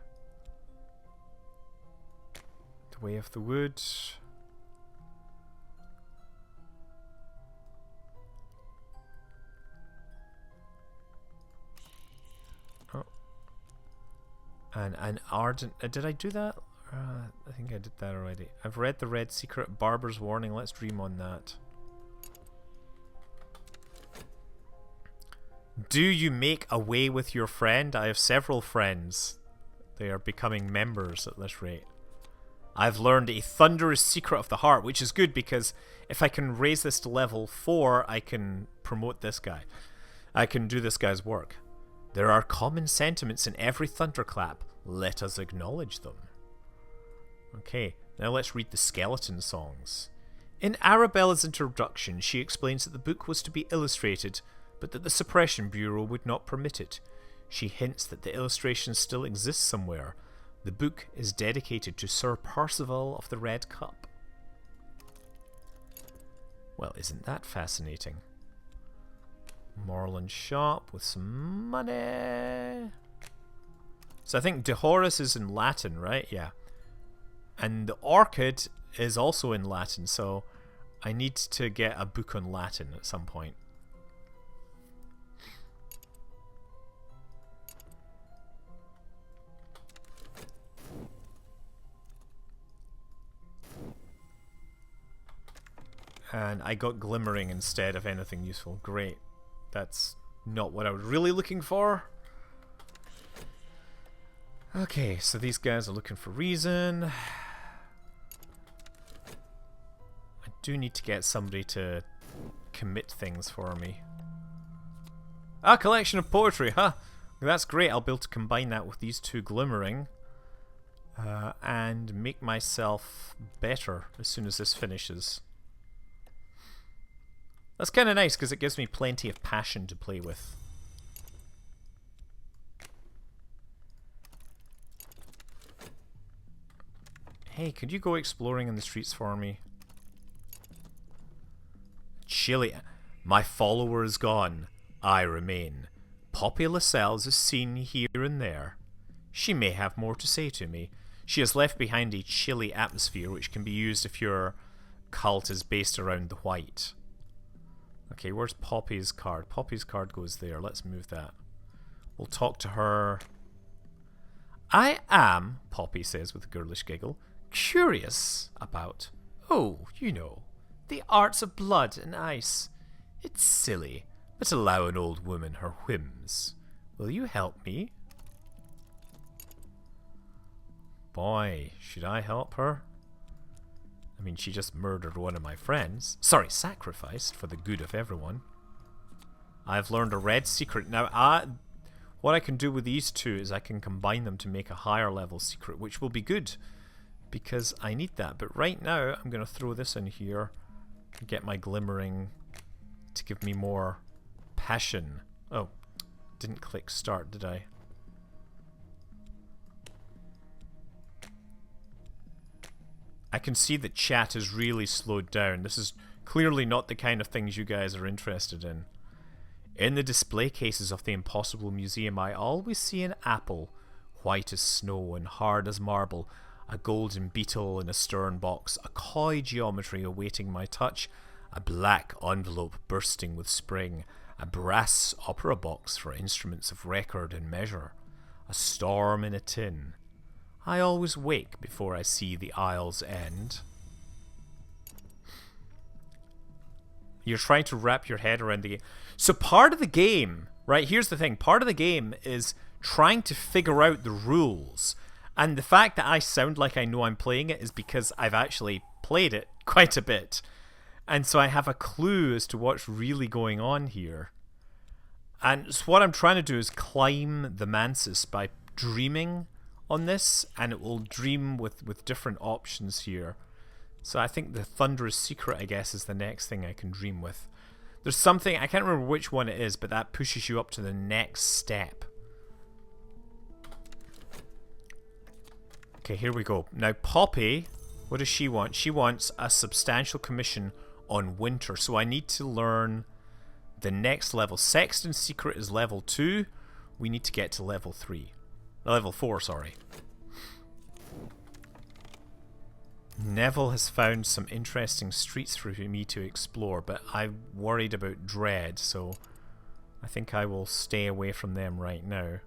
The Way of the Wood. And an ardent... did I do that? I think I did that already. I've read the Red Secret, Barber's Warning. Let's dream on that. Do you make away with your friend? I have several friends. They are becoming members at this rate. I've learned a thunderous secret of the heart, which is good because if I can raise this to level 4, I can promote this guy. I can do this guy's work. There are common sentiments in every thunderclap. Let us acknowledge them. Okay, now let's read the skeleton songs. In Arabella's introduction, she explains that the book was to be illustrated, but that the Suppression Bureau would not permit it. She hints that the illustration still exists somewhere. The book is dedicated to Sir Percival of the Red Cup. Well, isn't that fascinating? Marlin shop with some money. So I think De Horis is in Latin, right? Yeah. And the orchid is also in Latin, so I need to get a book on Latin at some point. And I got glimmering instead of anything useful. Great. That's not what I was really looking for. Okay, so these guys are looking for reason. I do need to get somebody to commit things for me. A collection of poetry, huh? That's great. I'll be able to combine that with these two glimmering. And make myself better as soon as this finishes. That's kind of nice because it gives me plenty of passion to play with. Hey, could you go exploring in the streets for me? Chile. My follower is gone. I remain. Poppy Lascelles is seen here and there. She may have more to say to me. She has left behind a chilly atmosphere which can be used if your cult is based around the white. Okay, where's Poppy's card? Poppy's card goes there. Let's move that. We'll talk to her. I am, Poppy says with a girlish giggle, curious about, you know, the arts of blood and ice. It's silly, but allow an old woman her whims. Will you help me? Boy, should I help her? I mean, she just murdered one of my friends. Sorry, sacrificed for the good of everyone. I've learned a red secret. Now, what I can do with these two is I can combine them to make a higher level secret, which will be good, because I need that. But right now, I'm going to throw this in here and get my glimmering to give me more passion. Oh, didn't click start, did I? I can see that chat is really slowed down. This is clearly not the kind of things you guys are interested in. In the display cases of the Impossible Museum, I always see an apple, white as snow and hard as marble, a golden beetle in a stern box, a coy geometry awaiting my touch, a black envelope bursting with spring, a brass opera box for instruments of record and measure, a storm in a tin. I always wake before I see the aisle's end. You're trying to wrap your head around the game. So part of the game, right, here's the thing. Part of the game is trying to figure out the rules. And the fact that I sound like I know I'm playing it is because I've actually played it quite a bit. And so I have a clue as to what's really going on here. And so what I'm trying to do is climb the mantis by dreaming on this, and it will dream with different options here. So I think the Thunderous Secret, I guess, is the next thing I can dream with. There's something, I can't remember which one it is, but that pushes you up to the next step. Okay, here we go. Now Poppy, what does she want? She wants a substantial commission on winter, so I need to learn the next level. Sexton's Secret is level 2. We need to get to level 3. Level 4, sorry. Neville has found some interesting streets for me to explore, but I'm worried about Dread, so I think I will stay away from them right now.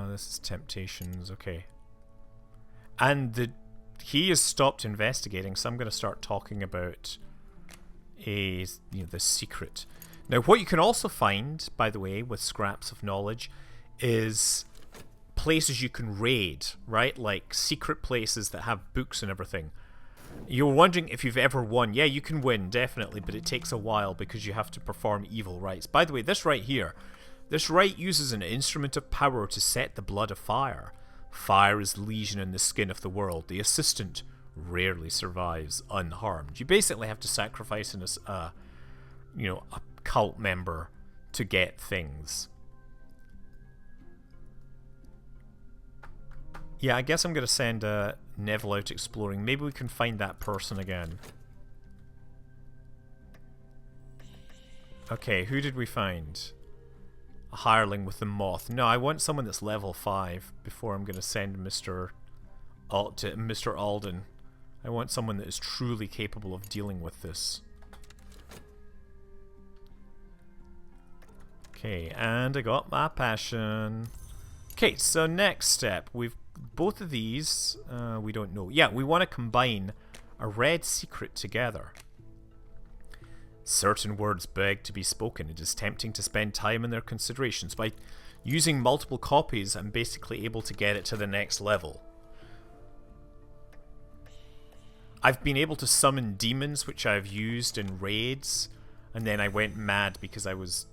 This is Temptations, okay. And he has stopped investigating, so I'm going to start talking about the secret. Now, what you can also find, by the way, with Scraps of Knowledge, is places you can raid, right? Like secret places that have books and everything. You're wondering if you've ever won. Yeah, you can win, definitely, but it takes a while because you have to perform evil rites. By the way, this right here, this rite uses an instrument of power to set the blood afire. Fire is legion in the skin of the world. The assistant rarely survives unharmed. You basically have to sacrifice a cult member to get things. Yeah, I guess I'm going to send Neville out exploring. Maybe we can find that person again. Okay, who did we find? a hireling with the moth. No, I want someone that's level 5 before I'm going to send Mr. Alden. I want someone that is truly capable of dealing with this. Okay, and I got my passion. Okay, so next step. We've both of these, we don't know. Yeah, we want to combine a red secret together. Certain words beg to be spoken. It is tempting to spend time in their considerations. By using multiple copies, I'm basically able to get it to the next level. I've been able to summon demons, which I've used in raids, and then I went mad because I was,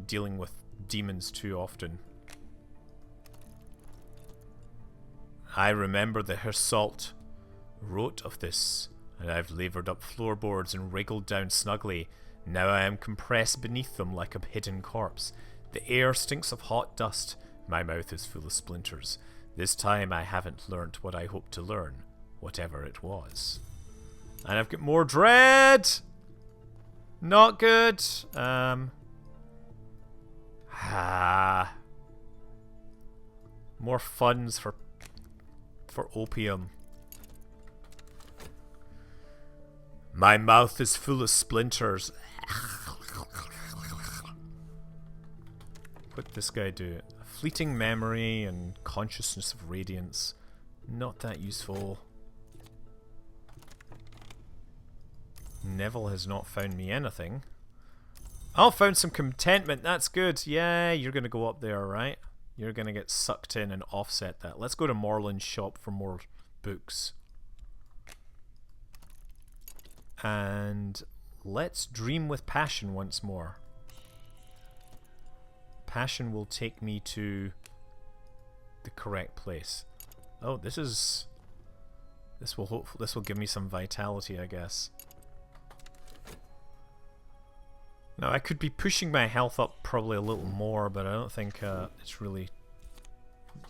dealing with demons too often. I remember the Hersault wrote of this, and I've labored up floorboards and wriggled down snugly. Now I am compressed beneath them like a hidden corpse. The air stinks of hot dust. My mouth is full of splinters. This time I haven't learnt what I hoped to learn, whatever it was. And I've got more dread! Not good. More funds for opium. My mouth is full of splinters. What this guy do? A fleeting memory and consciousness of radiance. Not that useful. Neville has not found me anything. Oh, found some contentment. That's good. Yeah, you're going to go up there, right? You're going to get sucked in and offset that. Let's go to Morland's shop for more books. And let's dream with passion once more. Passion will take me to the correct place. Oh, this will give me some vitality, I guess. Now, I could be pushing my health up probably a little more, but I don't think it's really...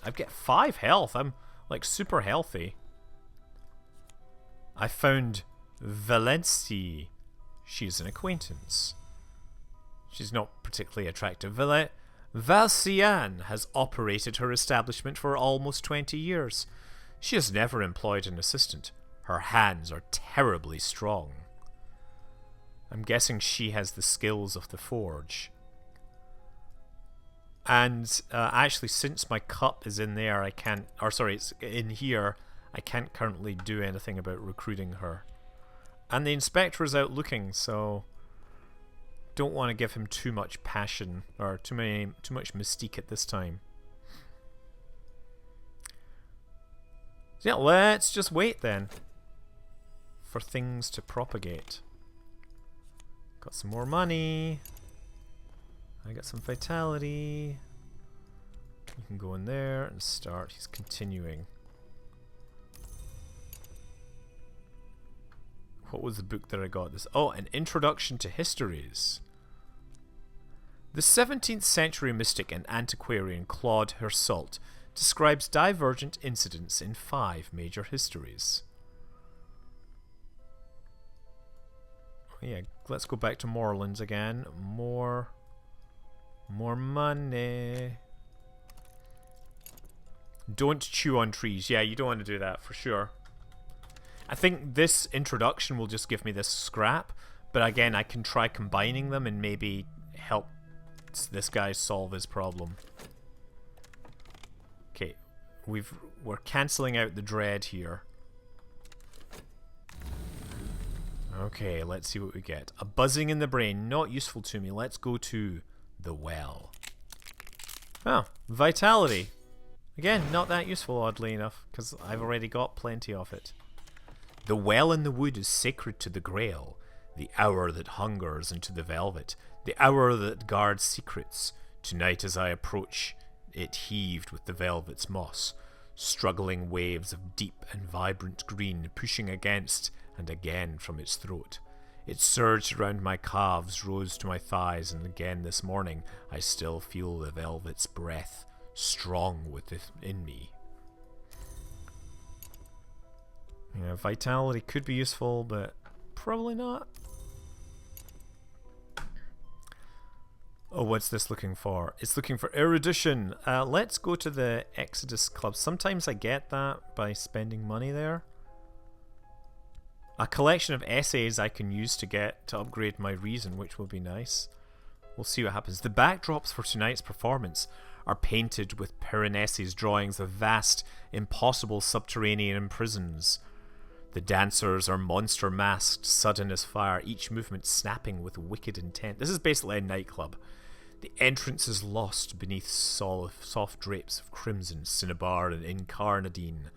I've got 5 health. I'm, like, super healthy. I found Valency. She's an acquaintance. She's not particularly attractive. Valciane has operated her establishment for almost 20 years. She has never employed an assistant. Her hands are terribly strong. I'm guessing she has the skills of the forge. And actually, since my cup is in there, I can't... Or sorry, it's in here. I can't currently do anything about recruiting her. And the inspector is out looking, so... Don't want to give him too much passion, or too much mystique at this time. So yeah, let's just wait then. For things to propagate. Got some more money. I got some vitality. You can go in there and start. He's continuing. What was the book that I got? This? Oh, An Introduction to Histories. The 17th century mystic and antiquarian Claude Hersault describes divergent incidents in 5 major histories. Yeah, let's go back to Morland's again. More money. Don't chew on trees. Yeah, you don't want to do that for sure. I think this introduction will just give me this scrap, but again, I can try combining them and maybe help this guy solve his problem. Okay, we're cancelling out the dread here. Okay, let's see what we get. A buzzing in the brain, not useful to me. Let's go to the well. Oh, vitality. Again, not that useful, oddly enough, because I've already got plenty of it. The well in the wood is sacred to the Grail, the hour that hungers into the velvet, the hour that guards secrets. Tonight as I approach, it heaved with the velvet's moss, struggling waves of deep and vibrant green pushing against and again from its throat. It surged around my calves, rose to my thighs, and again this morning I still feel the velvet's breath, strong within me. Yeah, vitality could be useful, but probably not. Oh, what's this looking for? It's looking for erudition. Let's go to the Exodus Club. Sometimes I get that by spending money there. A collection of essays I can use to upgrade my reason, which will be nice. We'll see what happens. The backdrops for tonight's performance are painted with Piranesi's drawings of vast, impossible subterranean prisons. The dancers are monster masked, sudden as fire, each movement snapping with wicked intent. This is basically a nightclub. The entrance is lost beneath soft drapes of crimson, cinnabar, and incarnadine.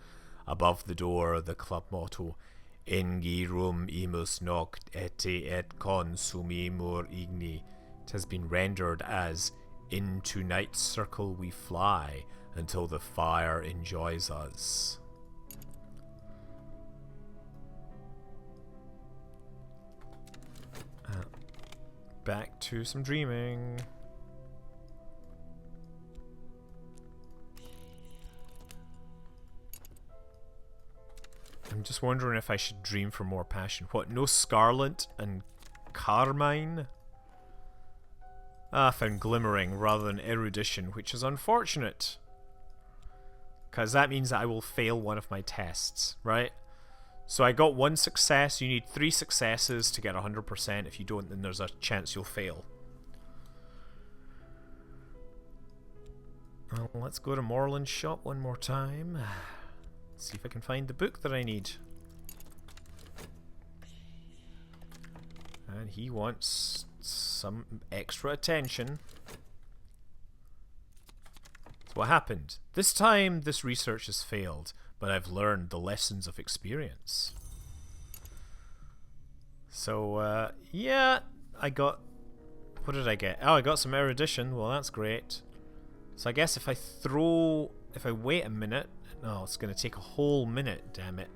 Above the door, the club motto, Ingirum imus noct ete et consumimur igni. It has been rendered as, into night's circle we fly, until the fire enjoys us. Back to some dreaming. I'm just wondering if I should dream for more passion. What, no scarlet and carmine? I found glimmering rather than erudition, which is unfortunate. Because that means that I will fail one of my tests, right? So I got 1 success. You need 3 successes to get 100%. If you don't, then there's a chance you'll fail. Well, let's go to Morland's shop one more time. See if I can find the book that I need. And he wants some extra attention. So what happened? This time this research has failed, but I've learned the lessons of experience. So, yeah, I got... What did I get? Oh, I got some erudition. Well, that's great. So I guess if I wait a minute... No, it's going to take a whole minute, damn it.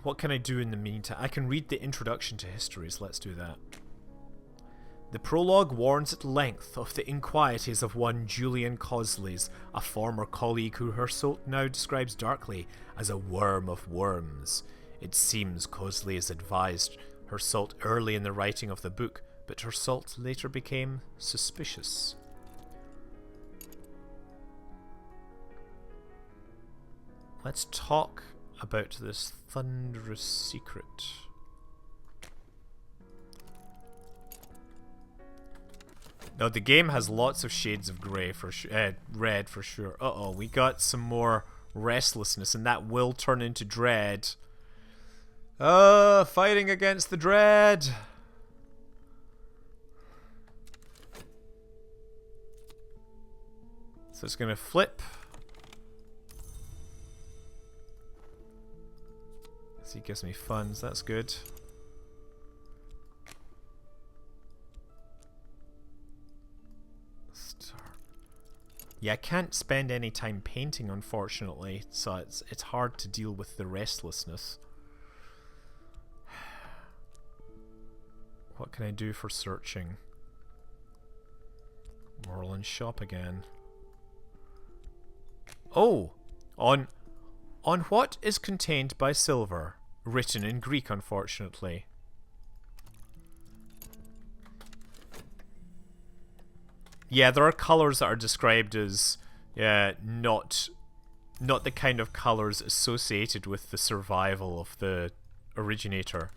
What can I do in the meantime? I can read the introduction to histories. Let's do that. The prologue warns at length of the inquieties of one Julian Cosleys, a former colleague who Hersault now describes darkly as a worm of worms. It seems Cosleys advised Hersault early in the writing of the book, but Hersault later became suspicious. Let's talk about this thunderous secret. Now, the game has lots of shades of grey for red for sure. Uh-oh, we got some more restlessness, and that will turn into dread. Fighting against the dread. So it's going to flip. So he gives me funds, that's good. Yeah, I can't spend any time painting, unfortunately, so it's hard to deal with the restlessness. What can I do for searching? Morland's shop again. Oh! On what is contained by silver? Written in Greek, unfortunately. Yeah, there are colours that are described as not the kind of colours associated with the survival of the originator.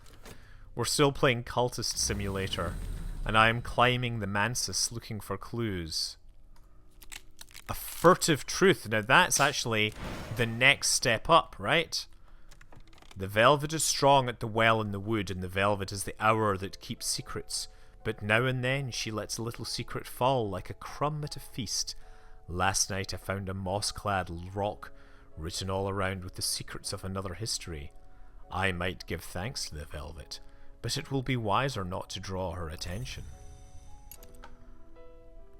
We're still playing Cultist Simulator, and I am climbing the Mansus looking for clues. A furtive truth. Now that's actually the next step up, right? The velvet is strong at the well in the wood, and the velvet is the hour that keeps secrets. But now and then she lets a little secret fall like a crumb at a feast. Last night I found a moss-clad rock written all around with the secrets of another history. I might give thanks to the velvet, but it will be wiser not to draw her attention.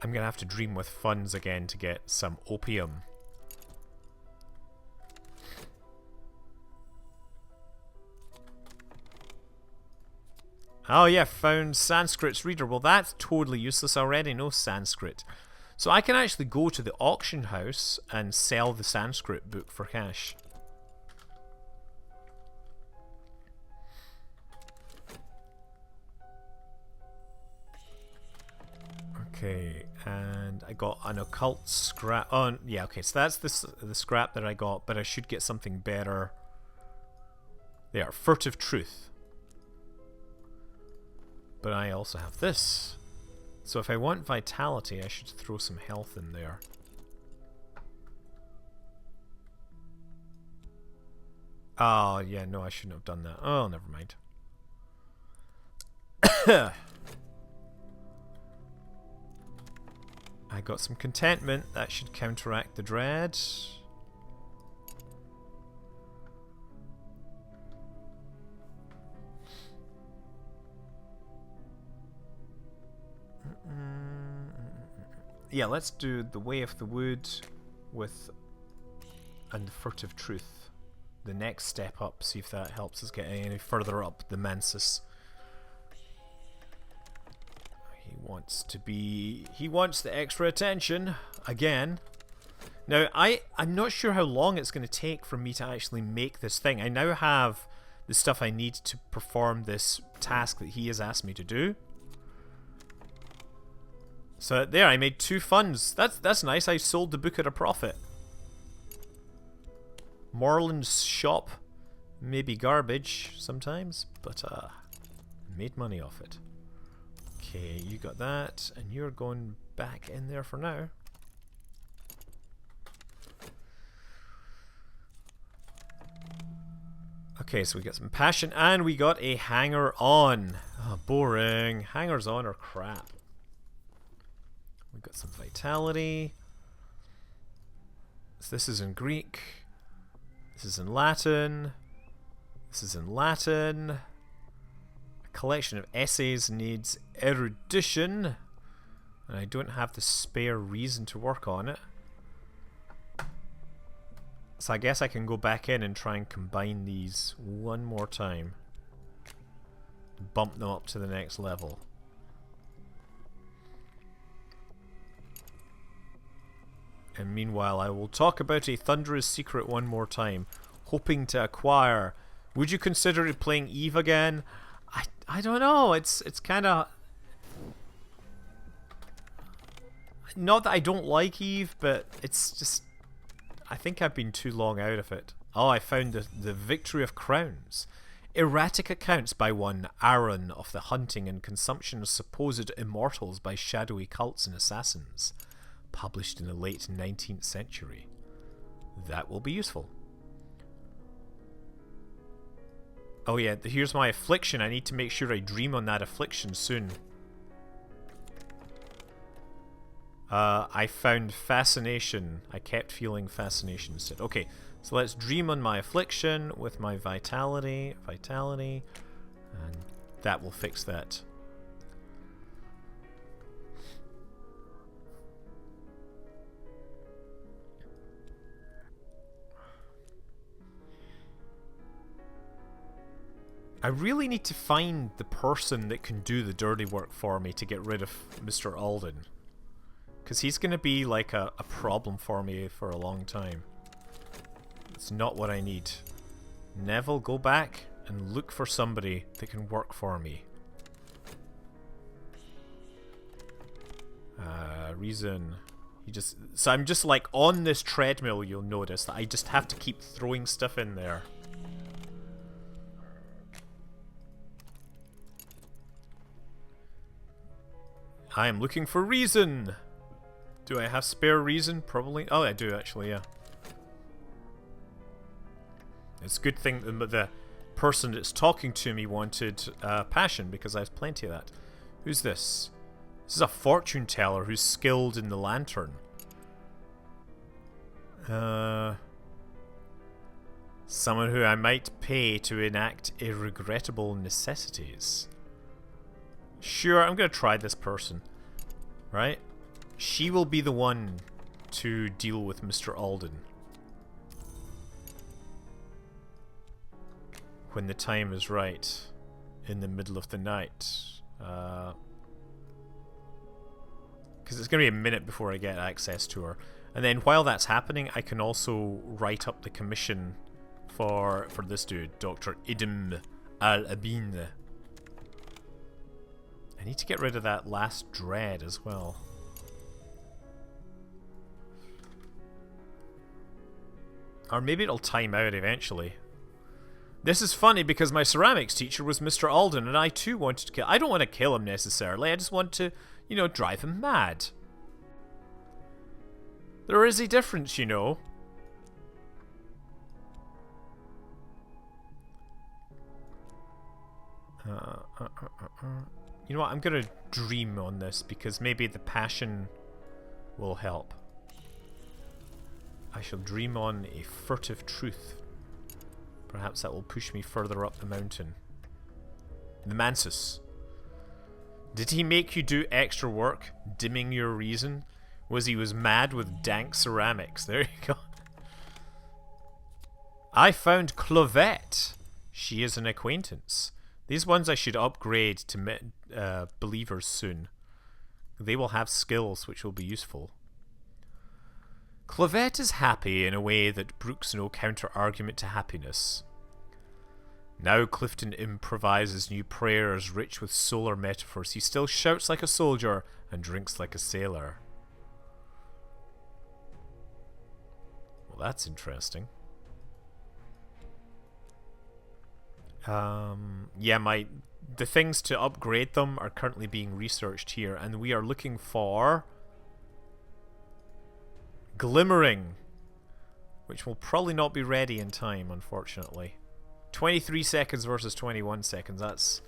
I'm going to have to dream with funds again to get some opium. Oh yeah, found Sanskrit's reader. Well, that's totally useless. I already know Sanskrit. So I can actually go to the auction house and sell the Sanskrit book for cash. Okay, and I got an occult scrap. Oh, yeah, okay, so that's the scrap that I got, but I should get something better. There, furtive truth. But I also have this. So if I want vitality, I should throw some health in there. Oh, yeah, no, I shouldn't have done that. Oh, never mind. I got some contentment. That should counteract the dread. Yeah, let's do the Way of the Wood with and the Furtive Truth. The next step up, see if that helps us get any further up the Mensis. He wants the extra attention again. Now I'm not sure how long it's going to take for me to actually make this thing. I now have the stuff I need to perform this task that he has asked me to do. So there, I made 2 funds. That's nice. I sold the book at a profit. Morland's shop may be garbage sometimes, but made money off it. Okay, you got that, and you're going back in there for now. Okay, so we got some passion, and we got a hanger-on. Oh, boring. Hangers-on are crap. We got some vitality. So this is in Greek. This is in Latin. This is in Latin. A collection of essays needs erudition, and I don't have the spare reason to work on it. So I guess I can go back in and try and combine these one more time. Bump them up to the next level. And meanwhile, I will talk about a thunderous secret one more time, hoping to acquire. Would you consider playing Eve again? I don't know. It's kind of not that I don't like Eve, but it's just I think I've been too long out of it. Oh, I found the Victory of Crowns. Erratic accounts by one Aaron of the hunting and consumption of supposed immortals by shadowy cults and assassins. Published in the late 19th century. That will be useful. Oh yeah, here's my affliction. I need to make sure I dream on that affliction soon. I found fascination. I kept feeling fascination instead. Okay, so let's dream on my affliction with my vitality. Vitality. And that will fix that. I really need to find the person that can do the dirty work for me to get rid of Mr. Alden. Because he's going to be like a problem for me for a long time. It's not what I need. Neville, go back and look for somebody that can work for me. Reason. So I'm just like on this treadmill, you'll notice that I just have to keep throwing stuff in there. I am looking for reason. Do I have spare reason? Probably. Oh, I do actually, yeah. It's a good thing that the person that's talking to me wanted passion, because I have plenty of that. Who's this? This is a fortune teller who's skilled in the lantern. Someone who I might pay to enact irregrettable necessities. Sure, I'm going to try this person. Right? She will be the one to deal with Mr. Alden. When the time is right. In the middle of the night. Because it's going to be a minute before I get access to her. And then while that's happening, I can also write up the commission for this dude, Dr. Idem Al-Abin. I need to get rid of that last dread as well. Or maybe it'll time out eventually. This is funny because my ceramics teacher was Mr. Alden, and I too wanted to kill... I don't want to kill him necessarily, I just want to, you know, drive him mad. There is a difference, you know. You know what, I'm gonna dream on this because maybe the passion will help. I shall dream on a furtive truth. Perhaps that will push me further up the mountain. The Mansus. Did he make you do extra work, dimming your reason? He was mad with dank ceramics. There you go. I found Clovette. She is an acquaintance. These ones I should upgrade to believers soon. They will have skills which will be useful. Clovette is happy in a way that brooks no counter-argument to happiness. Now Clifton improvises new prayers rich with solar metaphors. He still shouts like a soldier and drinks like a sailor. Well, that's interesting. Yeah, the things to upgrade them are currently being researched here, and we are looking for Glimmering, which will probably not be ready in time, unfortunately. 23 seconds versus 21 seconds, that's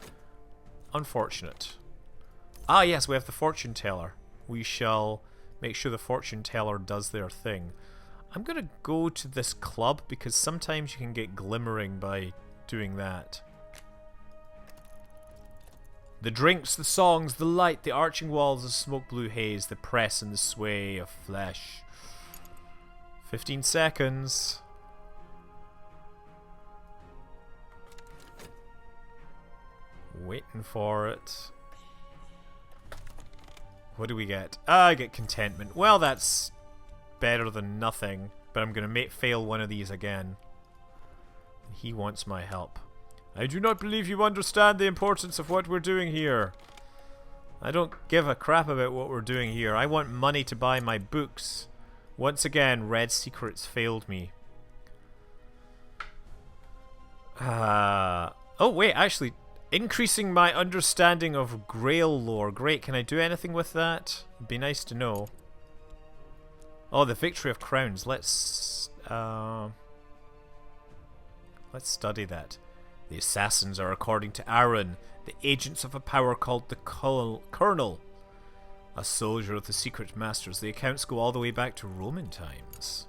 unfortunate. Ah yes, we have the fortune teller. We shall make sure the fortune teller does their thing. I'm gonna go to this club because sometimes you can get glimmering by doing that. The drinks, the songs, the light, the arching walls, the smoke blue haze, the press and the sway of flesh. 15 seconds. Waiting for it. What do we get? I get contentment. Well, that's better than nothing, but I'm going to fail one of these again. He wants my help. I do not believe you understand the importance of what we're doing here. I don't give a crap about what we're doing here. I want money to buy my books. Once again, Red Secrets failed me. Oh wait, actually, increasing my understanding of Grail lore. Great, can I do anything with that? It'd be nice to know. Oh, the Victory of Crowns. Let's study that. The assassins are, according to Aaron, the agents of a power called the Colonel. A soldier of the secret masters. The accounts go all the way back to Roman times.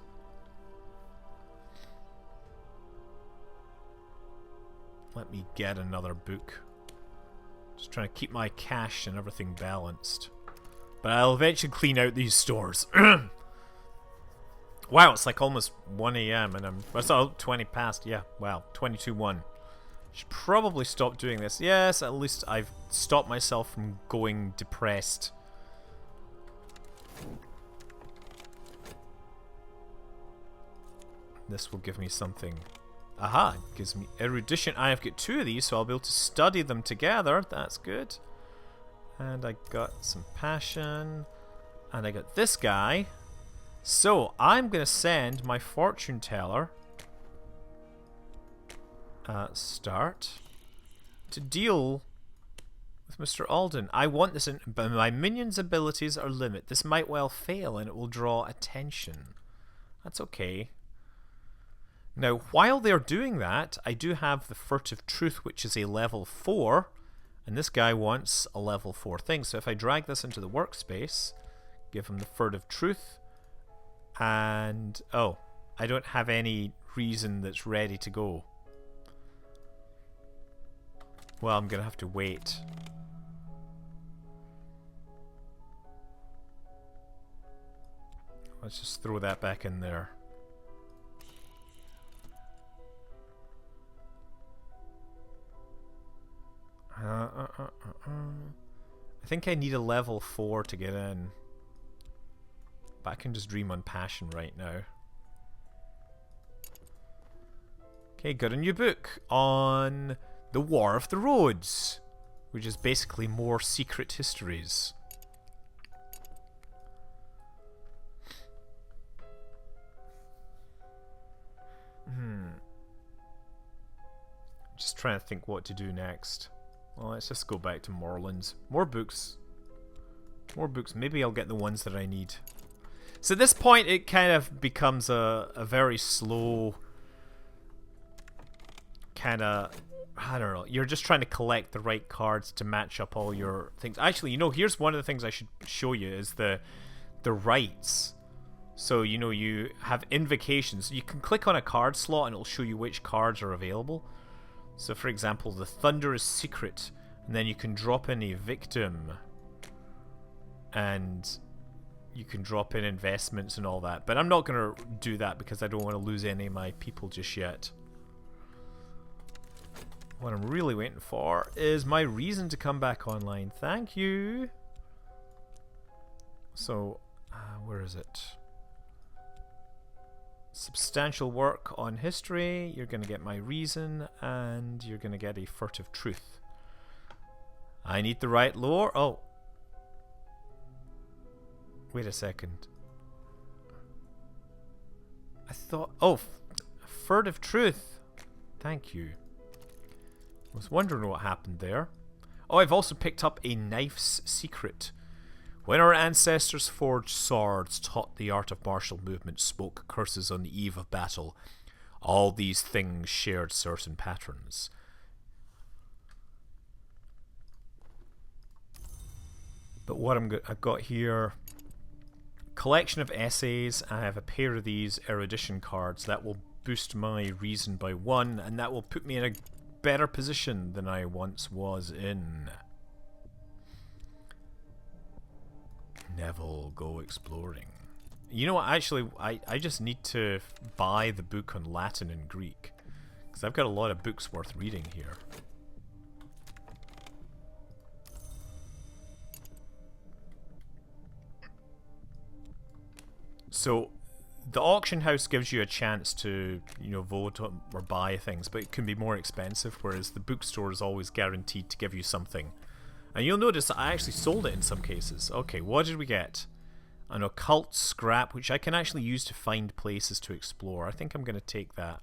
Let me get another book. Just trying to keep my cash and everything balanced. But I'll eventually clean out these stores. Wow, it's like almost 1 AM and it's 20 past. Yeah, wow, 22:01. Should probably stop doing this. Yes, at least I've stopped myself from going depressed. This will give me something. Aha, it gives me erudition. I have got 2 of these, so I'll be able to study them together. That's good. And I got some passion. And I got this guy. So, I'm going to send my fortune teller start to deal with Mr. Alden. I want this in, but my minion's abilities are limited. This might well fail and it will draw attention. That's okay. Now, while they're doing that, I do have the Furtive Truth, which is a level 4, and this guy wants a level 4 thing. So if I drag this into the workspace, give him the Furtive Truth, and oh, I don't have any reason that's ready to go. Well, I'm gonna have to wait. Let's just throw that back in there. I think I need a level 4 to get in. But I can just dream on passion right now. Okay, got a new book on the War of the Roads, which is basically more secret histories. trying to think what to do next. Well, let's just go back to Moorlands. More books. More books. Maybe I'll get the ones that I need. So at this point, it kind of becomes a very slow kind of... I don't know. You're just trying to collect the right cards to match up all your things. Actually, you know, here's one of the things I should show you is the rights. So, you know, you have invocations. You can click on a card slot and it'll show you which cards are available. So, for example, the Thunderous Secret. And then you can drop in a victim. And you can drop in investments and all that. But I'm not going to do that because I don't want to lose any of my people just yet. What I'm really waiting for is my reason to come back online. Thank you. So, where is it? Substantial work on history. You're going to get my reason, and you're going to get a furtive truth. I need the right lore. Oh. Wait a second. I thought... Oh, furtive truth. Thank you. I was wondering what happened there. Oh, I've also picked up a knife's secret. When our ancestors forged swords, taught the art of martial movement, spoke curses on the eve of battle, all these things shared certain patterns. But what I've got here, collection of essays. I have a pair of these erudition cards that will boost my reason by 1, and that will put me in a better position than I once was in. Neville, go exploring. You know what, actually, I just need to buy the book on Latin and Greek. Because I've got a lot of books worth reading here. So, the auction house gives you a chance to, you know, vote or buy things, but it can be more expensive, whereas the bookstore is always guaranteed to give you something. And you'll notice that I actually sold it in some cases. Okay, what did we get? An occult scrap, which I can actually use to find places to explore. I think I'm going to take that.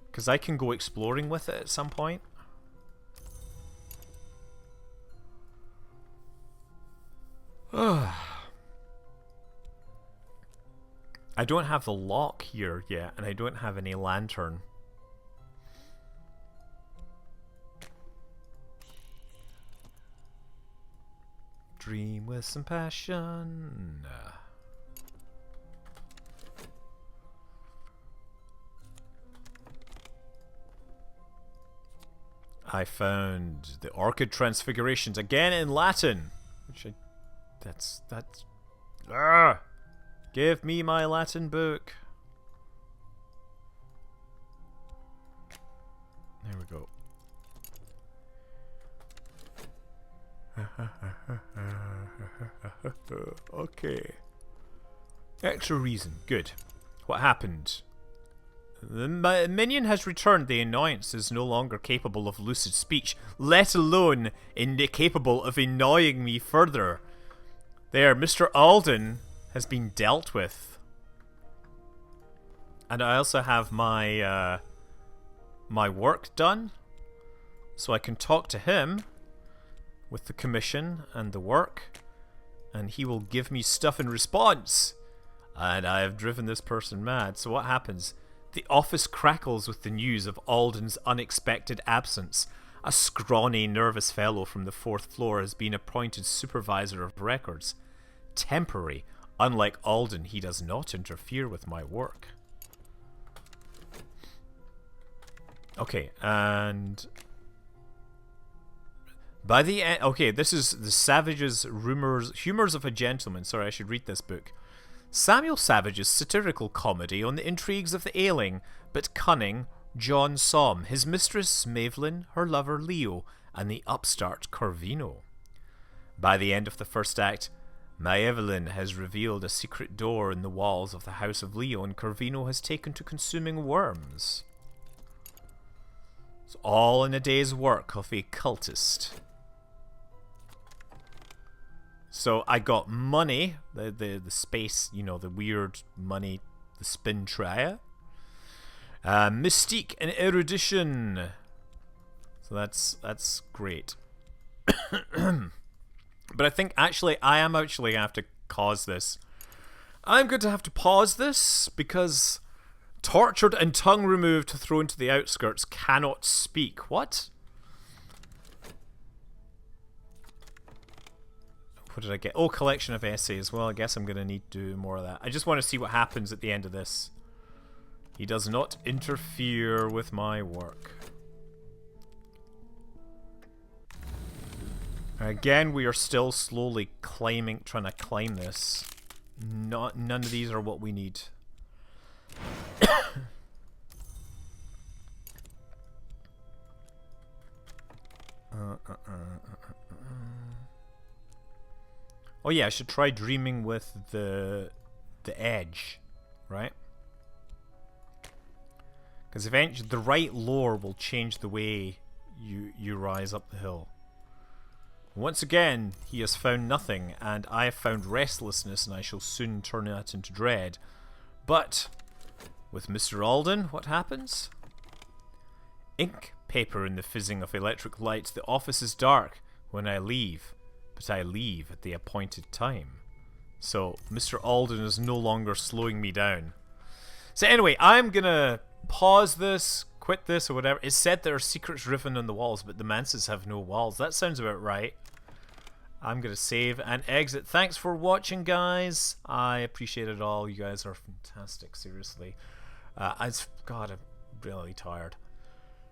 Because I can go exploring with it at some point. I don't have the lock here yet, and I don't have any lantern. Dream with some passion. I found the Orchid Transfigurations again in Latin, which that's give me my Latin book. There we go. Okay. Extra reason. Good. What happened? The minion has returned. The annoyance is no longer capable of lucid speech, let alone capable of annoying me further. There, Mr. Alden has been dealt with. And I also have my my work done, so I can talk to him with the commission and the work, and he will give me stuff in response. And I have driven this person mad. So what happens? The office crackles with the news of Alden's unexpected absence. A scrawny, nervous fellow from the 4th floor has been appointed supervisor of records. Temporary. Unlike Alden, he does not interfere with my work. Okay, and by the end, okay, this is the Savage's Humors of a Gentleman. Sorry, I should read this book. Samuel Savage's satirical comedy on the intrigues of the ailing but cunning John Somme, his mistress Mavelyn, her lover Leo, and the upstart Corvino. By the end of the first act, Mavelyn has revealed a secret door in the walls of the house of Leo, and Corvino has taken to consuming worms. It's all in a day's work of a cultist. So I got money, the space, you know, the weird money, the spin trier. Mystique and erudition. So that's great. But I think actually I am actually gonna have to pause this. I'm going to have to pause this because tortured and tongue removed to throw into the outskirts cannot speak. What? What did I get? Oh, collection of essays. Well, I guess I'm going to need to do more of that. I just want to see what happens at the end of this. He does not interfere with my work. Again, we are still slowly trying to climb this. None of these are what we need. Oh yeah, I should try dreaming with the edge, right? Because eventually the right lore will change the way you rise up the hill. Once again, he has found nothing, and I have found restlessness, and I shall soon turn that into dread. But with Mr. Alden, what happens? Ink paper in the fizzing of electric lights. The office is dark when I leave, but I leave at the appointed time. So Mr. Alden is no longer slowing me down. So anyway, I'm gonna pause this, quit this, or whatever. It said there are secrets written on the walls, but the manses have no walls. That sounds about right. I'm gonna save and exit. Thanks for watching, guys. I appreciate it all. You guys are fantastic, seriously. God, I'm really tired.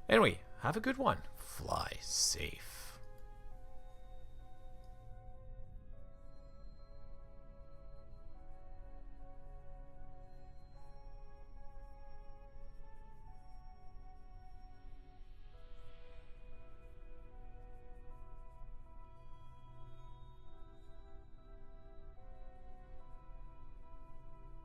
Anyway, have a good one. Fly safe.